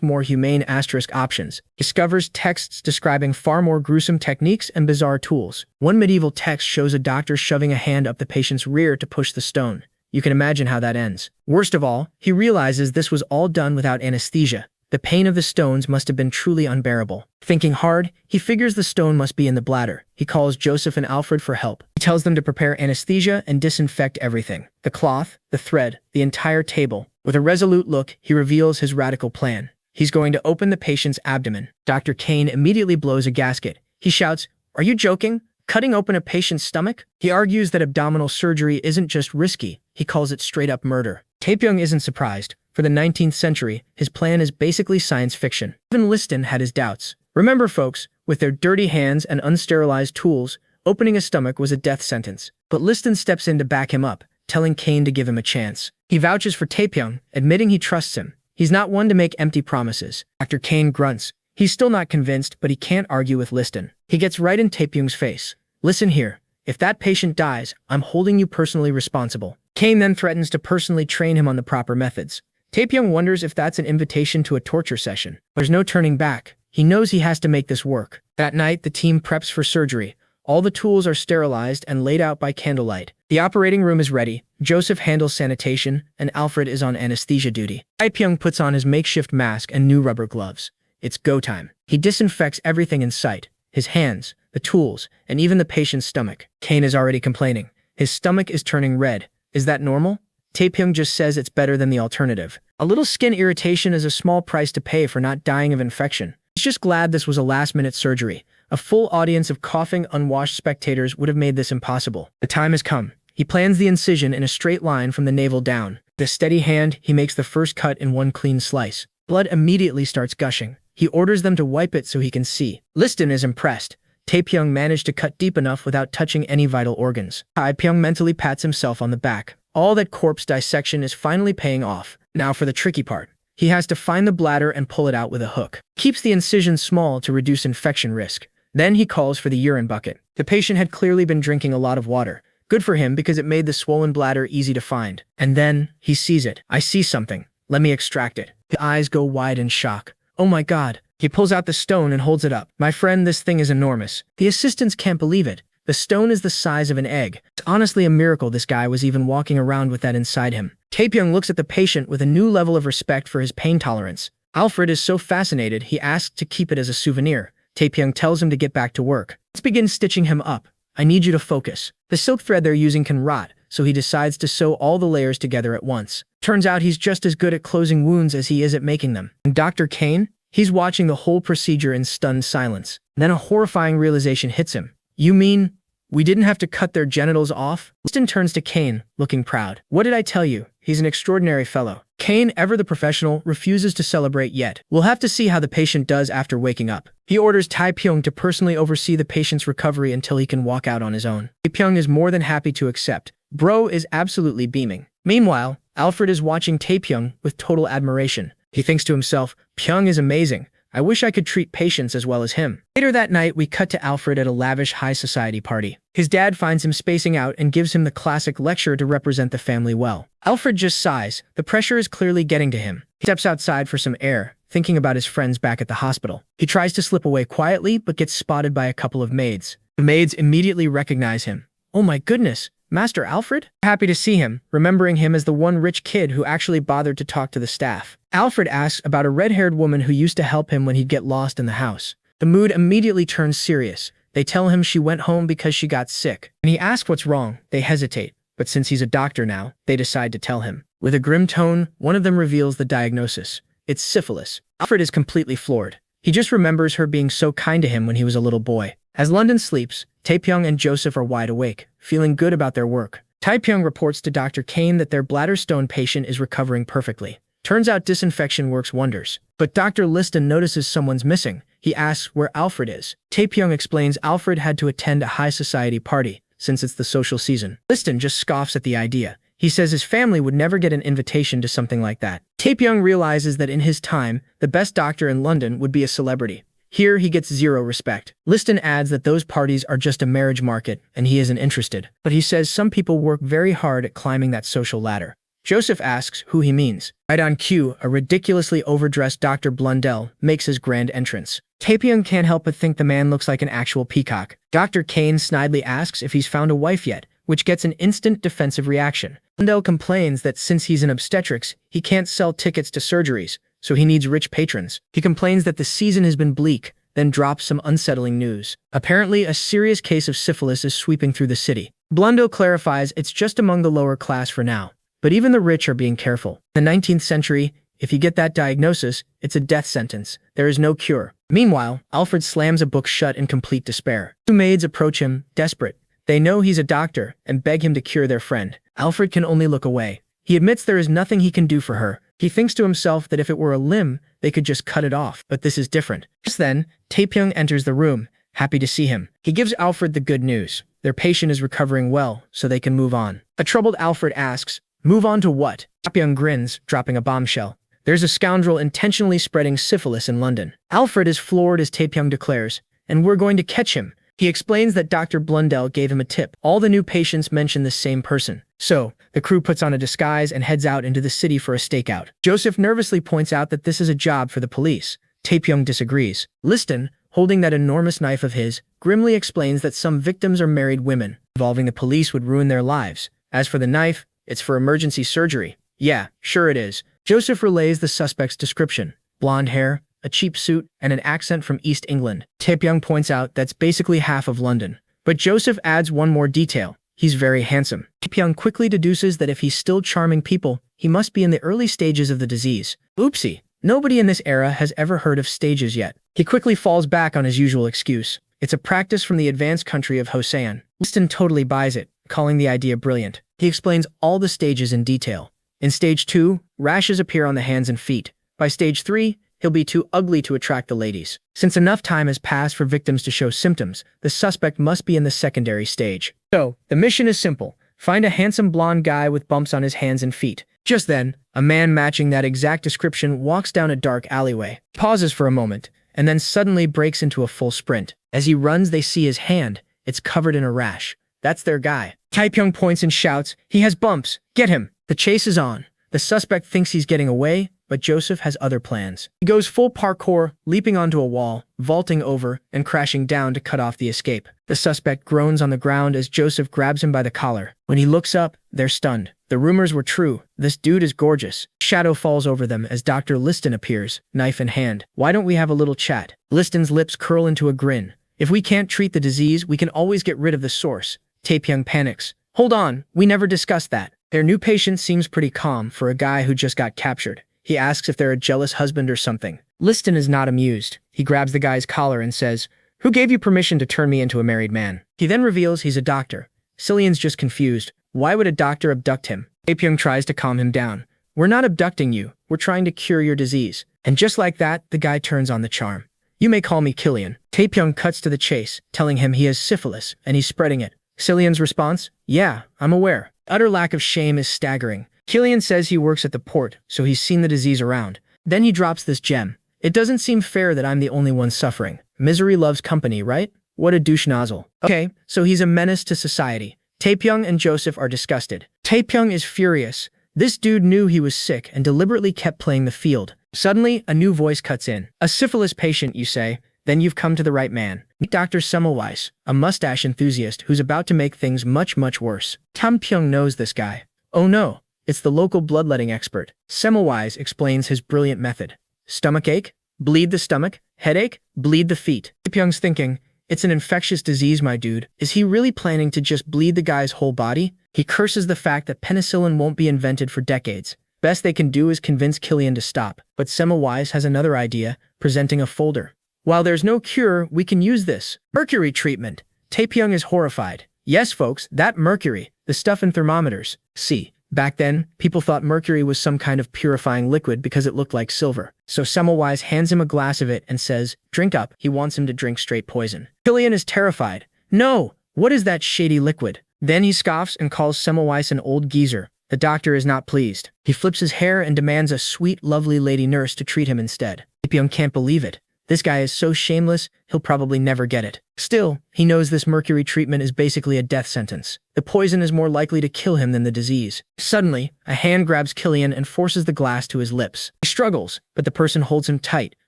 more humane options. He discovers texts describing far more gruesome techniques and bizarre tools. One medieval text shows a doctor shoving a hand up the patient's rear to push the stone. You can imagine how that ends. Worst of all, he realizes this was all done without anesthesia. The pain of the stones must have been truly unbearable. Thinking hard, he figures the stone must be in the bladder. He calls Joseph and Alfred for help. He tells them to prepare anesthesia and disinfect everything. The cloth, the thread, the entire table. With a resolute look, he reveals his radical plan. He's going to open the patient's abdomen. Dr. Kane immediately blows a gasket. He shouts, "Are you joking? Cutting open a patient's stomach?" He argues that abdominal surgery isn't just risky, he calls it straight-up murder. Taepyeong isn't surprised. For the 19th century, his plan is basically science fiction. Even Liston had his doubts. Remember, folks, with their dirty hands and unsterilized tools, opening a stomach was a death sentence. But Liston steps in to back him up, telling Kane to give him a chance. He vouches for Taepyeong, admitting he trusts him. He's not one to make empty promises. Dr. Kane grunts. He's still not convinced, but he can't argue with Liston. He gets right in Taepyeong's face. "Listen here. If that patient dies, I'm holding you personally responsible." Kane then threatens to personally train him on the proper methods. Taepyeong wonders if that's an invitation to a torture session. There's no turning back. He knows he has to make this work. That night, the team preps for surgery. All the tools are sterilized and laid out by candlelight. The operating room is ready. Joseph handles sanitation, and Alfred is on anesthesia duty. Taepyeong puts on his makeshift mask and new rubber gloves. It's go time. He disinfects everything in sight. His hands, the tools, and even the patient's stomach. Kane is already complaining. His stomach is turning red. Is that normal? Taepyeong just says it's better than the alternative. A little skin irritation is a small price to pay for not dying of infection. He's just glad this was a last-minute surgery. A full audience of coughing, unwashed spectators would have made this impossible. The time has come. He plans the incision in a straight line from the navel down. With a steady hand, he makes the first cut in one clean slice. Blood immediately starts gushing. He orders them to wipe it so he can see. Liston is impressed. Taepyeong managed to cut deep enough without touching any vital organs. Taepyeong mentally pats himself on the back. All that corpse dissection is finally paying off. Now for the tricky part. He has to find the bladder and pull it out with a hook. Keeps the incision small to reduce infection risk. Then he calls for the urine bucket. The patient had clearly been drinking a lot of water. Good for him because it made the swollen bladder easy to find. And then he sees it. I see something. Let me extract it. His eyes go wide in shock. Oh my God. He pulls out the stone and holds it up. My friend, this thing is enormous. The assistants can't believe it. The stone is the size of an egg. It's honestly a miracle this guy was even walking around with that inside him. Taepyeong looks at the patient with a new level of respect for his pain tolerance. Alfred is so fascinated he asks to keep it as a souvenir. Taepyeong tells him to get back to work. Let's begin stitching him up. I need you to focus. The silk thread they're using can rot, so he decides to sew all the layers together at once. Turns out he's just as good at closing wounds as he is at making them. And Dr. Kane? He's watching the whole procedure in stunned silence. Then a horrifying realization hits him. You mean we didn't have to cut their genitals off? Liston turns to Kane, looking proud. What did I tell you? He's an extraordinary fellow. Kane, ever the professional, refuses to celebrate yet. We'll have to see how the patient does after waking up. He orders Taepyeong to personally oversee the patient's recovery until he can walk out on his own. Taepyeong is more than happy to accept. Bro is absolutely beaming. Meanwhile, Alfred is watching Taepyeong with total admiration. He thinks to himself, Pyong is amazing. I wish I could treat patients as well as him. Later that night, we cut to Alfred at a lavish high society party. His dad finds him spacing out and gives him the classic lecture to represent the family well. Alfred just sighs. The pressure is clearly getting to him. He steps outside for some air, thinking about his friends back at the hospital. He tries to slip away quietly, but gets spotted by a couple of maids. The maids immediately recognize him. Oh my goodness, Master Alfred? Happy to see him, remembering him as the one rich kid who actually bothered to talk to the staff. Alfred asks about a red-haired woman who used to help him when he'd get lost in the house. The mood immediately turns serious. They tell him she went home because she got sick. When he asks what's wrong, they hesitate. But since he's a doctor now, they decide to tell him. With a grim tone, one of them reveals the diagnosis. It's syphilis. Alfred is completely floored. He just remembers her being so kind to him when he was a little boy. As London sleeps, Taepyeong and Joseph are wide awake, feeling good about their work. Taepyeong reports to Dr. Kane that their bladder stone patient is recovering perfectly. Turns out disinfection works wonders. But Dr. Liston notices someone's missing. He asks where Alfred is. Taepyeong explains Alfred had to attend a high society party, since it's the social season. Liston just scoffs at the idea. He says his family would never get an invitation to something like that. Taepyeong realizes that in his time, the best doctor in London would be a celebrity. Here, he gets zero respect. Liston adds that those parties are just a marriage market, and he isn't interested. But he says some people work very hard at climbing that social ladder. Joseph asks who he means. Right on cue, a ridiculously overdressed Dr. Blundell makes his grand entrance. Taepyeong can't help but think the man looks like an actual peacock. Dr. Kane snidely asks if he's found a wife yet, which gets an instant defensive reaction. Blundell complains that since he's in obstetrics, he can't sell tickets to surgeries, so he needs rich patrons. He complains that the season has been bleak, then drops some unsettling news. Apparently, a serious case of syphilis is sweeping through the city. Blundell clarifies it's just among the lower class for now. But even the rich are being careful. In the 19th century, if you get that diagnosis, it's a death sentence. There is no cure. Meanwhile, Alfred slams a book shut in complete despair. Two maids approach him, desperate. They know he's a doctor and beg him to cure their friend. Alfred can only look away. He admits there is nothing he can do for her. He thinks to himself that if it were a limb, they could just cut it off. But this is different. Just then, Taepyeong enters the room, happy to see him. He gives Alfred the good news. Their patient is recovering well, so they can move on. A troubled Alfred asks, move on to what? Taepyeong grins, dropping a bombshell. There's a scoundrel intentionally spreading syphilis in London. Alfred is floored as Taepyeong declares, and we're going to catch him. He explains that Dr. Blundell gave him a tip. All the new patients mention the same person. So, the crew puts on a disguise and heads out into the city for a stakeout. Joseph nervously points out that this is a job for the police. Taepyeong disagrees. Liston, holding that enormous knife of his, grimly explains that some victims are married women. Involving the police would ruin their lives. As for the knife, it's for emergency surgery. Yeah, sure it is. Joseph relays the suspect's description. Blonde hair, a cheap suit, and an accent from East England. Taepyeong points out that's basically half of London. But Joseph adds one more detail. He's very handsome. Taepyeong quickly deduces that if he's still charming people, he must be in the early stages of the disease. Oopsie. Nobody in this era has ever heard of stages yet. He quickly falls back on his usual excuse. It's a practice from the advanced country of Hosean. Liston totally buys it, calling the idea brilliant. He explains all the stages in detail. In stage 2, rashes appear on the hands and feet. By stage 3, he'll be too ugly to attract the ladies. Since enough time has passed for victims to show symptoms, the suspect must be in the secondary stage. So, the mission is simple. Find a handsome blonde guy with bumps on his hands and feet. Just then, a man matching that exact description walks down a dark alleyway, pauses for a moment, and then suddenly breaks into a full sprint. As he runs, they see his hand. It's covered in a rash. That's their guy. Taepyeong points and shouts, "He has bumps! Get him!" The chase is on. The suspect thinks he's getting away, but Joseph has other plans. He goes full parkour, leaping onto a wall, vaulting over, and crashing down to cut off the escape. The suspect groans on the ground as Joseph grabs him by the collar. When he looks up, they're stunned. The rumors were true. This dude is gorgeous. Shadow falls over them as Dr. Liston appears, knife in hand. "Why don't we have a little chat?" Liston's lips curl into a grin. "If we can't treat the disease, we can always get rid of the source." Taepyeong panics. "Hold on, we never discussed that." Their new patient seems pretty calm for a guy who just got captured. He asks if they're a jealous husband or something. Liston is not amused. He grabs the guy's collar and says, "Who gave you permission to turn me into a married man?" He then reveals he's a doctor. Cillian's just confused. Why would a doctor abduct him? Taepyeong tries to calm him down. "We're not abducting you. We're trying to cure your disease." And just like that, the guy turns on the charm. "You may call me Cillian." Taepyeong cuts to the chase, telling him he has syphilis and he's spreading it. Cillian's response, "Yeah, I'm aware." Utter lack of shame is staggering. Cillian says he works at the port, so he's seen the disease around. Then he drops this gem. "It doesn't seem fair that I'm the only one suffering. Misery loves company, right? What a douche nozzle." Okay, so he's a menace to society. Taepyeong and Joseph are disgusted. Taepyeong is furious. This dude knew he was sick and deliberately kept playing the field. Suddenly, a new voice cuts in. "A syphilis patient, you say? Then you've come to the right man. Meet Dr. Semmelweis, a mustache enthusiast who's about to make things much, much worse." Taepyeong knows this guy. Oh no. It's the local bloodletting expert. Semmelweis explains his brilliant method. Stomachache? Bleed the stomach. Headache? Bleed the feet. Taepyeong's thinking, it's an infectious disease, my dude. Is he really planning to just bleed the guy's whole body? He curses the fact that penicillin won't be invented for decades. Best they can do is convince Cillian to stop. But Semmelweis has another idea, presenting a folder. "While there's no cure, we can use this. Mercury treatment." Taepyeong is horrified. "Yes, folks, that mercury. The stuff in thermometers. See. Back then, people thought mercury was some kind of purifying liquid because it looked like silver. So Semmelweis hands him a glass of it and says, "Drink up." He wants him to drink straight poison. Cillian is terrified. "No! What is that shady liquid?" Then he scoffs and calls Semmelweis an old geezer. The doctor is not pleased. He flips his hair and demands a sweet, lovely lady nurse to treat him instead. Taepyeong can't believe it. This guy is so shameless, he'll probably never get it. Still, he knows this mercury treatment is basically a death sentence. The poison is more likely to kill him than the disease. Suddenly, a hand grabs Cillian and forces the glass to his lips. He struggles, but the person holds him tight,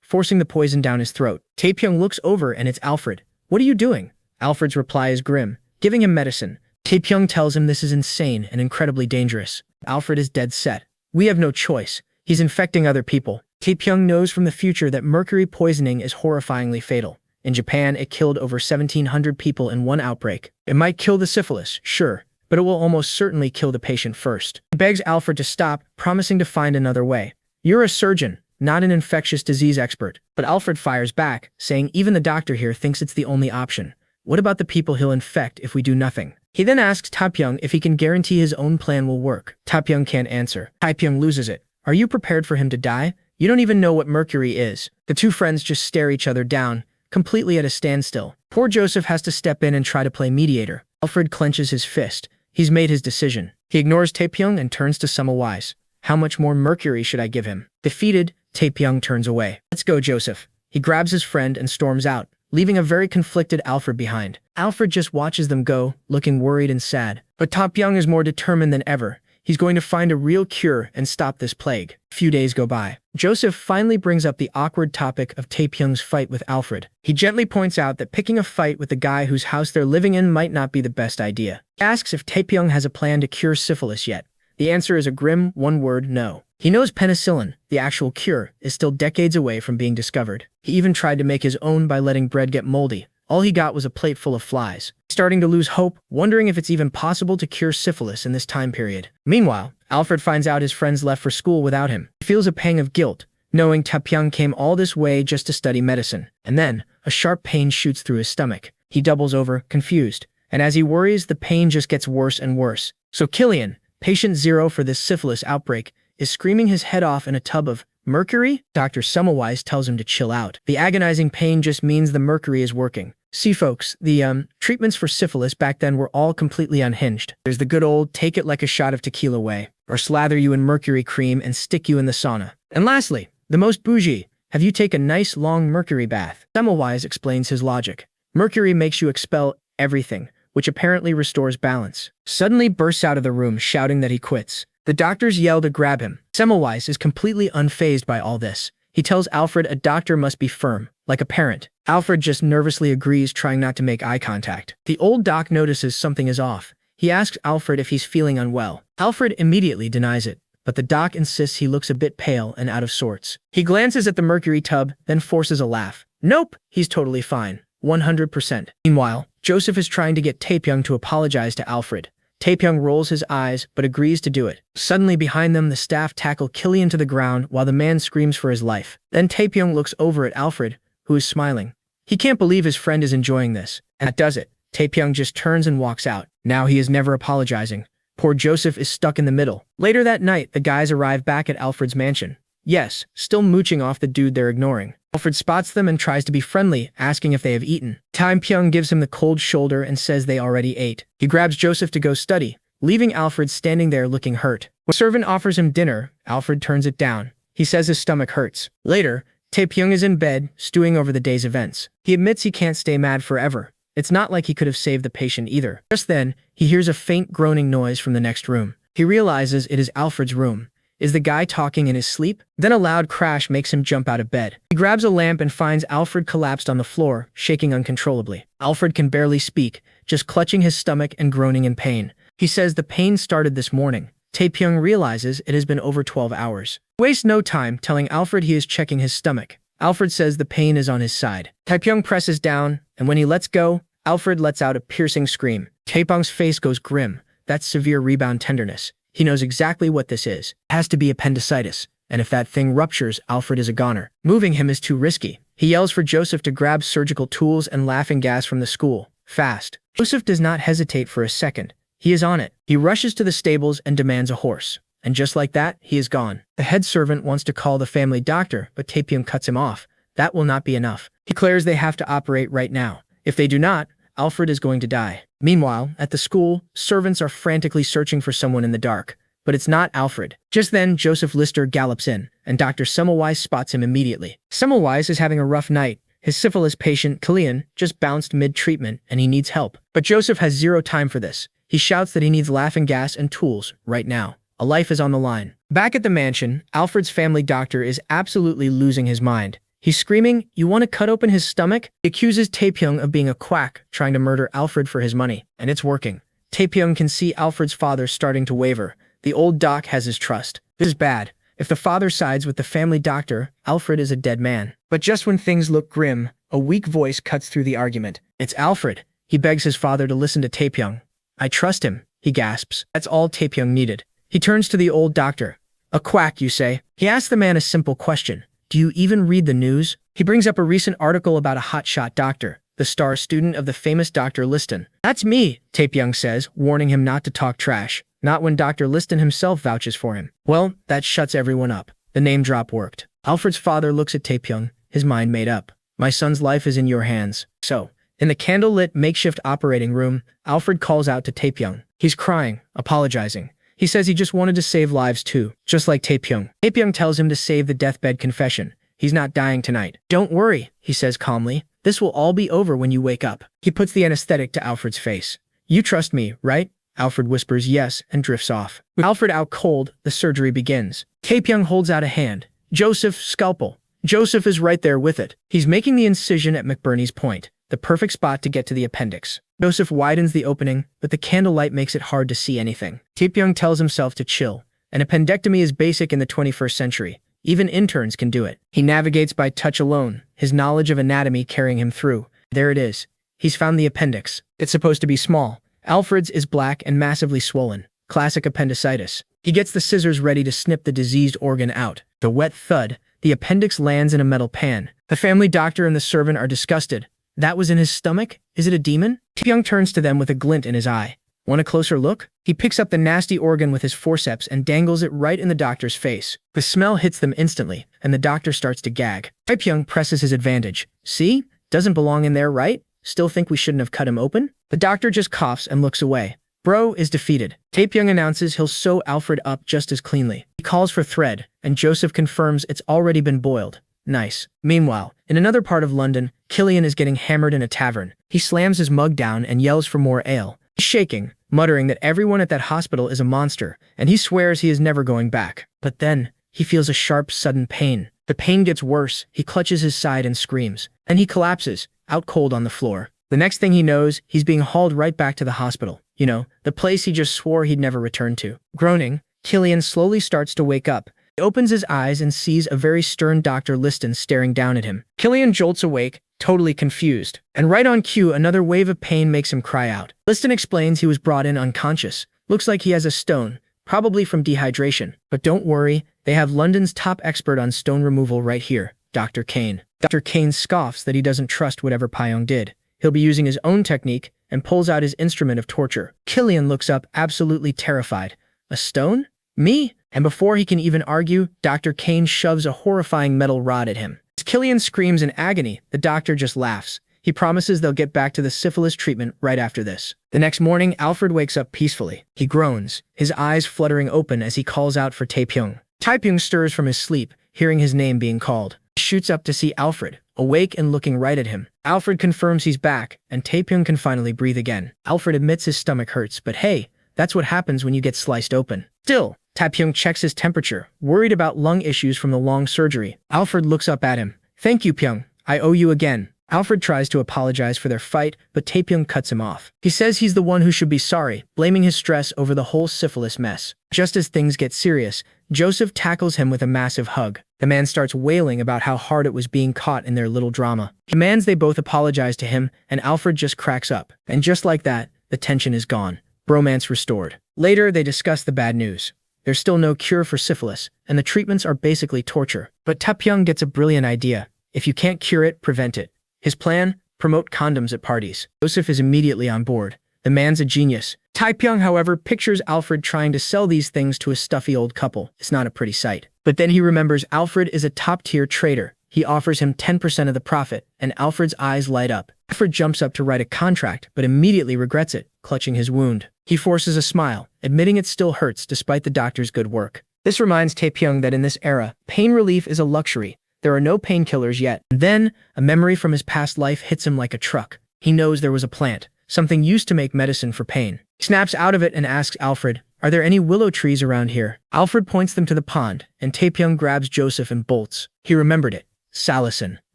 forcing the poison down his throat. Taepyeong looks over and it's Alfred. "What are you doing?" Alfred's reply is grim, giving him medicine. Taepyeong tells him this is insane and incredibly dangerous. Alfred is dead set. "We have no choice. He's infecting other people." Taepyeong knows from the future that mercury poisoning is horrifyingly fatal. In Japan, it killed over 1,700 people in one outbreak. It might kill the syphilis, sure, but it will almost certainly kill the patient first. He begs Alfred to stop, promising to find another way. "You're a surgeon, not an infectious disease expert." But Alfred fires back, saying even the doctor here thinks it's the only option. What about the people he'll infect if we do nothing? He then asks Taepyeong if he can guarantee his own plan will work. Taepyeong can't answer. Taepyeong loses it. "Are you prepared for him to die? You don't even know what mercury is." The two friends just stare each other down, completely at a standstill. Poor Joseph has to step in and try to play mediator. Alfred clenches his fist. He's made his decision. He ignores Taepyeong and turns to Semmelweis. "How much more mercury should I give him?" Defeated, Taepyeong turns away. "Let's go, Joseph." He grabs his friend and storms out, leaving a very conflicted Alfred behind. Alfred just watches them go, looking worried and sad. But Taepyeong is more determined than ever. He's going to find a real cure and stop this plague. A few days go by. Joseph finally brings up the awkward topic of Taepyeong's fight with Alfred. He gently points out that picking a fight with the guy whose house they're living in might not be the best idea. He asks if Taepyeong has a plan to cure syphilis yet. The answer is a grim, one-word no. He knows penicillin, the actual cure, is still decades away from being discovered. He even tried to make his own by letting bread get moldy. All he got was a plate full of flies. Starting to lose hope, wondering if it's even possible to cure syphilis in this time period. Meanwhile, Alfred finds out his friends left for school without him. He feels a pang of guilt. knowing Taepyeong came all this way just to study medicine. And then, a sharp pain shoots through his stomach. He doubles over, confused. And as he worries, the pain just gets worse and worse. So Killian, patient 0 for this syphilis outbreak, is screaming his head off in a tub of mercury. Dr. Semmelweis tells him to chill out. The agonizing pain just means the mercury is working. See folks, the treatments for syphilis back then were all completely unhinged. There's the good old take it like a shot of tequila way, or slather you in mercury cream and stick you in the sauna. And lastly, the most bougie, have you take a nice long mercury bath. Semmelweis explains his logic. Mercury makes you expel everything, which apparently restores balance. Suddenly bursts out of the room shouting that he quits. The doctors yell to grab him. Semmelweis is completely unfazed by all this. He tells Alfred a doctor must be firm, like a parent. Alfred just nervously agrees, trying not to make eye contact. The old doc notices something is off. He asks Alfred if he's feeling unwell. Alfred immediately denies it, but the doc insists he looks a bit pale and out of sorts. He glances at the mercury tub, then forces a laugh. Nope, he's totally fine. 100%. Meanwhile, Joseph is trying to get Taepyeong to apologize to Alfred. Taepyeong rolls his eyes, but agrees to do it. Suddenly behind them, the staff tackle Killian to the ground while the man screams for his life. Then Taepyeong looks over at Alfred, who is smiling. He can't believe his friend is enjoying this. And that does it. Taepyeong just turns and walks out. Now he is never apologizing. Poor Joseph is stuck in the middle. Later that night, the guys arrive back at Alfred's mansion. Yes, still mooching off the dude they're ignoring. Alfred spots them and tries to be friendly, asking if they have eaten. Taepyeong gives him the cold shoulder and says they already ate. He grabs Joseph to go study, leaving Alfred standing there looking hurt. When a servant offers him dinner, Alfred turns it down. He says his stomach hurts. Later, Taepyeong is in bed, stewing over the day's events. He admits he can't stay mad forever. It's not like he could have saved the patient either. Just then, he hears a faint groaning noise from the next room. He realizes it is Alfred's room. Is the guy talking in his sleep? Then a loud crash makes him jump out of bed. He grabs a lamp and finds Alfred collapsed on the floor, shaking uncontrollably. Alfred can barely speak, just clutching his stomach and groaning in pain. He says the pain started this morning. Taepyeong realizes it has been over 12 hours. He wastes no time telling Alfred he is checking his stomach. Alfred says the pain is on his side. Taepyeong presses down, and when he lets go, Alfred lets out a piercing scream. Taepyeong's face goes grim. That's severe rebound tenderness. He knows exactly what this is. It has to be appendicitis, and if that thing ruptures, Alfred is a goner. Moving him is too risky. He yells for Joseph to grab surgical tools and laughing gas from the school. Fast. Joseph does not hesitate for a second. He is on it. He rushes to the stables and demands a horse. And just like that, he is gone. The head servant wants to call the family doctor, but Taepyeong cuts him off. That will not be enough. He declares they have to operate right now. If they do not, Alfred is going to die. Meanwhile, at the school, servants are frantically searching for someone in the dark. But it's not Alfred. Just then, Joseph Lister gallops in, and Dr. Semmelweis spots him immediately. Semmelweis is having a rough night. His syphilis patient, Killian, just bounced mid-treatment, and he needs help. But Joseph has zero time for this. He shouts that he needs laughing gas and tools, right now. A life is on the line. Back at the mansion, Alfred's family doctor is absolutely losing his mind. He's screaming, "You want to cut open his stomach?" He accuses Taepyeong of being a quack, trying to murder Alfred for his money. And it's working. Taepyeong can see Alfred's father starting to waver. The old doc has his trust. This is bad. If the father sides with the family doctor, Alfred is a dead man. But just when things look grim, a weak voice cuts through the argument. It's Alfred. He begs his father to listen to Taepyeong. "I trust him," he gasps. That's all Taepyeong needed. He turns to the old doctor. "A quack, you say?" He asks the man a simple question. "Do you even read the news?" He brings up a recent article about a hotshot doctor, the star student of the famous Dr. Liston. "That's me," Taepyeong says, warning him not to talk trash. Not when Dr. Liston himself vouches for him. Well, that shuts everyone up. The name drop worked. Alfred's father looks at Taepyeong, his mind made up. "My son's life is in your hands." So, in the candlelit makeshift operating room, Alfred calls out to Taepyeong. He's crying, apologizing. He says he just wanted to save lives too, just like Taepyeong. Taepyeong tells him to save the deathbed confession. He's not dying tonight. "Don't worry," he says calmly. "This will all be over when you wake up." He puts the anesthetic to Alfred's face. "You trust me, right?" Alfred whispers yes and drifts off. With Alfred out cold, the surgery begins. Taepyeong holds out a hand. "Joseph, scalpel." Joseph is right there with it. He's making the incision at McBurney's point, the perfect spot to get to the appendix. Joseph widens the opening, but the candlelight makes it hard to see anything. Taepyeong tells himself to chill. An appendectomy is basic in the 21st century. Even interns can do it. He navigates by touch alone, his knowledge of anatomy carrying him through. There it is. He's found the appendix. It's supposed to be small. Alfred's is black and massively swollen. Classic appendicitis. He gets the scissors ready to snip the diseased organ out. The wet thud, the appendix lands in a metal pan. The family doctor and the servant are disgusted. That was in his stomach? Is it a demon? Taepyeong turns to them with a glint in his eye. Want a closer look? He picks up the nasty organ with his forceps and dangles it right in the doctor's face. The smell hits them instantly, and the doctor starts to gag. Taepyeong presses his advantage. See? Doesn't belong in there, right? Still think we shouldn't have cut him open? The doctor just coughs and looks away. Bro is defeated. Taepyeong announces he'll sew Alfred up just as cleanly. He calls for thread, and Joseph confirms it's already been boiled. Nice. Meanwhile, in another part of London, Killian is getting hammered in a tavern. He slams his mug down and yells for more ale. He's shaking, muttering that everyone at that hospital is a monster, and he swears he is never going back. But then, he feels a sharp, sudden pain. The pain gets worse, he clutches his side and screams. And he collapses, out cold on the floor. The next thing he knows, he's being hauled right back to the hospital. You know, the place he just swore he'd never return to. Groaning, Killian slowly starts to wake up. He opens his eyes and sees a very stern Dr. Liston staring down at him. Killian jolts awake, totally confused. And right on cue, another wave of pain makes him cry out. Liston explains he was brought in unconscious. Looks like he has a stone, probably from dehydration. But don't worry, they have London's top expert on stone removal right here, Dr. Kane. Dr. Kane scoffs that he doesn't trust whatever Pyong did. He'll be using his own technique and pulls out his instrument of torture. Killian looks up absolutely terrified. A stone? Me? And before he can even argue, Dr. Kane shoves a horrifying metal rod at him. As Killian screams in agony, the doctor just laughs. He promises they'll get back to the syphilis treatment right after this. The next morning, Alfred wakes up peacefully. He groans, his eyes fluttering open as he calls out for Taepyeong. Taepyeong stirs from his sleep, hearing his name being called. He shoots up to see Alfred, awake and looking right at him. Alfred confirms he's back, and Taepyeong can finally breathe again. Alfred admits his stomach hurts, but hey, that's what happens when you get sliced open. Still, Taepyeong checks his temperature, worried about lung issues from the long surgery. Alfred looks up at him. Thank you, Pyong. I owe you again. Alfred tries to apologize for their fight, but Taepyeong cuts him off. He says he's the one who should be sorry, blaming his stress over the whole syphilis mess. Just as things get serious, Joseph tackles him with a massive hug. The man starts wailing about how hard it was being caught in their little drama. He demands they both apologize to him, and Alfred just cracks up. And just like that, the tension is gone. Bromance restored. Later, they discuss the bad news. There's still no cure for syphilis, and the treatments are basically torture. But Taepyeong gets a brilliant idea. If you can't cure it, prevent it. His plan? Promote condoms at parties. Joseph is immediately on board. The man's a genius. Taepyeong, however, pictures Alfred trying to sell these things to a stuffy old couple. It's not a pretty sight. But then he remembers Alfred is a top-tier trader. He offers him 10% of the profit, and Alfred's eyes light up. Alfred jumps up to write a contract, but immediately regrets it, clutching his wound. He forces a smile, admitting it still hurts despite the doctor's good work. This reminds Taepyeong that in this era, pain relief is a luxury. There are no painkillers yet. And then, a memory from his past life hits him like a truck. He knows there was a plant, something used to make medicine for pain. He snaps out of it and asks Alfred, "Are there any willow trees around here?" Alfred points them to the pond, and Taepyeong grabs Joseph and bolts. He remembered it. Salicin,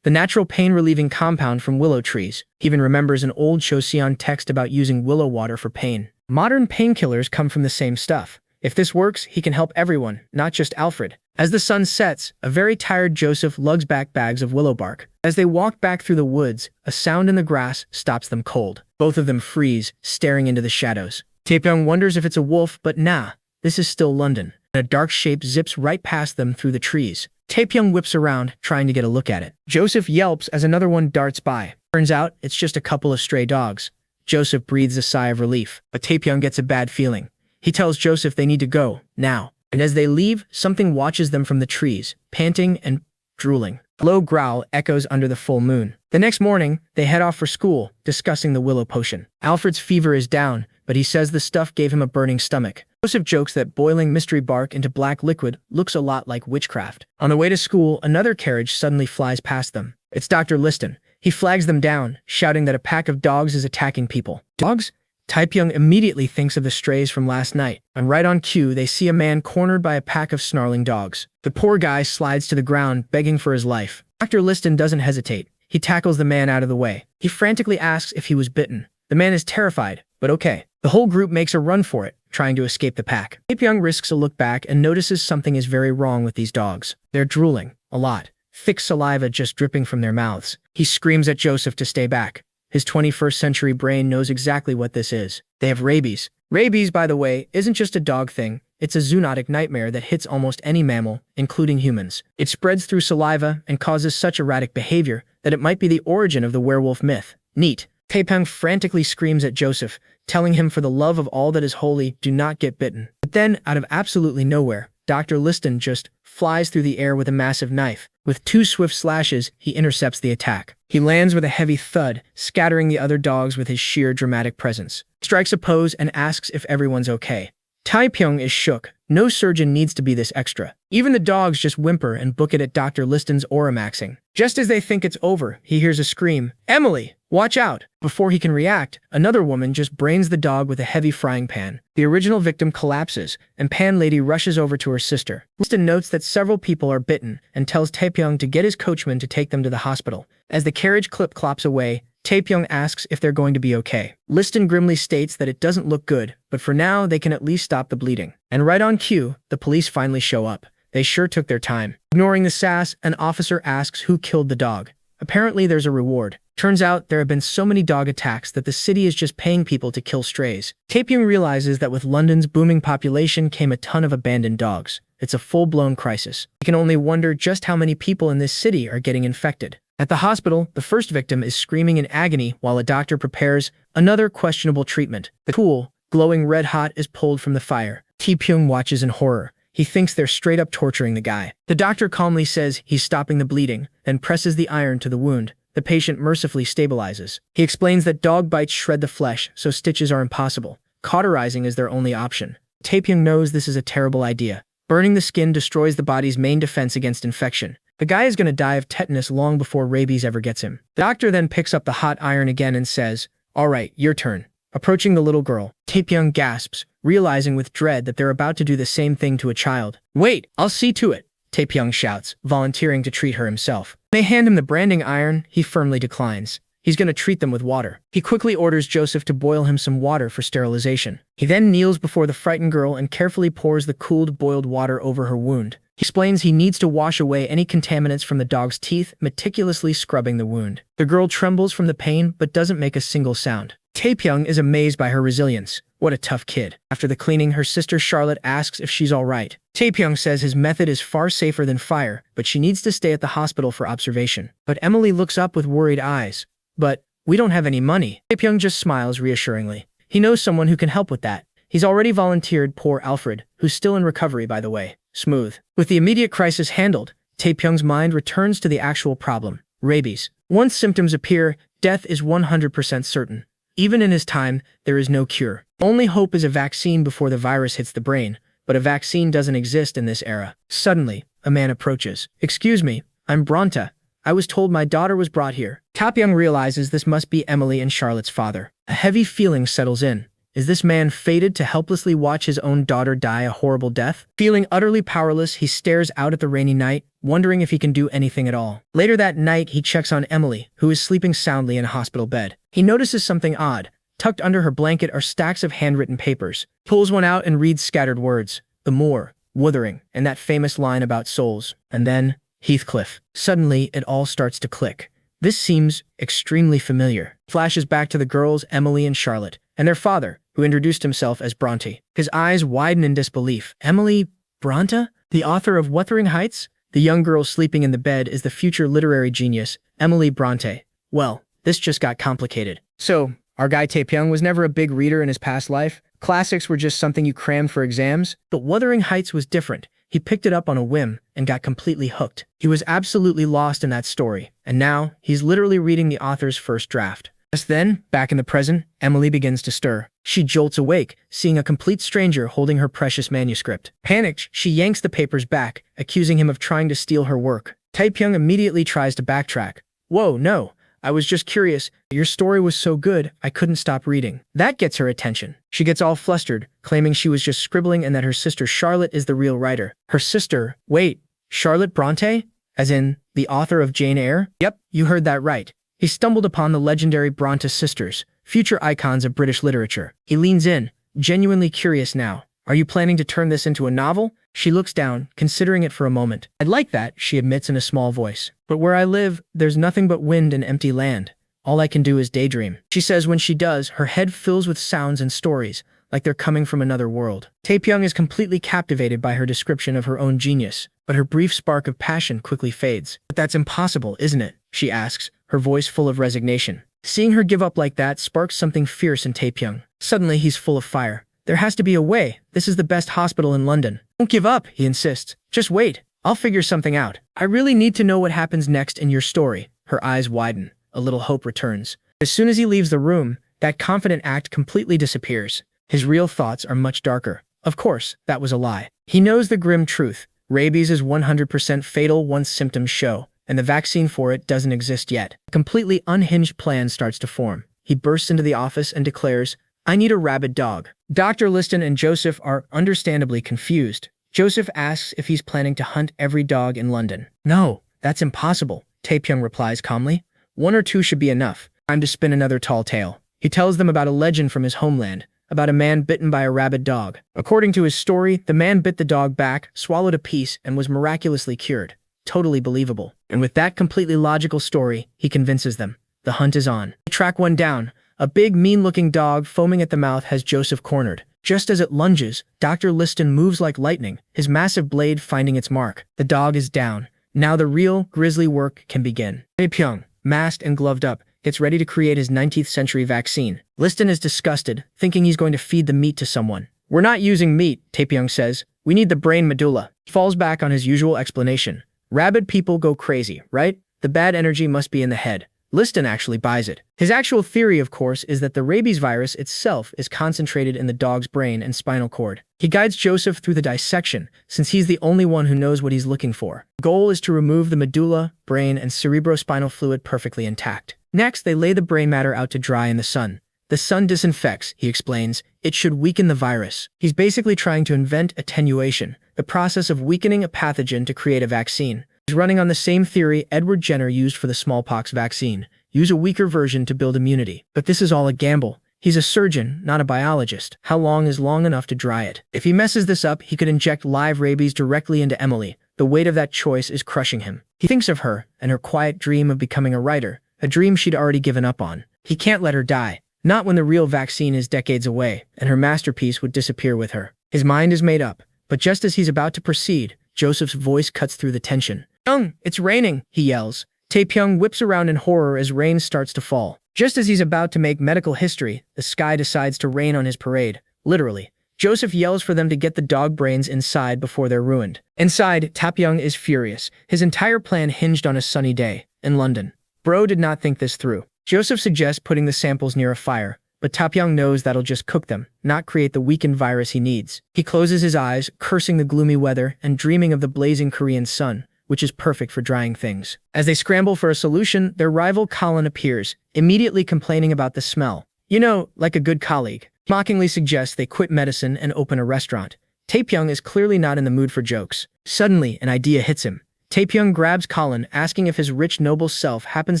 the natural pain-relieving compound from willow trees. He even remembers an old Choseon text about using willow water for pain. Modern painkillers come from the same stuff. If this works, he can help everyone, not just Alfred. As the sun sets, a very tired Joseph lugs back bags of willow bark. As they walk back through the woods, a sound in the grass stops them cold. Both of them freeze, staring into the shadows. Taepyeong wonders if it's a wolf, but nah, this is still London. A dark shape zips right past them through the trees. Taepyeong whips around, trying to get a look at it. Joseph yelps as another one darts by. Turns out, it's just a couple of stray dogs. Joseph breathes a sigh of relief, but Taepyeong gets a bad feeling. He tells Joseph they need to go, now. And as they leave, something watches them from the trees, panting and drooling. A low growl echoes under the full moon. The next morning, they head off for school, discussing the willow potion. Alfred's fever is down, but he says the stuff gave him a burning stomach. Joseph jokes that boiling mystery bark into black liquid looks a lot like witchcraft. On the way to school, another carriage suddenly flies past them. It's Dr. Liston. He flags them down, shouting that a pack of dogs is attacking people. Dogs? Taepyeong immediately thinks of the strays from last night, and right on cue, they see a man cornered by a pack of snarling dogs. The poor guy slides to the ground, begging for his life. Dr. Liston doesn't hesitate. He tackles the man out of the way. He frantically asks if he was bitten. The man is terrified, but okay. The whole group makes a run for it, trying to escape the pack. Taepyeong risks a look back and notices something is very wrong with these dogs. They're drooling, a lot. Thick saliva just dripping from their mouths. He screams at Joseph to stay back. His 21st century brain knows exactly what this is. They have rabies. Rabies, by the way, isn't just a dog thing. it's a zoonotic nightmare that hits almost any mammal, including humans. It spreads through saliva and causes such erratic behavior that it might be the origin of the werewolf myth. Neat. Taepyeong frantically screams at Joseph, telling him for the love of all that is holy, do not get bitten. But then, out of absolutely nowhere, Dr. Liston just flies through the air with a massive knife. With 2 swift slashes, he intercepts the attack. He lands with a heavy thud, scattering the other dogs with his sheer dramatic presence. He strikes a pose and asks if everyone's okay. Taepyeong is shook. No surgeon needs to be this extra. Even the dogs just whimper and book it at Dr. Liston's aura-maxing. Just as they think it's over, he hears a scream, "Emily, watch out!" Before he can react, another woman just brains the dog with a heavy frying pan. The original victim collapses, and Pan Lady rushes over to her sister. Liston notes that several people are bitten and tells Taepyeong to get his coachman to take them to the hospital. As the carriage clip-clops away, Taepyeong asks if they're going to be okay. Liston grimly states that it doesn't look good, but for now they can at least stop the bleeding. And right on cue, the police finally show up. They sure took their time. Ignoring the sass, an officer asks who killed the dog. Apparently there's a reward. Turns out there have been so many dog attacks that the city is just paying people to kill strays. Taepyeong realizes that with London's booming population came a ton of abandoned dogs. It's a full-blown crisis. He can only wonder just how many people in this city are getting infected. At the hospital, the first victim is screaming in agony while a doctor prepares another questionable treatment. The tool, glowing red-hot, is pulled from the fire. Taepyeong watches in horror. He thinks they're straight up torturing the guy. The doctor calmly says he's stopping the bleeding, then presses the iron to the wound. The patient mercifully stabilizes. He explains that dog bites shred the flesh, so stitches are impossible. Cauterizing is their only option. Taepyeong knows this is a terrible idea. Burning the skin destroys the body's main defense against infection. The guy is going to die of tetanus long before rabies ever gets him. The doctor then picks up the hot iron again and says, "All right, your turn." Approaching the little girl, Taepyeong gasps, realizing with dread that they're about to do the same thing to a child. "Wait, I'll see to it," Taepyeong shouts, volunteering to treat her himself. They hand him the branding iron, he firmly declines. He's going to treat them with water. He quickly orders Joseph to boil him some water for sterilization. He then kneels before the frightened girl and carefully pours the cooled boiled water over her wound. He explains he needs to wash away any contaminants from the dog's teeth, meticulously scrubbing the wound. The girl trembles from the pain but doesn't make a single sound. Taepyeong is amazed by her resilience. What a tough kid. After the cleaning, her sister Charlotte asks if she's all right. Taepyeong says his method is far safer than fire, but she needs to stay at the hospital for observation. But Emily looks up with worried eyes. "But we don't have any money." Taepyeong just smiles reassuringly. He knows someone who can help with that. He's already volunteered poor Alfred, who's still in recovery by the way. Smooth. With the immediate crisis handled, Taepyeong's mind returns to the actual problem, rabies. Once symptoms appear, death is 100% certain. Even in his time, there is no cure. Only hope is a vaccine before the virus hits the brain, but a vaccine doesn't exist in this era. Suddenly, a man approaches. "Excuse me, I'm Bronta. I was told my daughter was brought here." Taepyeong realizes this must be Emily and Charlotte's father. A heavy feeling settles in. Is this man fated to helplessly watch his own daughter die a horrible death? Feeling utterly powerless, he stares out at the rainy night, wondering if he can do anything at all. Later that night, he checks on Emily, who is sleeping soundly in a hospital bed. He notices something odd. Tucked under her blanket are stacks of handwritten papers. Pulls one out and reads scattered words. The moor, wuthering, and that famous line about souls. And then, Heathcliff. Suddenly, it all starts to click. This seems extremely familiar. Flashes back to the girls, Emily and Charlotte, and their father, who introduced himself as Bronte. His eyes widen in disbelief. Emily Bronte? The author of Wuthering Heights? The young girl sleeping in the bed is the future literary genius, Emily Bronte. Well, this just got complicated. So, our guy Taepyeong was never a big reader in his past life. Classics were just something you crammed for exams. But Wuthering Heights was different. He picked it up on a whim and got completely hooked. He was absolutely lost in that story, and now he's literally reading the author's first draft. Just then, back in the present, Emily begins to stir. She jolts awake, seeing a complete stranger holding her precious manuscript. Panicked, she yanks the papers back, accusing him of trying to steal her work. Taepyeong immediately tries to backtrack. "Whoa, no. I was just curious. Your story was so good, I couldn't stop reading." That gets her attention. She gets all flustered, claiming she was just scribbling and that her sister Charlotte is the real writer. Her sister? Wait, Charlotte Bronte? As in, the author of Jane Eyre? Yep, you heard that right. He stumbled upon the legendary Bronte sisters, future icons of British literature. He leans in, genuinely curious now. "Are you planning to turn this into a novel?" She looks down, considering it for a moment. "I'd like that," she admits in a small voice. "But where I live, there's nothing but wind and empty land. All I can do is daydream." She says when she does, her head fills with sounds and stories, like they're coming from another world. Taepyeong is completely captivated by her description of her own genius, but her brief spark of passion quickly fades. "But that's impossible, isn't it?" she asks, her voice full of resignation. Seeing her give up like that sparks something fierce in Taepyeong. Suddenly, he's full of fire. "There has to be a way. This is the best hospital in London." "Don't give up," he insists. "Just wait. I'll figure something out. I really need to know what happens next in your story." Her eyes widen. A little hope returns. As soon as he leaves the room, that confident act completely disappears. His real thoughts are much darker. Of course, that was a lie. He knows the grim truth. Rabies is 100% fatal once symptoms show, and the vaccine for it doesn't exist yet. A completely unhinged plan starts to form. He bursts into the office and declares, "I need a rabid dog." Dr. Liston and Joseph are understandably confused. Joseph asks if he's planning to hunt every dog in London. "No, that's impossible," Taepyeong replies calmly. "One or two should be enough. Time to spin another tall tale." He tells them about a legend from his homeland, about a man bitten by a rabid dog. According to his story, the man bit the dog back, swallowed a piece, and was miraculously cured. Totally believable. And with that completely logical story, he convinces them. The hunt is on. They track one down. A big, mean-looking dog foaming at the mouth has Joseph cornered. Just as it lunges, Dr. Liston moves like lightning, his massive blade finding its mark. The dog is down. Now the real, grisly work can begin. Taepyeong, masked and gloved up, gets ready to create his 19th century vaccine. Liston is disgusted, thinking he's going to feed the meat to someone. "We're not using meat," Taepyeong says. "We need the brain medulla." He falls back on his usual explanation. "Rabid people go crazy, right? The bad energy must be in the head." Liston actually buys it. His actual theory, of course, is that the rabies virus itself is concentrated in the dog's brain and spinal cord. He guides Joseph through the dissection, since he's the only one who knows what he's looking for. The goal is to remove the medulla, brain, and cerebrospinal fluid perfectly intact. Next, they lay the brain matter out to dry in the sun. "The sun disinfects," he explains. "It should weaken the virus." He's basically trying to invent attenuation, the process of weakening a pathogen to create a vaccine. He's running on the same theory Edward Jenner used for the smallpox vaccine. Use a weaker version to build immunity. But this is all a gamble. He's a surgeon, not a biologist. How long is long enough to dry it? If he messes this up, he could inject live rabies directly into Emily. The weight of that choice is crushing him. He thinks of her and her quiet dream of becoming a writer, a dream she'd already given up on. He can't let her die. Not when the real vaccine is decades away, and her masterpiece would disappear with her. His mind is made up, but just as he's about to proceed, Joseph's voice cuts through the tension. "Young, it's raining," he yells. Taepyeong whips around in horror as rain starts to fall. Just as he's about to make medical history, the sky decides to rain on his parade. Literally. Joseph yells for them to get the dog brains inside before they're ruined. Inside, Taepyeong is furious. His entire plan hinged on a sunny day in London. Bro did not think this through. Joseph suggests putting the samples near a fire, but Taepyeong knows that'll just cook them, not create the weakened virus he needs. He closes his eyes, cursing the gloomy weather and dreaming of the blazing Korean sun, which is perfect for drying things. As they scramble for a solution, their rival Colin appears, immediately complaining about the smell. "You know, like a good colleague." Mockingly suggests they quit medicine and open a restaurant. Taepyeong is clearly not in the mood for jokes. Suddenly, an idea hits him. Taepyeong grabs Colin, asking if his rich noble self happens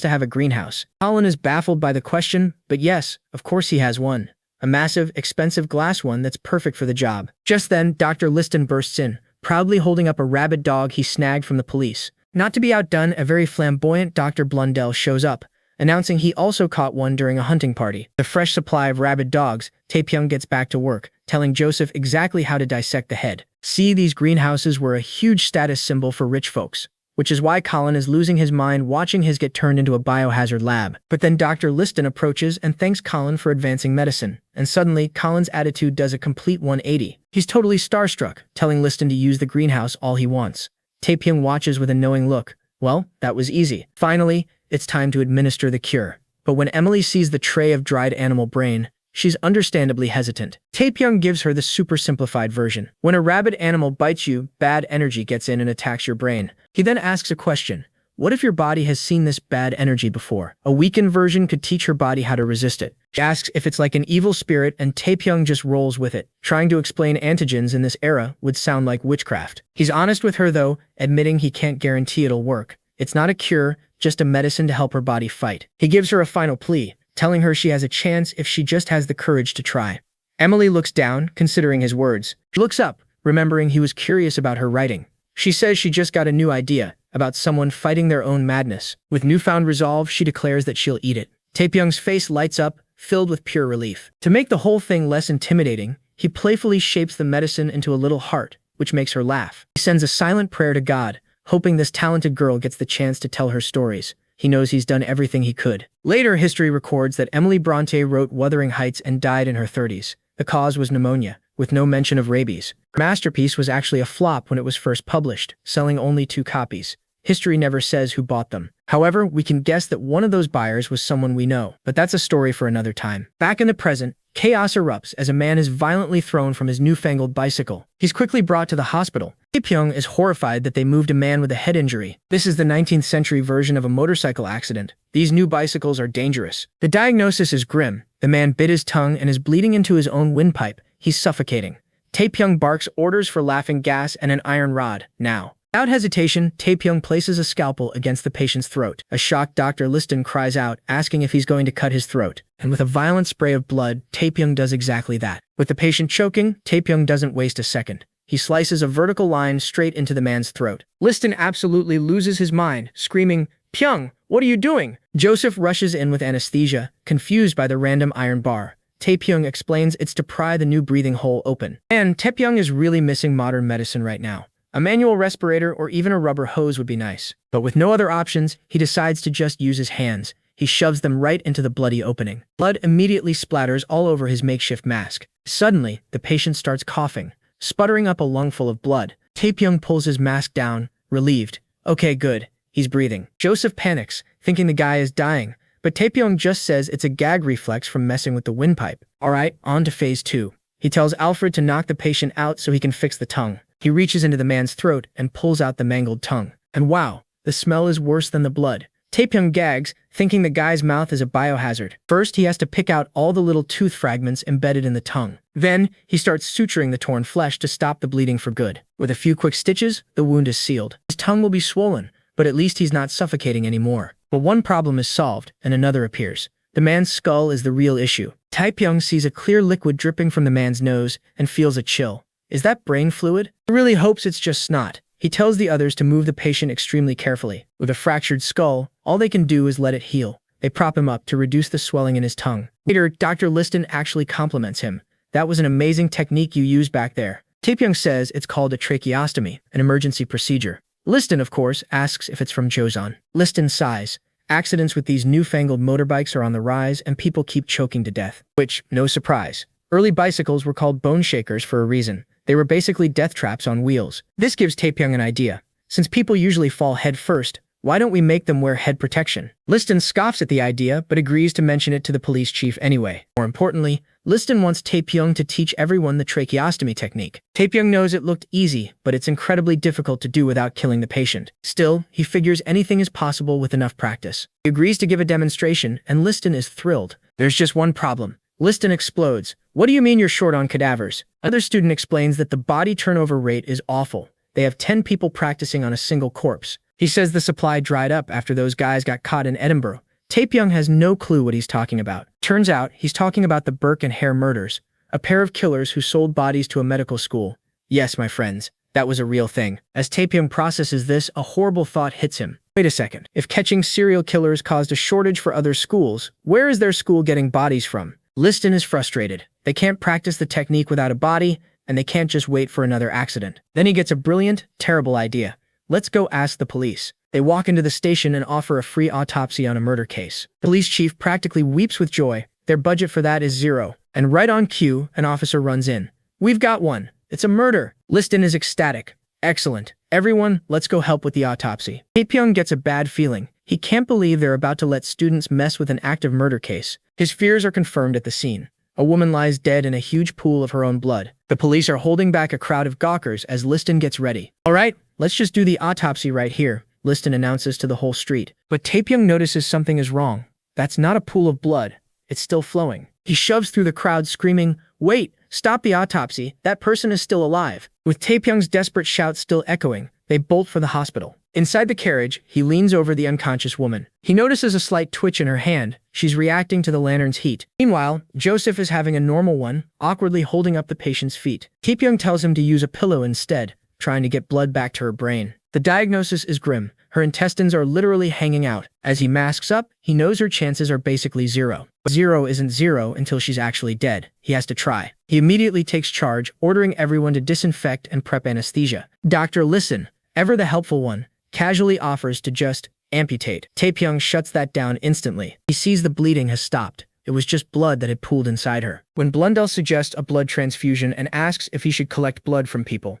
to have a greenhouse. Colin is baffled by the question, but yes, of course he has one. A massive, expensive glass one that's perfect for the job. Just then, Dr. Liston bursts in, proudly holding up a rabid dog he snagged from the police. Not to be outdone, a very flamboyant Dr. Blundell shows up, announcing he also caught one during a hunting party. The fresh supply of rabid dogs, Taepyeong gets back to work, telling Joseph exactly how to dissect the head. See, these greenhouses were a huge status symbol for rich folks, which is why Colin is losing his mind watching his get turned into a biohazard lab. But then Dr. Liston approaches and thanks Colin for advancing medicine, and suddenly Colin's attitude does a complete 180. He's totally starstruck, telling Liston to use the greenhouse all he wants. Taepyeong watches with a knowing look. Well, that was easy. Finally, it's time to administer the cure. But when Emily sees the tray of dried animal brain, she's understandably hesitant. Taepyeong gives her the super simplified version. When a rabid animal bites you, bad energy gets in and attacks your brain. He then asks a question. What if your body has seen this bad energy before? A weakened version could teach her body how to resist it. She asks if it's like an evil spirit, and Taepyeong just rolls with it. Trying to explain antigens in this era would sound like witchcraft. He's honest with her though, admitting he can't guarantee it'll work. It's not a cure, just a medicine to help her body fight. He gives her a final plea, telling her she has a chance if she just has the courage to try. Emily looks down, considering his words. She looks up, remembering he was curious about her writing. She says she just got a new idea, about someone fighting their own madness. With newfound resolve, she declares that she'll eat it. Taepyeong's face lights up, filled with pure relief. To make the whole thing less intimidating, he playfully shapes the medicine into a little heart, which makes her laugh. He sends a silent prayer to God, hoping this talented girl gets the chance to tell her stories. He knows he's done everything he could. Later, history records that Emily Bronte wrote Wuthering Heights and died in her 30s. The cause was pneumonia, with no mention of rabies. Her masterpiece was actually a flop when it was first published, selling only 2 copies. History never says who bought them. However, we can guess that one of those buyers was someone we know, but that's a story for another time. Back in the present, chaos erupts as a man is violently thrown from his newfangled bicycle. He's quickly brought to the hospital. Taepyeong is horrified that they moved a man with a head injury. This is the 19th century version of a motorcycle accident. These new bicycles are dangerous. The diagnosis is grim. The man bit his tongue and is bleeding into his own windpipe. He's suffocating. Taepyeong barks orders for laughing gas and an iron rod, now. Without hesitation, Taepyeong places a scalpel against the patient's throat. A shocked Dr. Liston cries out, asking if he's going to cut his throat. And with a violent spray of blood, Taepyeong does exactly that. With the patient choking, Taepyeong doesn't waste a second. He slices a vertical line straight into the man's throat. Liston absolutely loses his mind, screaming, "Pyong, what are you doing?" Joseph rushes in with anesthesia, confused by the random iron bar. Taepyeong explains it's to pry the new breathing hole open. And Taepyeong is really missing modern medicine right now. A manual respirator or even a rubber hose would be nice. But with no other options, he decides to just use his hands. He shoves them right into the bloody opening. Blood immediately splatters all over his makeshift mask. Suddenly, the patient starts coughing, sputtering up a lungful of blood. Taepyeong pulls his mask down, relieved. Okay, good. He's breathing. Joseph panics, thinking the guy is dying, but Taepyeong just says it's a gag reflex from messing with the windpipe. Alright, on to phase 2. He tells Alfred to knock the patient out so he can fix the tongue. He reaches into the man's throat and pulls out the mangled tongue. And wow, the smell is worse than the blood. Taepyeong gags, thinking the guy's mouth is a biohazard. First, he has to pick out all the little tooth fragments embedded in the tongue. Then, he starts suturing the torn flesh to stop the bleeding for good. With a few quick stitches, the wound is sealed. His tongue will be swollen, but at least he's not suffocating anymore. But one problem is solved, and another appears. The man's skull is the real issue. Taepyeong sees a clear liquid dripping from the man's nose and feels a chill. Is that brain fluid? He really hopes it's just snot. He tells the others to move the patient extremely carefully. With a fractured skull, all they can do is let it heal. They prop him up to reduce the swelling in his tongue. Later, Dr. Liston actually compliments him. That was an amazing technique you used back there. Taepyeong says it's called a tracheostomy, an emergency procedure. Liston, of course, asks if it's from Joseon. Liston sighs. Accidents with these newfangled motorbikes are on the rise and people keep choking to death. Which, no surprise. Early bicycles were called bone shakers for a reason. They were basically death traps on wheels. This gives Taepyeong an idea. Since people usually fall head first, why don't we make them wear head protection? Liston scoffs at the idea, but agrees to mention it to the police chief anyway. More importantly, Liston wants Taepyeong to teach everyone the tracheostomy technique. Taepyeong knows it looked easy, but it's incredibly difficult to do without killing the patient. Still, he figures anything is possible with enough practice. He agrees to give a demonstration, and Liston is thrilled. There's just one problem. Liston explodes. What do you mean you're short on cadavers? Another student explains that the body turnover rate is awful. They have 10 people practicing on a single corpse. He says the supply dried up after those guys got caught in Edinburgh. Taepyeong has no clue what he's talking about. Turns out, he's talking about the Burke and Hare murders, a pair of killers who sold bodies to a medical school. Yes, my friends, that was a real thing. As Taepyeong processes this, a horrible thought hits him. Wait a second. If catching serial killers caused a shortage for other schools, where is their school getting bodies from? Liston is frustrated. They can't practice the technique without a body, and they can't just wait for another accident. Then he gets a brilliant, terrible idea. Let's go ask the police. They walk into the station and offer a free autopsy on a murder case. The police chief practically weeps with joy. Their budget for that is 0. And right on cue, an officer runs in. We've got one. It's a murder. Liston is ecstatic. Excellent. Everyone, let's go help with the autopsy. Taepyeong gets a bad feeling. He can't believe they're about to let students mess with an active murder case. His fears are confirmed at the scene. A woman lies dead in a huge pool of her own blood. The police are holding back a crowd of gawkers as Liston gets ready. All right, let's just do the autopsy right here, Liston announces to the whole street. But Taepyeong notices something is wrong. That's not a pool of blood. It's still flowing. He shoves through the crowd screaming, "Wait, stop the autopsy. That person is still alive." With Taepyeong's desperate shout still echoing, they bolt for the hospital. Inside the carriage, he leans over the unconscious woman. He notices a slight twitch in her hand. She's reacting to the lantern's heat. Meanwhile, Joseph is having a normal one, awkwardly holding up the patient's feet. Taepyeong tells him to use a pillow instead, trying to get blood back to her brain. The diagnosis is grim. Her intestines are literally hanging out. As he masks up, he knows her chances are basically zero. Zero isn't zero until she's actually dead. He has to try. He immediately takes charge, ordering everyone to disinfect and prep anesthesia. Dr. Listen, ever the helpful one, casually offers to just amputate. Taepyeong shuts that down instantly. He sees the bleeding has stopped. It was just blood that had pooled inside her. When Blundell suggests a blood transfusion and asks if he should collect blood from people,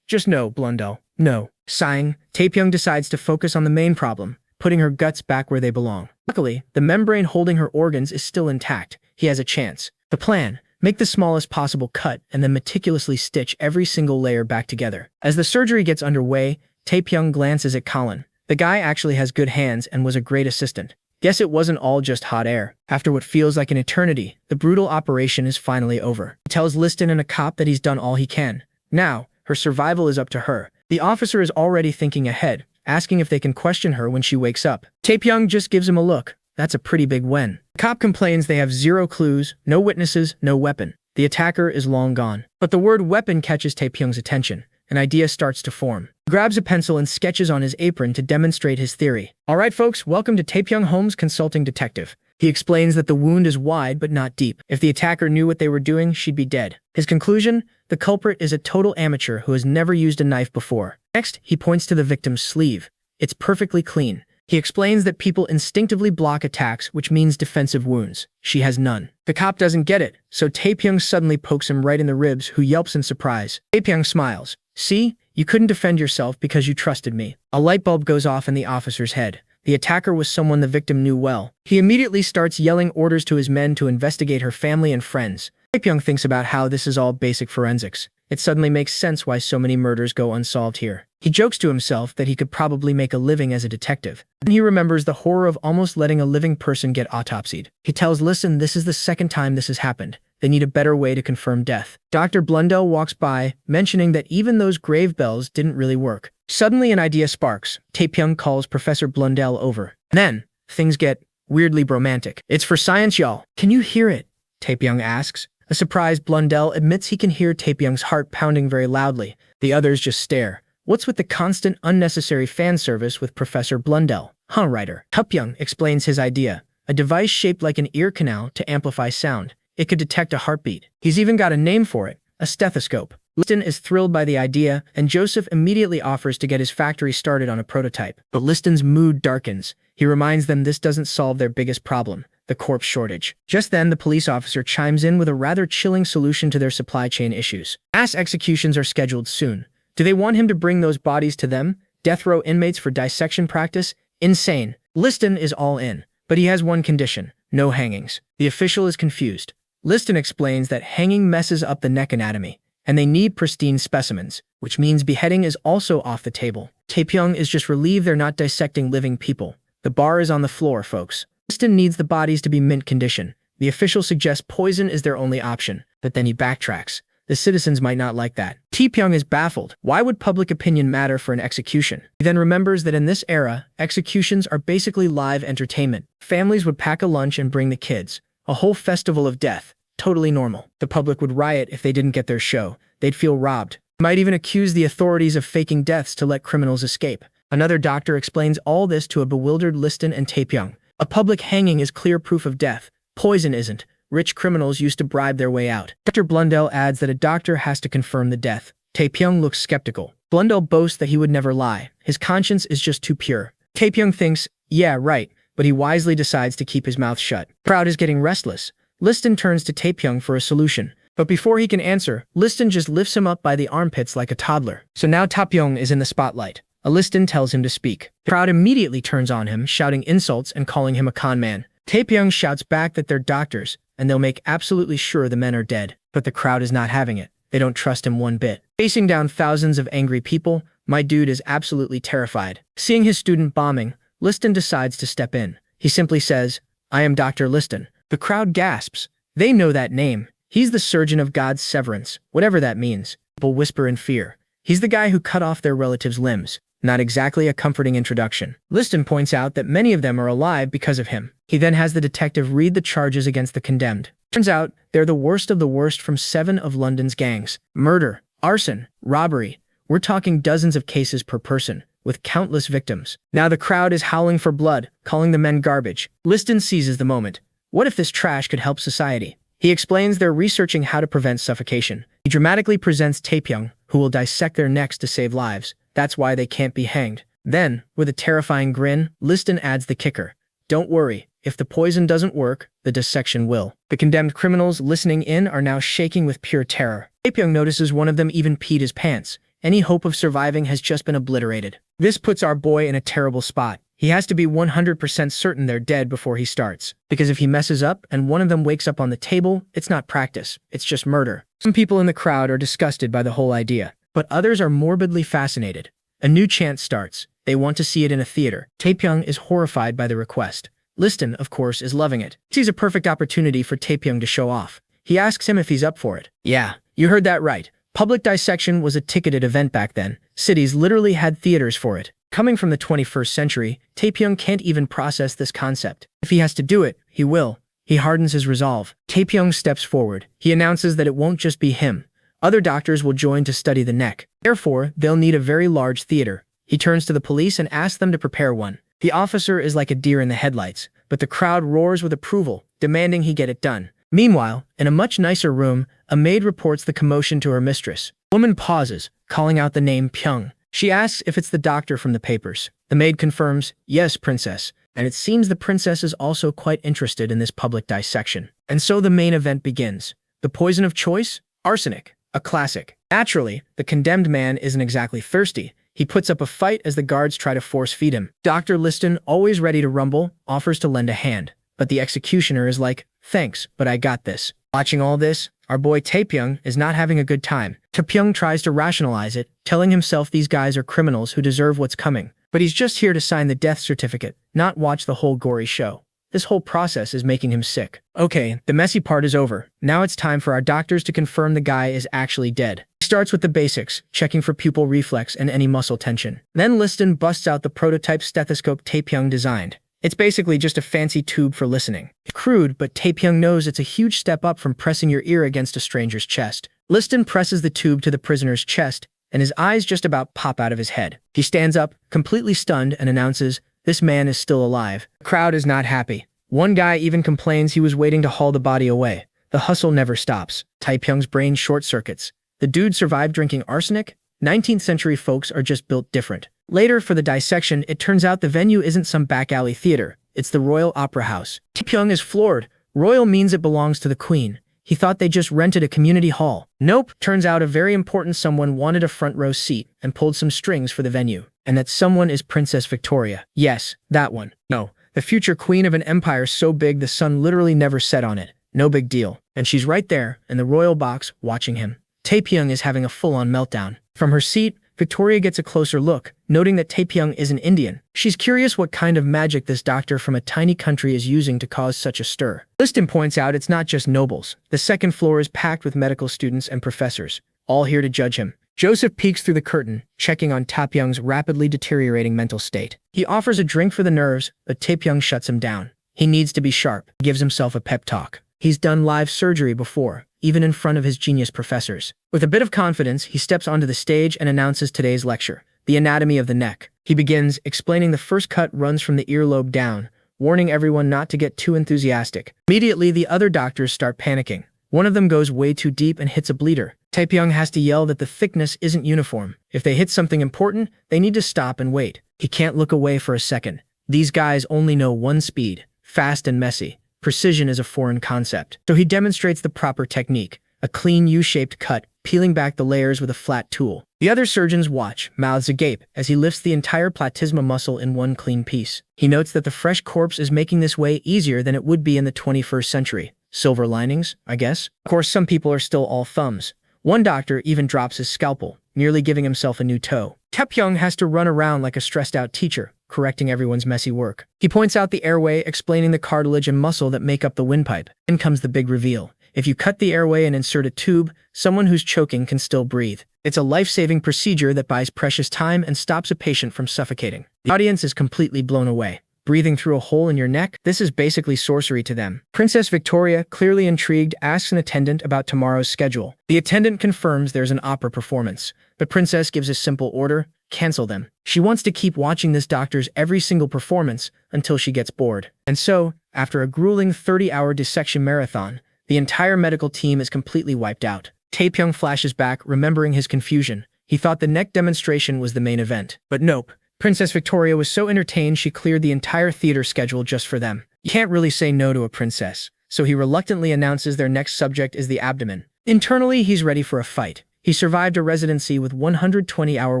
just no, Blundell. No. Sighing, Taepyeong decides to focus on the main problem, putting her guts back where they belong. Luckily, the membrane holding her organs is still intact. He has a chance. The plan: make the smallest possible cut and then meticulously stitch every single layer back together. As the surgery gets underway, Taepyeong glances at Colin. The guy actually has good hands and was a great assistant. Guess it wasn't all just hot air. After what feels like an eternity, the brutal operation is finally over. He tells Liston and Anicap that he's done all he can. Now, her survival is up to her. The officer is already thinking ahead, asking if they can question her when she wakes up. Taepyeong just gives him a look. That's a pretty big win. The cop complains they have 0 clues, no witnesses, no weapon. The attacker is long gone. But the word weapon catches Taepyeong's attention. An idea starts to form. He grabs a pencil and sketches on his apron to demonstrate his theory. Alright folks, welcome to Taepyeong Holmes Consulting Detective. He explains that the wound is wide but not deep. If the attacker knew what they were doing, she'd be dead. His conclusion? The culprit is a total amateur who has never used a knife before. Next, he points to the victim's sleeve. It's perfectly clean. He explains that people instinctively block attacks, which means defensive wounds. She has none. The cop doesn't get it, so Taepyeong suddenly pokes him right in the ribs, who yelps in surprise. Taepyeong smiles. See? You couldn't defend yourself because you trusted me. A light bulb goes off in the officer's head. The attacker was someone the victim knew well. He immediately starts yelling orders to his men to investigate her family and friends. Taepyeong thinks about how this is all basic forensics. It suddenly makes sense why so many murders go unsolved here. He jokes to himself that he could probably make a living as a detective. Then he remembers the horror of almost letting a living person get autopsied. He tells Listen this is the second time this has happened. They need a better way to confirm death. Dr. Blundell walks by, mentioning that even those grave bells didn't really work. Suddenly an idea sparks. Taepyeong calls Professor Blundell over. And then, things get weirdly bromantic. It's for science, y'all. Can you hear it? Taepyeong asks. A surprised Blundell admits he can hear Taepyeong's heart pounding very loudly. The others just stare. What's with the constant, unnecessary fan service with Professor Blundell? Writer. Taepyeong explains his idea. A device shaped like an ear canal to amplify sound. It could detect a heartbeat. He's even got a name for it. A stethoscope. Liston is thrilled by the idea, and Joseph immediately offers to get his factory started on a prototype. But Liston's mood darkens. He reminds them this doesn't solve their biggest problem, the corpse shortage. Just then, the police officer chimes in with a rather chilling solution to their supply chain issues. Mass executions are scheduled soon. Do they want him to bring those bodies to them? Death row inmates for dissection practice? Insane. Liston is all in, but he has one condition: no hangings. The official is confused. Liston explains that hanging messes up the neck anatomy, and they need pristine specimens, which means beheading is also off the table. Taepyeong is just relieved they're not dissecting living people. The bar is on the floor, folks. Liston needs the bodies to be mint condition. The official suggests poison is their only option, but then he backtracks. The citizens might not like that. Taepyeong is baffled. Why would public opinion matter for an execution? He then remembers that in this era, executions are basically live entertainment. Families would pack a lunch and bring the kids. A whole festival of death. Totally normal. The public would riot if they didn't get their show. They'd feel robbed. Might even accuse the authorities of faking deaths to let criminals escape. Another doctor explains all this to a bewildered Liston and Taepyeong. A public hanging is clear proof of death. Poison isn't. Rich criminals used to bribe their way out. Dr. Blundell adds that a doctor has to confirm the death. Taepyeong looks skeptical. Blundell boasts that he would never lie. His conscience is just too pure. Taepyeong thinks, yeah, right, but he wisely decides to keep his mouth shut. The crowd is getting restless. Liston turns to Taepyeong for a solution. But before he can answer, Liston just lifts him up by the armpits like a toddler. So now Taepyeong is in the spotlight. A Liston tells him to speak. The crowd immediately turns on him, shouting insults and calling him a con man. Taepyeong shouts back that they're doctors, and they'll make absolutely sure the men are dead. But the crowd is not having it. They don't trust him one bit. Facing down thousands of angry people, my dude is absolutely terrified. Seeing his student bombing, Liston decides to step in. He simply says, I am Dr. Liston. The crowd gasps. They know that name. He's the surgeon of God's severance, whatever that means. People whisper in fear. He's the guy who cut off their relatives' limbs. Not exactly a comforting introduction. Liston points out that many of them are alive because of him. He then has the detective read the charges against the condemned. Turns out, they're the worst of the worst from 7 of London's gangs. Murder, arson, robbery. We're talking dozens of cases per person, with countless victims. Now the crowd is howling for blood, calling the men garbage. Liston seizes the moment. What if this trash could help society? He explains they're researching how to prevent suffocation. He dramatically presents Taepyeong, who will dissect their necks to save lives. That's why they can't be hanged. Then, with a terrifying grin, Liston adds the kicker. Don't worry, if the poison doesn't work, the dissection will. The condemned criminals listening in are now shaking with pure terror. Taepyeong notices one of them even peed his pants. Any hope of surviving has just been obliterated. This puts our boy in a terrible spot. He has to be 100% certain they're dead before he starts. Because if he messes up and one of them wakes up on the table, it's not practice, it's just murder. Some people in the crowd are disgusted by the whole idea, but others are morbidly fascinated. A new chant starts. They want to see it in a theater. Taepyeong is horrified by the request. Liston, of course, is loving it. He sees a perfect opportunity for Taepyeong to show off. He asks him if he's up for it. Yeah, you heard that right. Public dissection was a ticketed event back then. Cities literally had theaters for it. Coming from the 21st century, Taepyeong can't even process this concept. If he has to do it, he will. He hardens his resolve. Taepyeong steps forward. He announces that it won't just be him. Other doctors will join to study the neck. Therefore, they'll need a very large theater. He turns to the police and asks them to prepare one. The officer is like a deer in the headlights, but the crowd roars with approval, demanding he get it done. Meanwhile, in a much nicer room, a maid reports the commotion to her mistress. The woman pauses, calling out the name Pyong. She asks if it's the doctor from the papers. The maid confirms, yes, princess. And it seems the princess is also quite interested in this public dissection. And so the main event begins. The poison of choice? Arsenic. A classic. Naturally, the condemned man isn't exactly thirsty. He puts up a fight as the guards try to force-feed him. Dr. Liston, always ready to rumble, offers to lend a hand. But the executioner is like, thanks, but I got this. Watching all this, our boy Taepyeong is not having a good time. Taepyeong tries to rationalize it, telling himself these guys are criminals who deserve what's coming. But he's just here to sign the death certificate, not watch the whole gory show. This whole process is making him sick. Okay, the messy part is over. Now it's time for our doctors to confirm the guy is actually dead. He starts with the basics, checking for pupil reflex and any muscle tension. Then Liston busts out the prototype stethoscope Taepyeong designed. It's basically just a fancy tube for listening. Crude, but Taepyeong knows it's a huge step up from pressing your ear against a stranger's chest. Liston presses the tube to the prisoner's chest, and his eyes just about pop out of his head. He stands up, completely stunned, and announces, this man is still alive. The crowd is not happy. One guy even complains he was waiting to haul the body away. The hustle never stops. Taepyeong's brain short-circuits. The dude survived drinking arsenic? 19th century folks are just built different. Later, for the dissection, it turns out the venue isn't some back-alley theater. It's the Royal Opera House. Taepyeong is floored. Royal means it belongs to the queen. He thought they just rented a community hall. Nope. Turns out a very important someone wanted a front row seat and pulled some strings for the venue. And that someone is Princess Victoria. Yes, that one. No, the future queen of an empire so big the sun literally never set on it. No big deal. And she's right there, in the royal box, watching him. Taepyeong is having a full-on meltdown. From her seat, Victoria gets a closer look, noting that Taepyeong isn't Indian. She's curious what kind of magic this doctor from a tiny country is using to cause such a stir. Liston points out it's not just nobles. The second floor is packed with medical students and professors, all here to judge him. Joseph peeks through the curtain, checking on Taepyeong's rapidly deteriorating mental state. He offers a drink for the nerves, but Taepyeong shuts him down. He needs to be sharp. He gives himself a pep talk. He's done live surgery before, even in front of his genius professors. With a bit of confidence, he steps onto the stage and announces today's lecture, The Anatomy of the Neck. He begins, explaining the first cut runs from the earlobe down, warning everyone not to get too enthusiastic. Immediately, the other doctors start panicking. One of them goes way too deep and hits a bleeder. Taepyeong has to yell that the thickness isn't uniform. If they hit something important, they need to stop and wait. He can't look away for a second. These guys only know one speed, fast and messy. Precision is a foreign concept. So he demonstrates the proper technique, a clean U-shaped cut, peeling back the layers with a flat tool. The other surgeons watch, mouths agape, as he lifts the entire platysma muscle in one clean piece. He notes that the fresh corpse is making this way easier than it would be in the 21st century. Silver linings, I guess? Of course, some people are still all thumbs. One doctor even drops his scalpel, nearly giving himself a new toe. Taepyeong has to run around like a stressed-out teacher, correcting everyone's messy work. He points out the airway, explaining the cartilage and muscle that make up the windpipe. Then comes the big reveal. If you cut the airway and insert a tube, someone who's choking can still breathe. It's a life-saving procedure that buys precious time and stops a patient from suffocating. The audience is completely blown away. breathing through a hole in your neck? This is basically sorcery to them. Princess Victoria, clearly intrigued, asks an attendant about tomorrow's schedule. The attendant confirms there's an opera performance, but Princess gives a simple order: cancel them. She wants to keep watching this doctor's every single performance until she gets bored. And so, after a grueling 30-hour dissection marathon, the entire medical team is completely wiped out. Taepyeong flashes back, remembering his confusion. He thought the neck demonstration was the main event. But nope. Princess Victoria was so entertained she cleared the entire theater schedule just for them. You can't really say no to a princess, so he reluctantly announces their next subject is the abdomen. Internally, he's ready for a fight. He survived a residency with 120-hour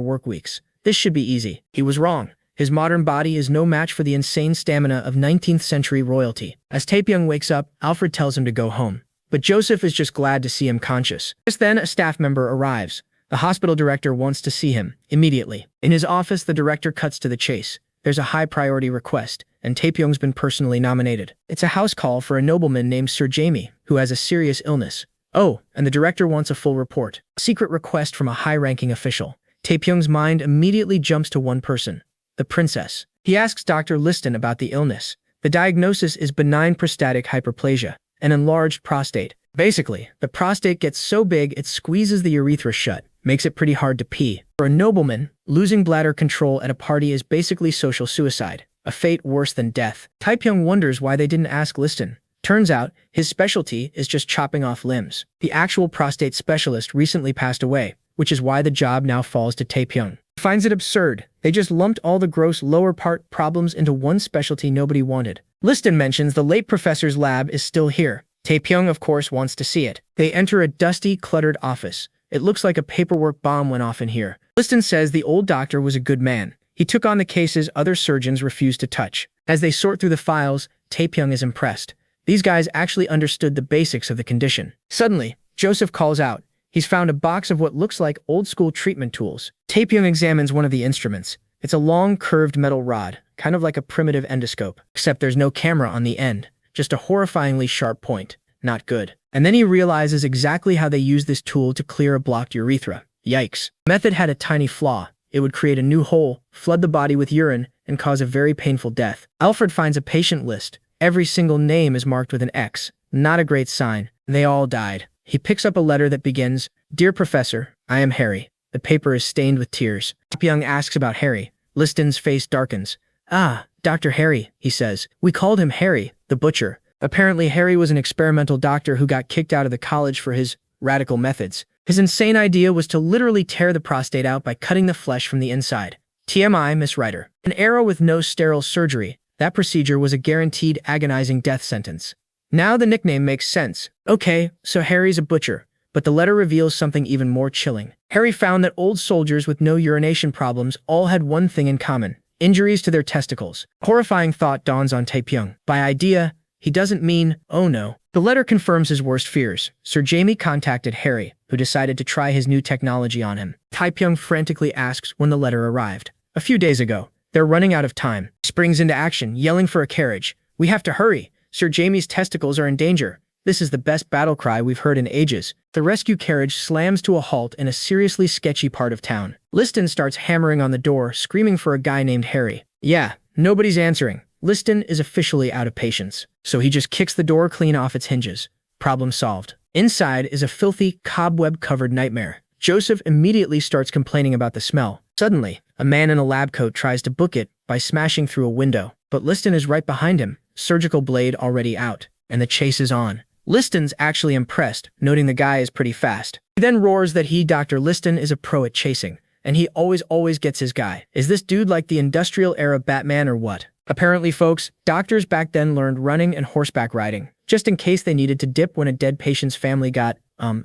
work weeks. This should be easy. He was wrong. His modern body is no match for the insane stamina of 19th century royalty. As Taepyeong wakes up, Alfred tells him to go home. But Joseph is just glad to see him conscious. Just then, a staff member arrives. The hospital director wants to see him, immediately. In his office, the director cuts to the chase. There's a high-priority request, and Taepyeong's been personally nominated. It's a house call for a nobleman named Sir Jamie, who has a serious illness. Oh, and the director wants a full report. A secret request from a high-ranking official. Taepyeong's mind immediately jumps to one person, the princess. He asks Dr. Liston about the illness. The diagnosis is benign prostatic hyperplasia, an enlarged prostate. Basically, the prostate gets so big it squeezes the urethra shut, makes it pretty hard to pee. For a nobleman, losing bladder control at a party is basically social suicide, a fate worse than death. Taepyeong wonders why they didn't ask Liston. Turns out, his specialty is just chopping off limbs. The actual prostate specialist recently passed away, which is why the job now falls to Taepyeong. He finds it absurd. They just lumped all the gross lower part problems into one specialty nobody wanted. Liston mentions the late professor's lab is still here. Taepyeong, of course, wants to see it. They enter a dusty, cluttered office. It looks like a paperwork bomb went off in here. Liston says the old doctor was a good man. He took on the cases other surgeons refused to touch. As they sort through the files, Taepyeong is impressed. These guys actually understood the basics of the condition. Suddenly, Joseph calls out. He's found a box of what looks like old-school treatment tools. Taepyeong examines one of the instruments. It's a long, curved metal rod, kind of like a primitive endoscope, except there's no camera on the end, just a horrifyingly sharp point. Not good. And then he realizes exactly how they use this tool to clear a blocked urethra. Yikes. The method had a tiny flaw. It would create a new hole, flood the body with urine, and cause a very painful death. Alfred finds a patient list. Every single name is marked with an X. Not a great sign. They all died. He picks up a letter that begins, "Dear Professor, I am Harry." The paper is stained with tears. Taepyeong asks about Harry. Liston's face darkens. "Ah, Dr. Harry," he says. "We called him Harry, the butcher." Apparently, Harry was an experimental doctor who got kicked out of the college for his radical methods. His insane idea was to literally tear the prostate out by cutting the flesh from the inside. TMI, Miss Writer. An era with no sterile surgery. That procedure was a guaranteed agonizing death sentence. Now the nickname makes sense. Okay, so Harry's a butcher, but the letter reveals something even more chilling. Harry found that old soldiers with no urination problems all had one thing in common: injuries to their testicles. A horrifying thought dawns on Taepyeong. By idea, he doesn't mean, oh no. The letter confirms his worst fears. Sir Jamie contacted Harry, who decided to try his new technology on him. Taepyeong frantically asks when the letter arrived. A few days ago. They're running out of time. He springs into action, yelling for a carriage. We have to hurry. Sir Jamie's testicles are in danger. This is the best battle cry we've heard in ages. The rescue carriage slams to a halt in a seriously sketchy part of town. Liston starts hammering on the door, screaming for a guy named Harry. Yeah, nobody's answering. Liston is officially out of patience, so he just kicks the door clean off its hinges. Problem solved. Inside is a filthy, cobweb-covered nightmare. Joseph immediately starts complaining about the smell. Suddenly, a man in a lab coat tries to book it by smashing through a window. But Liston is right behind him, surgical blade already out, and the chase is on. Liston's actually impressed, noting the guy is pretty fast. He then roars that Dr. Liston, is a pro at chasing, and he always gets his guy. Is this dude like the industrial-era Batman or what? Apparently, folks, doctors back then learned running and horseback riding, just in case they needed to dip when a dead patient's family got,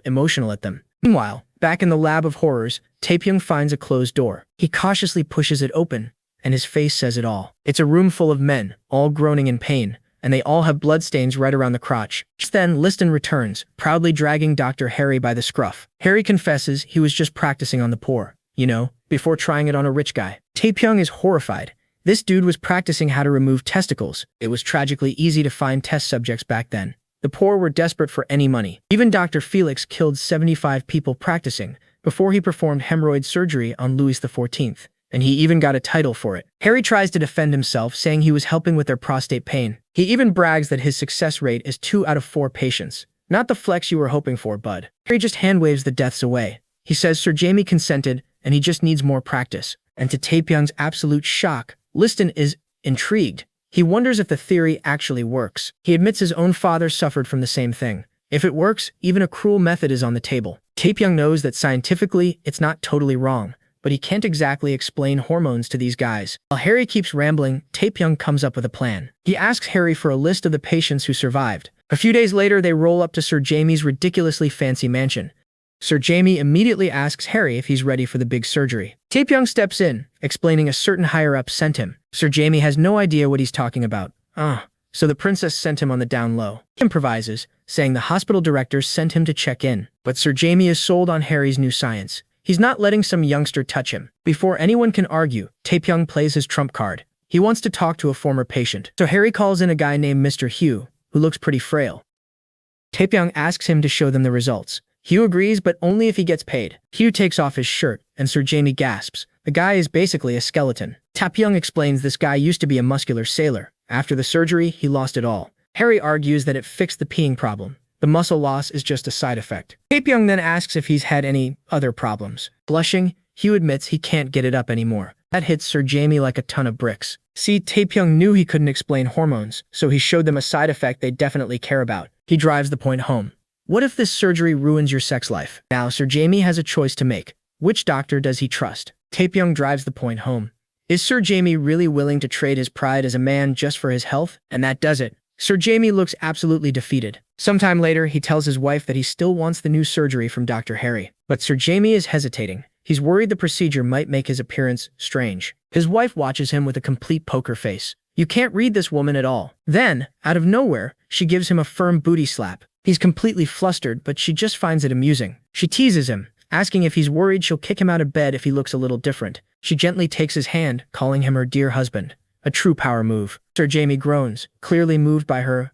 emotional at them. Meanwhile, back in the lab of horrors, Taepyeong finds a closed door. He cautiously pushes it open, and his face says it all. It's a room full of men, all groaning in pain, and they all have bloodstains right around the crotch. Just then, Liston returns, proudly dragging Dr. Harry by the scruff. Harry confesses he was just practicing on the poor, before trying it on a rich guy. Taepyeong is horrified. This dude was practicing how to remove testicles. It was tragically easy to find test subjects back then. The poor were desperate for any money. Even Dr. Felix killed 75 people practicing before he performed hemorrhoid surgery on Louis XIV. and he even got a title for it. Harry tries to defend himself, saying he was helping with their prostate pain. He even brags that his success rate is 2 out of 4 patients. Not the flex you were hoping for, bud. Harry just hand-waves the deaths away. He says Sir Jamie consented, and he just needs more practice. And to Taepyeong's absolute shock, Liston is intrigued. He wonders if the theory actually works. He admits his own father suffered from the same thing. If it works, even a cruel method is on the table. Taepyeong knows that scientifically, it's not totally wrong, but he can't exactly explain hormones to these guys. While Harry keeps rambling, Taepyeong comes up with a plan. He asks Harry for a list of the patients who survived. A few days later, they roll up to Sir Jamie's ridiculously fancy mansion. Sir Jamie immediately asks Harry if he's ready for the big surgery. Taepyeong steps in, explaining a certain higher-up sent him. Sir Jamie has no idea what he's talking about. So the princess sent him on the down low. He improvises, saying the hospital director sent him to check in. But Sir Jamie is sold on Harry's new science. He's not letting some youngster touch him. Before anyone can argue, Taepyeong plays his trump card. He wants to talk to a former patient. So Harry calls in a guy named Mr. Hugh, who looks pretty frail. Taepyeong asks him to show them the results. Hugh agrees, but only if he gets paid. Hugh takes off his shirt, and Sir Jamie gasps. The guy is basically a skeleton. Taepyeong explains this guy used to be a muscular sailor. After the surgery, he lost it all. Harry argues that it fixed the peeing problem. The muscle loss is just a side effect. Taepyeong then asks if he's had any other problems. Blushing, Hugh admits he can't get it up anymore. That hits Sir Jamie like a ton of bricks. See, Taepyeong knew he couldn't explain hormones, so he showed them a side effect they definitely care about. He drives the point home. What if this surgery ruins your sex life? Now, Sir Jamie has a choice to make. Which doctor does he trust? Taepyeong drives the point home. Is Sir Jamie really willing to trade his pride as a man just for his health? And that does it. Sir Jamie looks absolutely defeated. Sometime later, he tells his wife that he still wants the new surgery from Dr. Harry. But Sir Jamie is hesitating. He's worried the procedure might make his appearance strange. His wife watches him with a complete poker face. You can't read this woman at all. Then, out of nowhere, she gives him a firm booty slap. He's completely flustered, but she just finds it amusing. She teases him, asking if he's worried she'll kick him out of bed if he looks a little different. She gently takes his hand, calling him her dear husband. A true power move. Sir Jamie groans, clearly moved by her,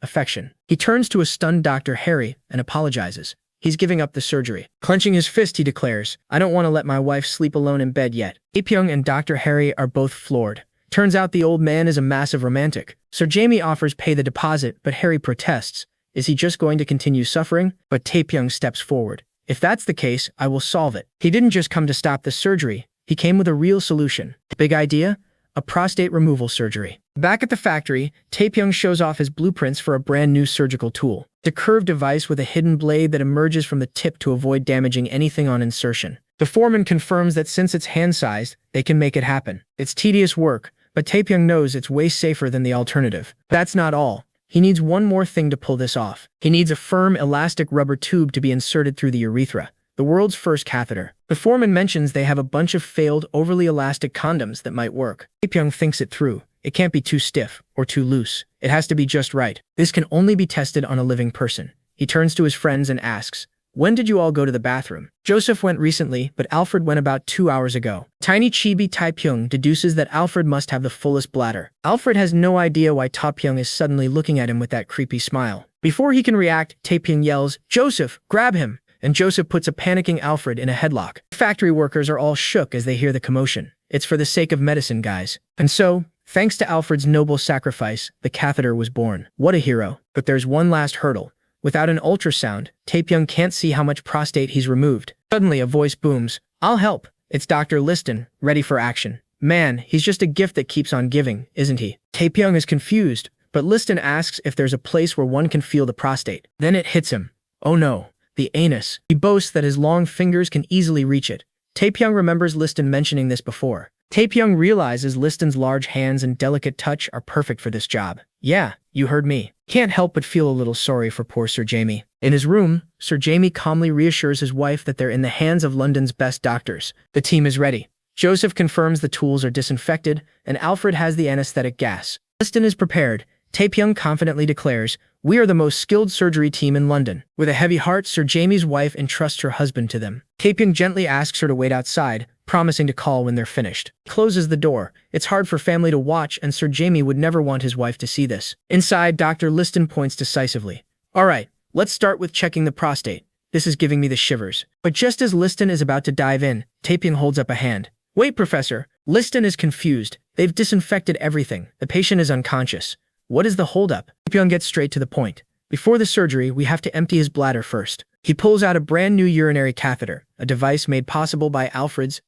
affection. He turns to a stunned Dr. Harry and apologizes. He's giving up the surgery. Clenching his fist, he declares, I don't want to let my wife sleep alone in bed yet. Taepyeong and Dr. Harry are both floored. Turns out the old man is a massive romantic. Sir Jamie offers pay the deposit, but Harry protests. Is he just going to continue suffering? But Taepyeong steps forward. If that's the case, I will solve it. He didn't just come to stop the surgery. He came with a real solution. Big idea? A prostate removal surgery. Back at the factory, Taepyeong shows off his blueprints for a brand new surgical tool. It's a curved device with a hidden blade that emerges from the tip to avoid damaging anything on insertion. The foreman confirms that since it's hand-sized, they can make it happen. It's tedious work, but Taepyeong knows it's way safer than the alternative. That's not all. He needs one more thing to pull this off. He needs a firm, elastic rubber tube to be inserted through the urethra, the world's first catheter. The foreman mentions they have a bunch of failed, overly elastic condoms that might work. Taepyeong thinks it through. It can't be too stiff or too loose. It has to be just right. This can only be tested on a living person. He turns to his friends and asks, when did you all go to the bathroom? Joseph went recently, but Alfred went about 2 hours ago. Tiny chibi Taepyeong deduces that Alfred must have the fullest bladder. Alfred has no idea why Taepyeong is suddenly looking at him with that creepy smile. Before he can react, Taepyeong yells, Joseph, grab him! And Joseph puts a panicking Alfred in a headlock. Factory workers are all shook as they hear the commotion. It's for the sake of medicine, guys. And so, thanks to Alfred's noble sacrifice, the catheter was born. What a hero. But there's one last hurdle. Without an ultrasound, Taepyeong can't see how much prostate he's removed. Suddenly, a voice booms. I'll help. It's Dr. Liston, ready for action. Man, he's just a gift that keeps on giving, isn't he? Taepyeong is confused, but Liston asks if there's a place where one can feel the prostate. Then it hits him. Oh no, the anus. He boasts that his long fingers can easily reach it. Taepyeong remembers Liston mentioning this before. Taepyeong realizes Liston's large hands and delicate touch are perfect for this job. Yeah, you heard me. Can't help but feel a little sorry for poor Sir Jamie. In his room, Sir Jamie calmly reassures his wife that they're in the hands of London's best doctors. The team is ready. Joseph confirms the tools are disinfected, and Alfred has the anesthetic gas. Liston is prepared. Taepyeong confidently declares, we are the most skilled surgery team in London. With a heavy heart, Sir Jamie's wife entrusts her husband to them. Taepyeong gently asks her to wait outside, promising to call when they're finished. He closes the door. It's hard for family to watch, and Sir Jamie would never want his wife to see this. Inside, Dr. Liston points decisively. All right, let's start with checking the prostate. This is giving me the shivers. But just as Liston is about to dive in, Taepyeong holds up a hand. Wait, Professor. Liston is confused. They've disinfected everything. The patient is unconscious. What is the holdup? Taepyeong gets straight to the point. Before the surgery, we have to empty his bladder first. He pulls out a brand new urinary catheter, a device made possible by Alfred's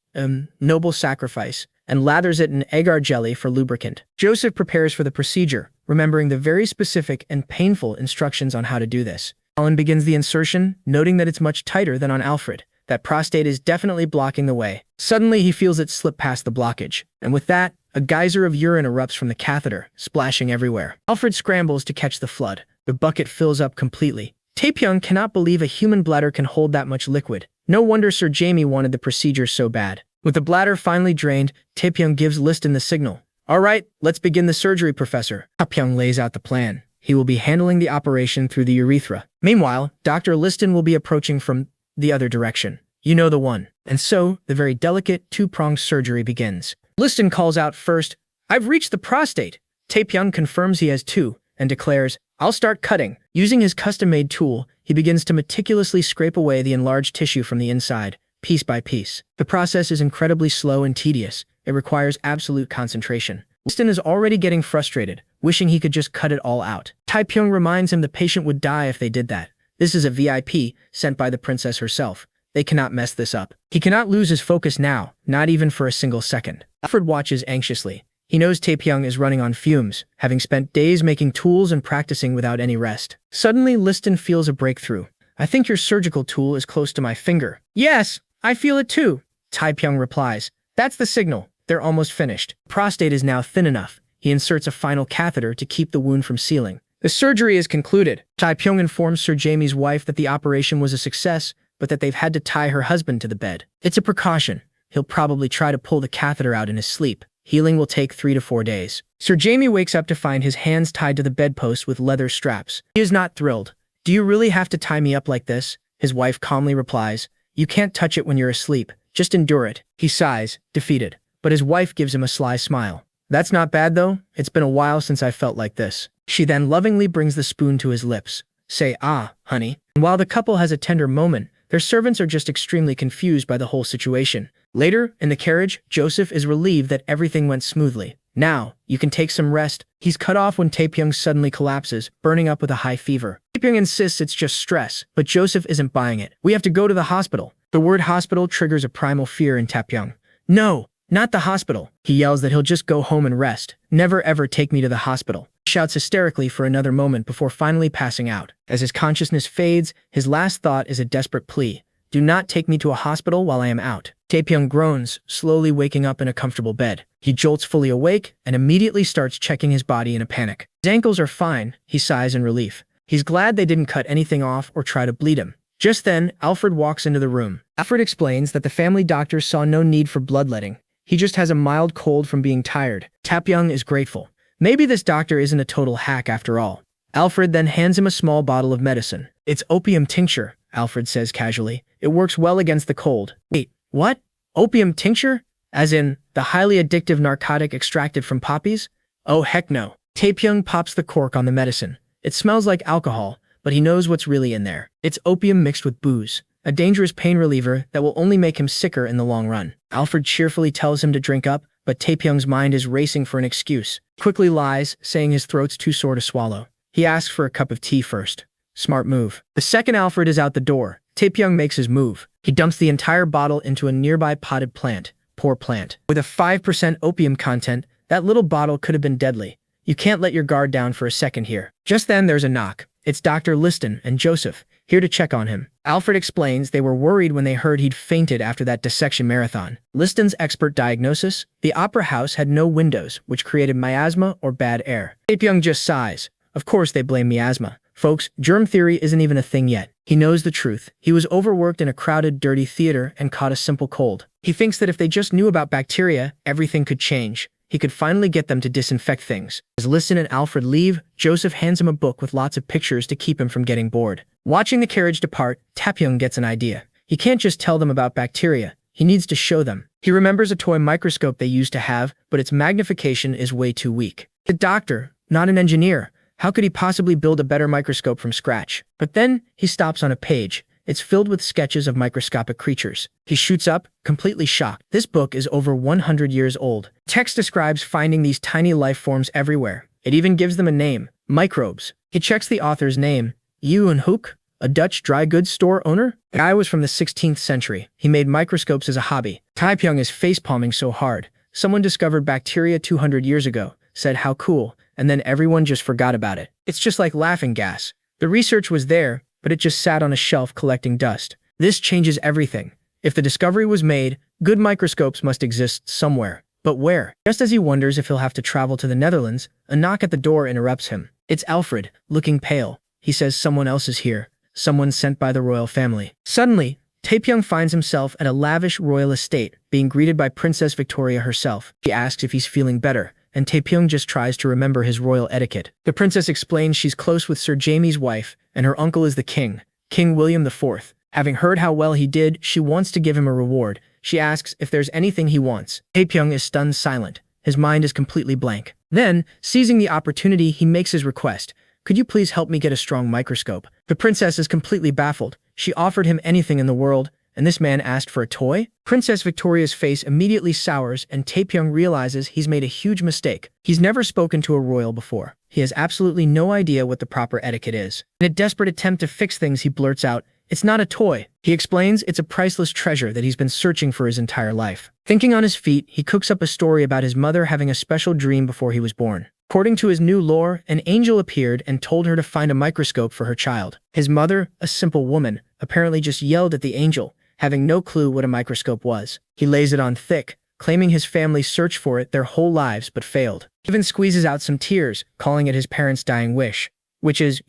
noble sacrifice, and lathers it in agar jelly for lubricant. Joseph prepares for the procedure, remembering the very specific and painful instructions on how to do this. Alan begins the insertion, noting that it's much tighter than on Alfred. That prostate is definitely blocking the way. Suddenly, he feels it slip past the blockage, and with that, a geyser of urine erupts from the catheter, splashing everywhere. Alfred scrambles to catch the flood. The bucket fills up completely. Taepyeong cannot believe a human bladder can hold that much liquid. No wonder Sir Jamie wanted the procedure so bad. With the bladder finally drained, Taepyeong gives Liston the signal. All right, let's begin the surgery, Professor. Taepyeong lays out the plan. He will be handling the operation through the urethra. Meanwhile, Dr. Liston will be approaching from the other direction. You know the one. And so, the very delicate two-pronged surgery begins. Liston calls out first, I've reached the prostate. Taepyeong confirms he has two, and declares, I'll start cutting. Using his custom-made tool, he begins to meticulously scrape away the enlarged tissue from the inside, piece by piece. The process is incredibly slow and tedious. It requires absolute concentration. Liston is already getting frustrated, wishing he could just cut it all out. Taepyeong reminds him the patient would die if they did that. This is a VIP sent by the princess herself. They cannot mess this up. He cannot lose his focus now, not even for a single second. Alfred watches anxiously. He knows Taepyeong is running on fumes, having spent days making tools and practicing without any rest. Suddenly, Liston feels a breakthrough. I think your surgical tool is close to my finger. Yes, I feel it too, Taepyeong replies. That's the signal. They're almost finished. Prostate is now thin enough. He inserts a final catheter to keep the wound from sealing. The surgery is concluded. Taepyeong informs Sir Jamie's wife that the operation was a success, but that they've had to tie her husband to the bed. It's a precaution. He'll probably try to pull the catheter out in his sleep. Healing will take 3 to 4 days. Sir Jamie wakes up to find his hands tied to the bedpost with leather straps. He is not thrilled. Do you really have to tie me up like this? His wife calmly replies, You can't touch it when you're asleep. Just endure it. He sighs, defeated. But his wife gives him a sly smile. That's not bad though. It's been a while since I felt like this. She then lovingly brings the spoon to his lips. Say, ah, honey. And while the couple has a tender moment, their servants are just extremely confused by the whole situation. Later, in the carriage, Joseph is relieved that everything went smoothly. Now, you can take some rest. He's cut off when Taepyeong suddenly collapses, burning up with a high fever. Taepyeong insists it's just stress, but Joseph isn't buying it. We have to go to the hospital. The word hospital triggers a primal fear in Taepyeong. No, not the hospital. He yells that he'll just go home and rest. Never ever take me to the hospital. He shouts hysterically for another moment before finally passing out. As his consciousness fades, his last thought is a desperate plea. Do not take me to a hospital while I am out. Taepyeong groans, slowly waking up in a comfortable bed. He jolts fully awake and immediately starts checking his body in a panic. His ankles are fine, he sighs in relief. He's glad they didn't cut anything off or try to bleed him. Just then, Alfred walks into the room. Alfred explains that the family doctor saw no need for bloodletting. He just has a mild cold from being tired. Taepyeong is grateful. Maybe this doctor isn't a total hack after all. Alfred then hands him a small bottle of medicine. It's opium tincture, Alfred says casually. It works well against the cold. Wait, what? Opium tincture? As in, the highly addictive narcotic extracted from poppies? Oh heck no. Taepyeong pops the cork on the medicine. It smells like alcohol, but he knows what's really in there. It's opium mixed with booze, a dangerous pain reliever that will only make him sicker in the long run. Alfred cheerfully tells him to drink up, but Taepyeong's mind is racing for an excuse. He quickly lies, saying his throat's too sore to swallow. He asks for a cup of tea first. Smart move. The second Alfred is out the door, Taepyeong makes his move. He dumps the entire bottle into a nearby potted plant. Poor plant. With a 5% opium content, that little bottle could have been deadly. You can't let your guard down for a second here. Just then there's a knock. It's Dr. Liston and Joseph, here to check on him. Alfred explains they were worried when they heard he'd fainted after that dissection marathon. Liston's expert diagnosis? The opera house had no windows, which created miasma or bad air. Taepyeong just sighs. Of course they blame miasma. Folks, germ theory isn't even a thing yet. He knows the truth. He was overworked in a crowded, dirty theater and caught a simple cold. He thinks that if they just knew about bacteria, everything could change. He could finally get them to disinfect things. As Liston and Alfred leave, Joseph hands him a book with lots of pictures to keep him from getting bored. Watching the carriage depart, Taepyeong gets an idea. He can't just tell them about bacteria. He needs to show them. He remembers a toy microscope they used to have, but its magnification is way too weak. The doctor, not an engineer. How could he possibly build a better microscope from scratch? But then, he stops on a page. It's filled with sketches of microscopic creatures. He shoots up, completely shocked. This book is over 100 years old. Text describes finding these tiny life forms everywhere. It even gives them a name, microbes. He checks the author's name, Yu Hook, a Dutch dry goods store owner? The guy was from the 16th century. He made microscopes as a hobby. Taepyeong is facepalming so hard. Someone discovered bacteria 200 years ago, said how cool, and then everyone just forgot about it. It's just like laughing gas. The research was there, but it just sat on a shelf collecting dust. This changes everything. If the discovery was made, good microscopes must exist somewhere. But where? Just as he wonders if he'll have to travel to the Netherlands, a knock at the door interrupts him. It's Alfred, looking pale. He says someone else is here. Someone sent by the royal family. Suddenly, Taepyeong finds himself at a lavish royal estate, being greeted by Princess Victoria herself. She asks if he's feeling better, and Taepyeong just tries to remember his royal etiquette. The princess explains she's close with Sir Jamie's wife, and her uncle is the king, King William IV. Having heard how well he did, she wants to give him a reward. She asks if there's anything he wants. Taepyeong is stunned silent. His mind is completely blank. Then, seizing the opportunity, he makes his request. Could you please help me get a strong microscope? The princess is completely baffled. She offered him anything in the world, and this man asked for a toy? Princess Victoria's face immediately sours, and Taepyeong realizes he's made a huge mistake. He's never spoken to a royal before. He has absolutely no idea what the proper etiquette is. In a desperate attempt to fix things, he blurts out, "It's not a toy." He explains it's a priceless treasure that he's been searching for his entire life. Thinking on his feet, he cooks up a story about his mother having a special dream before he was born. According to his new lore, an angel appeared and told her to find a microscope for her child. His mother, a simple woman, apparently just yelled at the angel, having no clue what a microscope was. He lays it on thick, claiming his family searched for it their whole lives but failed. He even squeezes out some tears, calling it his parents' dying wish. Which is,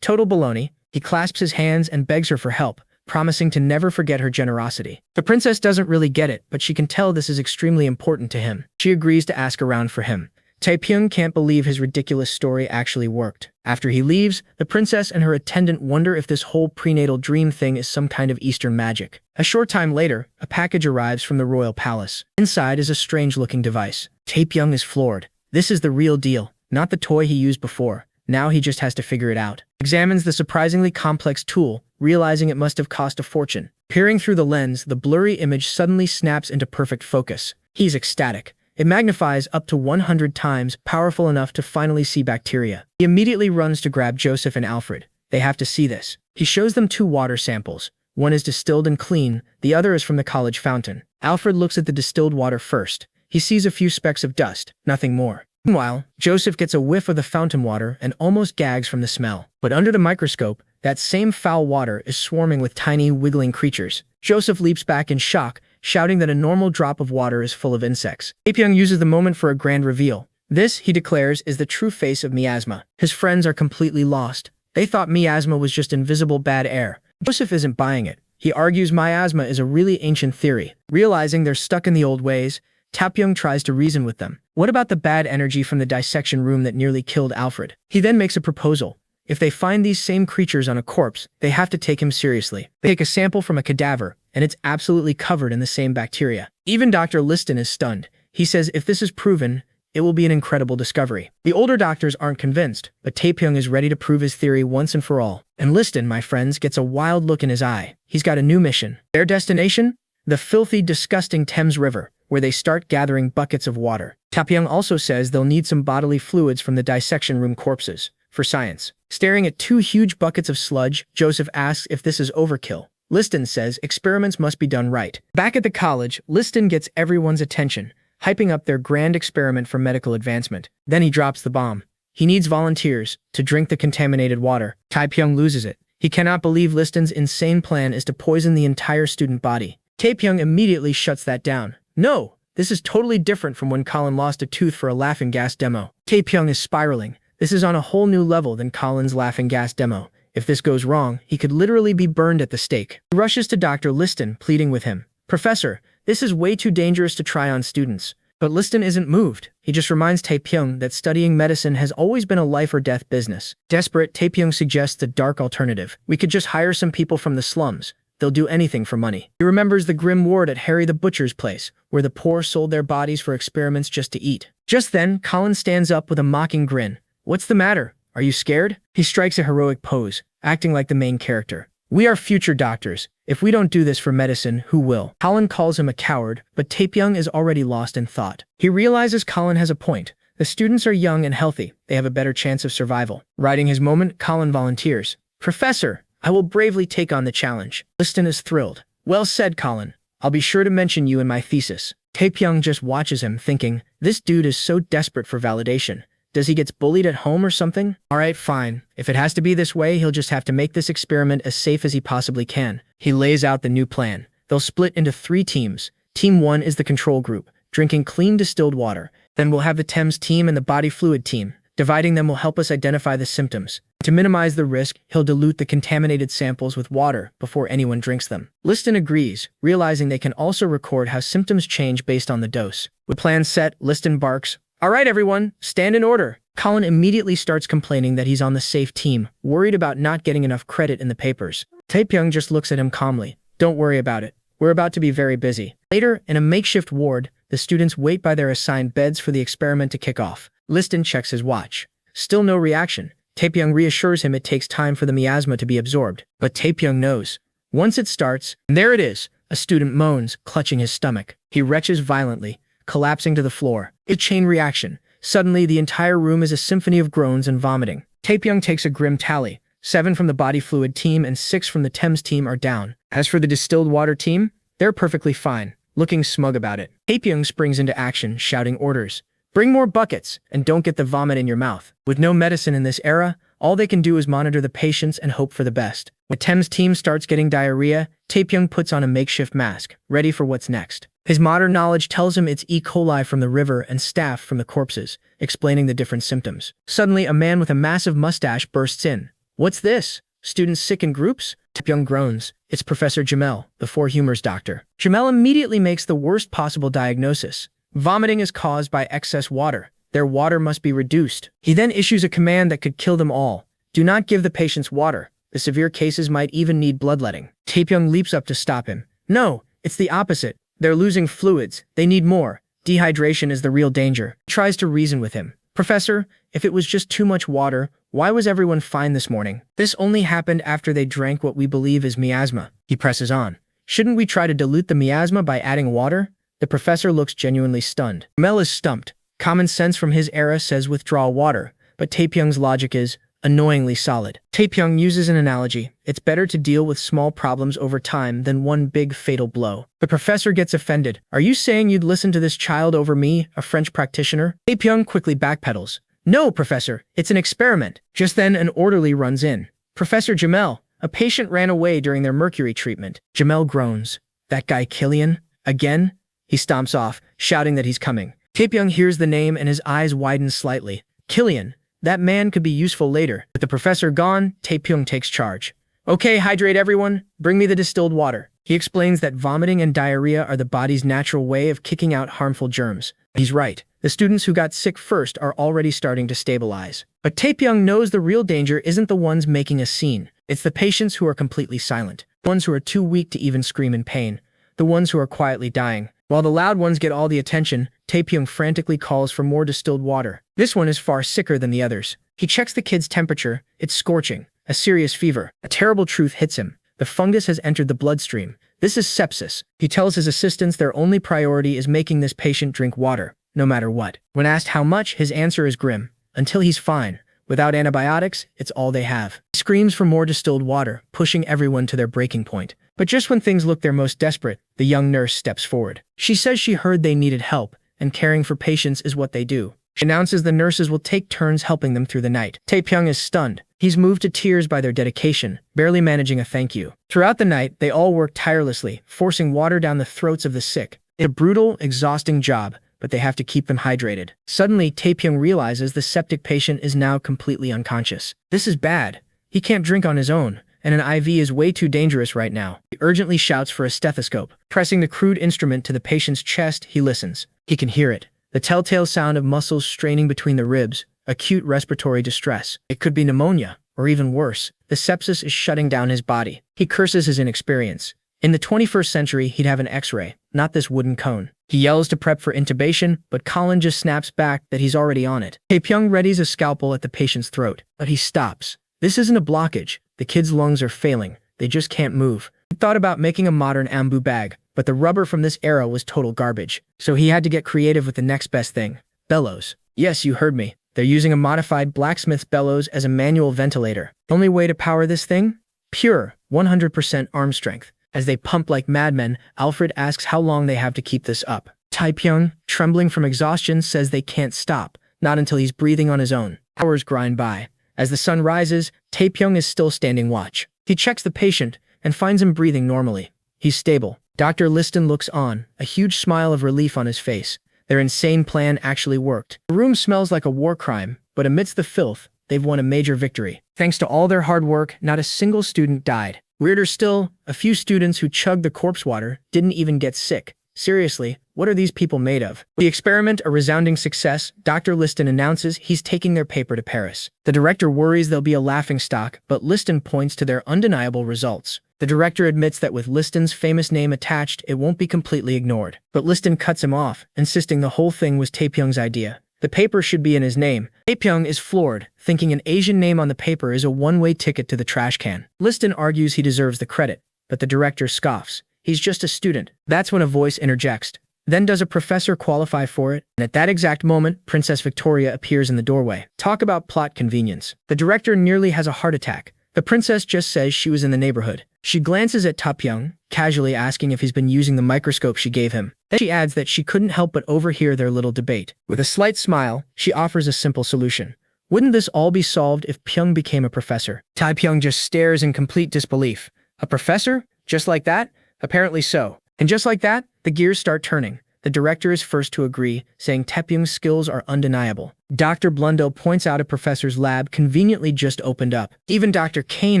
total baloney. He clasps his hands and begs her for help, promising to never forget her generosity. The princess doesn't really get it, but she can tell this is extremely important to him. She agrees to ask around for him. Taepyeong can't believe his ridiculous story actually worked. After he leaves, the princess and her attendant wonder if this whole prenatal dream thing is some kind of Eastern magic. A short time later, a package arrives from the royal palace. Inside is a strange-looking device. Taepyeong is floored. This is the real deal, not the toy he used before. Now he just has to figure it out. Examines the surprisingly complex tool, realizing it must have cost a fortune. Peering through the lens, the blurry image suddenly snaps into perfect focus. He's ecstatic. It magnifies up to 100 times, powerful enough to finally see bacteria. He immediately runs to grab Joseph and Alfred. They have to see this. He shows them 2 water samples. One is distilled and clean, the other is from the college fountain. Alfred looks at the distilled water first. He sees a few specks of dust, nothing more. Meanwhile, Joseph gets a whiff of the fountain water and almost gags from the smell. But under the microscope, that same foul water is swarming with tiny, wiggling creatures. Joseph leaps back in shock, shouting that a normal drop of water is full of insects. Taepyeong uses the moment for a grand reveal. This, he declares, is the true face of miasma. His friends are completely lost. They thought miasma was just invisible bad air. Joseph isn't buying it. He argues miasma is a really ancient theory. Realizing they're stuck in the old ways, Taepyeong tries to reason with them. What about the bad energy from the dissection room that nearly killed Alfred? He then makes a proposal. If they find these same creatures on a corpse, they have to take him seriously. They take a sample from a cadaver, and it's absolutely covered in the same bacteria. Even Dr. Liston is stunned. He says if this is proven, it will be an incredible discovery. The older doctors aren't convinced, but Taepyeong is ready to prove his theory once and for all. And Liston, my friends, gets a wild look in his eye. He's got a new mission. Their destination? The filthy, disgusting Thames River, where they start gathering buckets of water. Taepyeong also says they'll need some bodily fluids from the dissection room corpses, for science. Staring at 2 huge buckets of sludge, Joseph asks if this is overkill. Liston says experiments must be done right. Back at the college, Liston gets everyone's attention, hyping up their grand experiment for medical advancement. Then he drops the bomb. He needs volunteers to drink the contaminated water. Taepyeong loses it. He cannot believe Liston's insane plan is to poison the entire student body. Taepyeong immediately shuts that down. No, this is totally different from when Colin lost a tooth for a laughing gas demo. Taepyeong is spiraling. This is on a whole new level than Colin's laughing gas demo. If this goes wrong, he could literally be burned at the stake. He rushes to Dr. Liston, pleading with him. Professor, this is way too dangerous to try on students. But Liston isn't moved. He just reminds Taepyeong that studying medicine has always been a life or death business. Desperate, Taepyeong suggests a dark alternative. We could just hire some people from the slums. They'll do anything for money. He remembers the grim ward at Harry the Butcher's place, where the poor sold their bodies for experiments just to eat. Just then, Colin stands up with a mocking grin. What's the matter? Are you scared? He strikes a heroic pose, acting like the main character. We are future doctors. If we don't do this for medicine, who will? Colin calls him a coward, but Taepyeong is already lost in thought. He realizes Colin has a point. The students are young and healthy. They have a better chance of survival. Riding his moment, Colin volunteers. Professor, I will bravely take on the challenge. Liston is thrilled. Well said, Colin. I'll be sure to mention you in my thesis. Taepyeong just watches him, thinking, this dude is so desperate for validation. Does he get bullied at home or something? Alright, fine. If it has to be this way, he'll just have to make this experiment as safe as he possibly can. He lays out the new plan. They'll split into 3 teams. Team 1 is the control group, drinking clean distilled water. Then we'll have the Thames team and the body fluid team. Dividing them will help us identify the symptoms. To minimize the risk, he'll dilute the contaminated samples with water before anyone drinks them. Liston agrees, realizing they can also record how symptoms change based on the dose. With plan set, Liston barks, all right, everyone, stand in order. Colin immediately starts complaining that he's on the safe team, worried about not getting enough credit in the papers. Taepyeong just looks at him calmly. Don't worry about it. We're about to be very busy. Later, in a makeshift ward, the students wait by their assigned beds for the experiment to kick off. Liston checks his watch. Still no reaction. Taepyeong reassures him it takes time for the miasma to be absorbed. But Taepyeong knows. Once it starts, and there it is. A student moans, clutching his stomach. He retches violently, collapsing to the floor. A chain reaction. Suddenly, the entire room is a symphony of groans and vomiting. Taepyeong takes a grim tally. 7 from the body fluid team and 6 from the Thames team are down. As for the distilled water team, they're perfectly fine, looking smug about it. Taepyeong springs into action, shouting orders. Bring more buckets, and don't get the vomit in your mouth. With no medicine in this era, all they can do is monitor the patients and hope for the best. When Thames team starts getting diarrhea, Taepyeong puts on a makeshift mask, ready for what's next. His modern knowledge tells him it's E. coli from the river and staph from the corpses, explaining the different symptoms. Suddenly, a man with a massive mustache bursts in. What's this? Students sick in groups? Taepyeong groans. It's Professor Jamel, the Four Humors doctor. Jamel immediately makes the worst possible diagnosis. Vomiting is caused by excess water. Their water must be reduced. He then issues a command that could kill them all. Do not give the patients water. The severe cases might even need bloodletting. Taepyeong leaps up to stop him. No, it's the opposite. They're losing fluids. They need more. Dehydration is the real danger. He tries to reason with him. Professor, if it was just too much water, why was everyone fine this morning? This only happened after they drank what we believe is miasma. He presses on. Shouldn't we try to dilute the miasma by adding water? The professor looks genuinely stunned. Mel is stumped. Common sense from his era says withdraw water, but Taepyeong's logic is annoyingly solid. Taepyeong uses an analogy. It's better to deal with small problems over time than one big fatal blow. The professor gets offended. Are you saying you'd listen to this child over me, a French practitioner? Taepyeong quickly backpedals. No, Professor, it's an experiment. Just then, an orderly runs in. Professor Jamel, a patient ran away during their mercury treatment. Jamel groans. That guy Killian? Again? He stomps off, shouting that he's coming. Taepyeong hears the name and his eyes widen slightly. Killian. That man could be useful later. With the professor gone, Taepyeong takes charge. Okay, hydrate everyone. Bring me the distilled water. He explains that vomiting and diarrhea are the body's natural way of kicking out harmful germs. He's right. The students who got sick first are already starting to stabilize. But Taepyeong knows the real danger isn't the ones making a scene. It's the patients who are completely silent. The ones who are too weak to even scream in pain. The ones who are quietly dying. While the loud ones get all the attention, Taepyeong frantically calls for more distilled water. This one is far sicker than the others. He checks the kid's temperature. It's scorching. A serious fever. A terrible truth hits him. The fungus has entered the bloodstream. This is sepsis. He tells his assistants their only priority is making this patient drink water, no matter what. When asked how much, his answer is grim. Until he's fine. Without antibiotics, it's all they have. He screams for more distilled water, pushing everyone to their breaking point. But just when things look their most desperate, the young nurse steps forward. She says she heard they needed help, and caring for patients is what they do. She announces the nurses will take turns helping them through the night. Taepyeong is stunned. He's moved to tears by their dedication, barely managing a thank you. Throughout the night, they all work tirelessly, forcing water down the throats of the sick. It's a brutal, exhausting job, but they have to keep them hydrated. Suddenly, Taepyeong realizes the septic patient is now completely unconscious. This is bad. He can't drink on his own, and an IV is way too dangerous right now. He urgently shouts for a stethoscope. Pressing the crude instrument to the patient's chest, he listens. He can hear it. The telltale sound of muscles straining between the ribs, acute respiratory distress. It could be pneumonia, or even worse, the sepsis is shutting down his body. He curses his inexperience. In the 21st century, he'd have an X-ray, not this wooden cone. He yells to prep for intubation, but Colin just snaps back that he's already on it. Taepyeong readies a scalpel at the patient's throat, but he stops. This isn't a blockage. The kid's lungs are failing. they just can't move. He thought about making a modern bamboo bag, but the rubber from this era was total garbage. So he had to get creative with the next best thing. Bellows. Yes, you heard me. They're using a modified blacksmith's bellows as a manual ventilator. The only way to power this thing? Pure, 100% arm strength. As they pump like madmen, Alfred asks how long they have to keep this up. Taepyeong, trembling from exhaustion, says they can't stop, not until he's breathing on his own. Hours grind by. As the sun rises, Taepyeong is still standing watch. He checks the patient and finds him breathing normally. He's stable. Dr. Liston looks on, a huge smile of relief on his face. Their insane plan actually worked. The room smells like a war crime, but amidst the filth, they've won a major victory. Thanks to all their hard work, not a single student died. Weirder still, a few students who chugged the corpse water didn't even get sick. Seriously, what are these people made of? With the experiment a resounding success, Dr. Liston announces he's taking their paper to Paris. The director worries they'll be a laughingstock, but Liston points to their undeniable results. The director admits that with Liston's famous name attached, it won't be completely ignored. But Liston cuts him off, insisting the whole thing was Taepyeong's idea. The paper should be in his name. Taepyeong is floored, thinking an Asian name on the paper is a one-way ticket to the trash can. Liston argues he deserves the credit, but the director scoffs. He's just a student. That's when a voice interjects. Then does a professor qualify for it? And at that exact moment, Princess Victoria appears in the doorway. Talk about plot convenience. The director nearly has a heart attack. The princess just says she was in the neighborhood. She glances at Taepyeong, casually asking if he's been using the microscope she gave him. Then she adds that she couldn't help but overhear their little debate. With a slight smile, she offers a simple solution. Wouldn't this all be solved if Pyong became a professor? Taepyeong just stares in complete disbelief. A professor? Just like that? Apparently so. And just like that, the gears start turning. The director is first to agree, saying Taepyeong's skills are undeniable. Dr. Blundell points out a professor's lab conveniently just opened up. Even Dr. Kane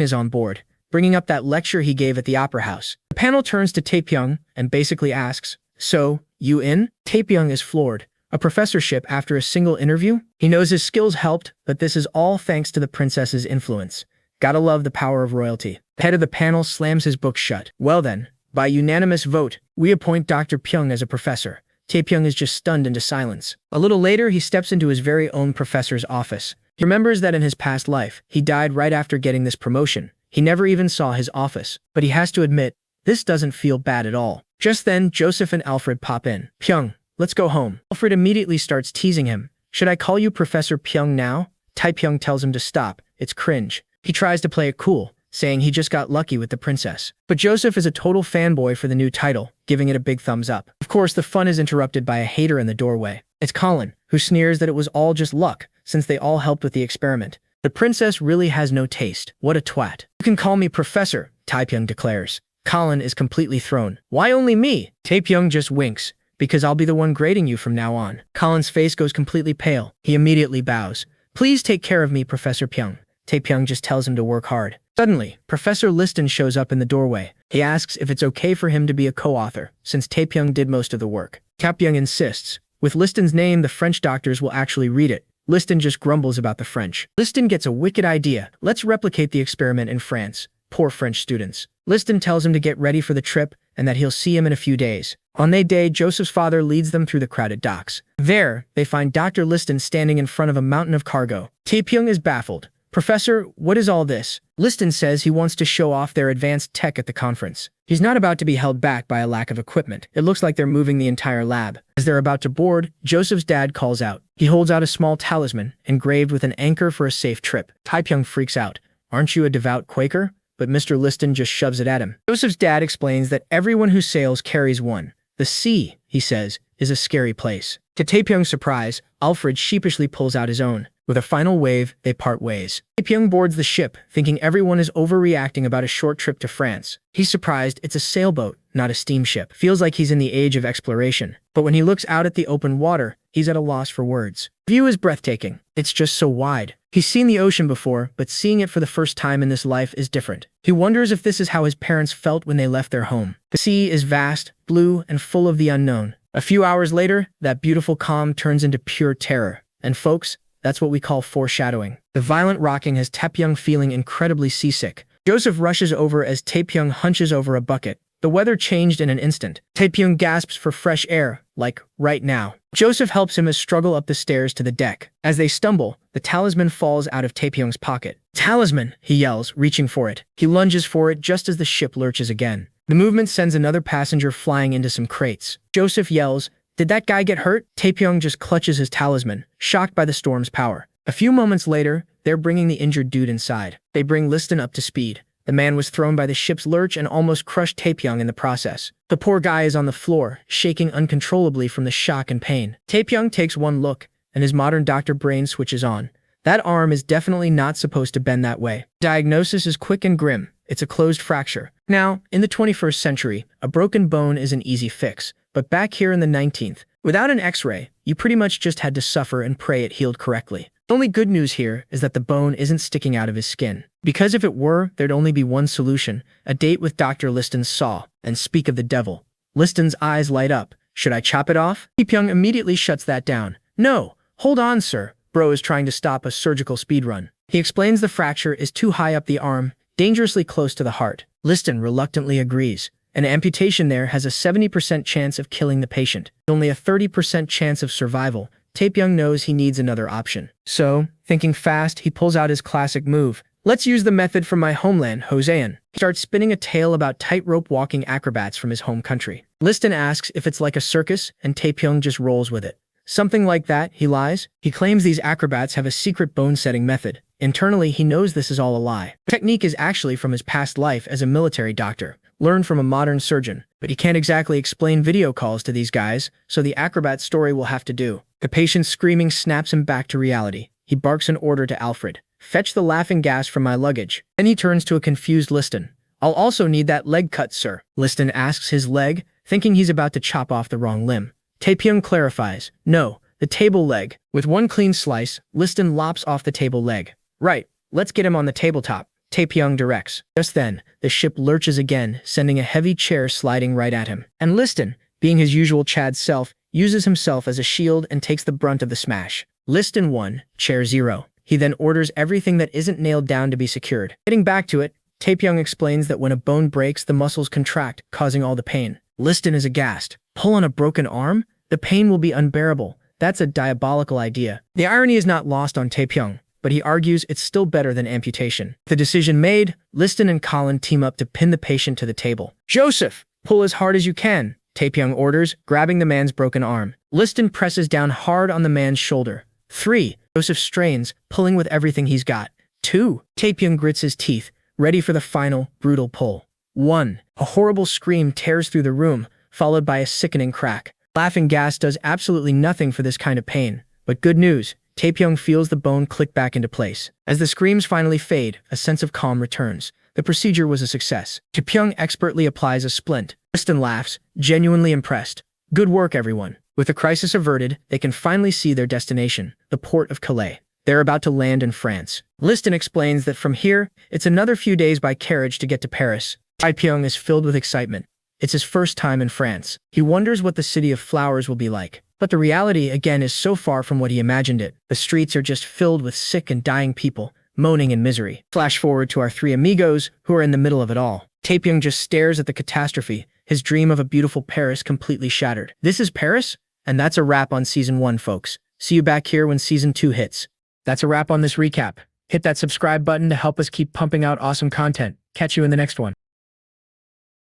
is on board, bringing up that lecture he gave at the opera house. The panel turns to Taepyeong and basically asks, "So, you in?" Taepyeong is floored. A professorship after a single interview? He knows his skills helped, but this is all thanks to the princess's influence. Gotta love the power of royalty. The head of the panel slams his book shut. Well then, by unanimous vote, we appoint Dr. Pyong as a professor. Taepyeong is just stunned into silence. A little later, he steps into his very own professor's office. He remembers that in his past life, he died right after getting this promotion. He never even saw his office, but he has to admit, this doesn't feel bad at all. Just then, Joseph and Alfred pop in. "Pyong, let's go home." Alfred immediately starts teasing him. "Should I call you Professor Pyong now?" Taepyeong tells him to stop. It's cringe. He tries to play it cool, saying he just got lucky with the princess. But Joseph is a total fanboy for the new title, giving it a big thumbs up. Of course, the fun is interrupted by a hater in the doorway. It's Colin, who sneers that it was all just luck, since they all helped with the experiment. The princess really has no taste. What a twat. "You can call me Professor," Taepyeong declares. Colin is completely thrown. "Why only me?" Taepyeong just winks. "Because I'll be the one grading you from now on." Colin's face goes completely pale. He immediately bows. "Please take care of me, Professor Pyong." Taepyeong just tells him to work hard. Suddenly, Professor Liston shows up in the doorway. He asks if it's okay for him to be a co-author, since Taepyeong did most of the work. Taepyeong insists. With Liston's name, the French doctors will actually read it. Liston just grumbles about the French. Liston gets a wicked idea. "Let's replicate the experiment in France." Poor French students. Liston tells him to get ready for the trip and that he'll see him in a few days. On that day, Joseph's father leads them through the crowded docks. There, they find Dr. Liston standing in front of a mountain of cargo. Taepyeong is baffled. "Professor, what is all this?" Liston says he wants to show off their advanced tech at the conference. He's not about to be held back by a lack of equipment. It looks like they're moving the entire lab. As they're about to board, Joseph's dad calls out. He holds out a small talisman, engraved with an anchor for a safe trip. Taepyeong freaks out. "Aren't you a devout Quaker?" But Mr. Liston just shoves it at him. Joseph's dad explains that everyone who sails carries one. "The sea," he says, "is a scary place." To Taepyeong's surprise, Alfred sheepishly pulls out his own. With a final wave, they part ways. Taepyeong boards the ship, thinking everyone is overreacting about a short trip to France. He's surprised it's a sailboat, not a steamship. Feels like he's in the age of exploration. But when he looks out at the open water, he's at a loss for words. The view is breathtaking. It's just so wide. He's seen the ocean before, but seeing it for the first time in this life is different. He wonders if this is how his parents felt when they left their home. The sea is vast, blue, and full of the unknown. A few hours later, that beautiful calm turns into pure terror. And folks, that's what we call foreshadowing. The violent rocking has Taepyeong feeling incredibly seasick. Joseph rushes over as Taepyeong hunches over a bucket. The weather changed in an instant. Taepyeong gasps for fresh air, like right now. Joseph helps him as struggle up the stairs to the deck. As they stumble, the talisman falls out of Taepyeong's pocket. "Talisman!" he yells, reaching for it. He lunges for it just as the ship lurches again. The movement sends another passenger flying into some crates. Joseph yells, "Did that guy get hurt?" Taepyeong just clutches his talisman, shocked by the storm's power. A few moments later, they're bringing the injured dude inside. They bring Liston up to speed. The man was thrown by the ship's lurch and almost crushed Taepyeong in the process. The poor guy is on the floor, shaking uncontrollably from the shock and pain. Taepyeong takes one look, and his modern doctor brain switches on. That arm is definitely not supposed to bend that way. Diagnosis is quick and grim. It's a closed fracture. Now, in the 21st century, a broken bone is an easy fix. But back here in the 19th, without an x-ray, you pretty much just had to suffer and pray it healed correctly. The only good news here is that the bone isn't sticking out of his skin. Because if it were, there'd only be one solution: a date with Dr. Liston's saw. And speak of the devil, Liston's eyes light up. "Should I chop it off?" Taepyeong immediately shuts that down. "No, hold on, sir." Bro is trying to stop a surgical speedrun. He explains the fracture is too high up the arm, dangerously close to the heart. Liston reluctantly agrees. An amputation there has a 70% chance of killing the patient, only a 30% chance of survival. Taepyeong knows he needs another option. So, thinking fast, he pulls out his classic move. "Let's use the method from my homeland, Hosean." He starts spinning a tale about tightrope walking acrobats from his home country. Liston asks if it's like a circus, and Taepyeong just rolls with it. "Something like that," he lies. He claims these acrobats have a secret bone-setting method. Internally, he knows this is all a lie. The technique is actually from his past life as a military doctor, learned from a modern surgeon. But he can't exactly explain video calls to these guys, so the acrobat story will have to do. The patient screaming snaps him back to reality. He barks an order to Alfred. "Fetch the laughing gas from my luggage." Then he turns to a confused Liston. "I'll also need that leg cut, sir." Liston asks his leg, thinking he's about to chop off the wrong limb. Taepyeong clarifies, "No, the table leg." With one clean slice, Liston lops off the table leg. "Right, let's get him on the tabletop," Taepyeong directs. Just then, the ship lurches again, sending a heavy chair sliding right at him. And Liston, being his usual Chad self, uses himself as a shield and takes the brunt of the smash. Liston 1, chair 0. He then orders everything that isn't nailed down to be secured. Getting back to it, Taepyeong explains that when a bone breaks, the muscles contract, causing all the pain. Liston is aghast. Pull on a broken arm? The pain will be unbearable. That's a diabolical idea. The irony is not lost on Taepyeong, but he argues it's still better than amputation. The decision made, Liston and Colin team up to pin the patient to the table. "Joseph, pull as hard as you can," Taepyeong orders, grabbing the man's broken arm. Liston presses down hard on the man's shoulder. 3. Joseph strains, pulling with everything he's got. 2. Taepyeong grits his teeth, ready for the final, brutal pull. 1. A horrible scream tears through the room, followed by a sickening crack. Laughing gas does absolutely nothing for this kind of pain. But good news, Taepyeong feels the bone click back into place. As the screams finally fade, a sense of calm returns. The procedure was a success. Taepyeong expertly applies a splint. Liston laughs, genuinely impressed. "Good work, everyone." With the crisis averted, they can finally see their destination, the port of Calais. They're about to land in France. Liston explains that from here, it's another few days by carriage to get to Paris. Taepyeong is filled with excitement. It's his first time in France. He wonders what the city of flowers will be like. But the reality, again, is so far from what he imagined it. The streets are just filled with sick and dying people, moaning in misery. Flash forward to our three amigos, who are in the middle of it all. Taepyeong just stares at the catastrophe, his dream of a beautiful Paris completely shattered. This is Paris? And that's a wrap on Season 1, folks. See you back here when Season 2 hits. That's a wrap on this recap. Hit that subscribe button to help us keep pumping out awesome content. Catch you in the next one.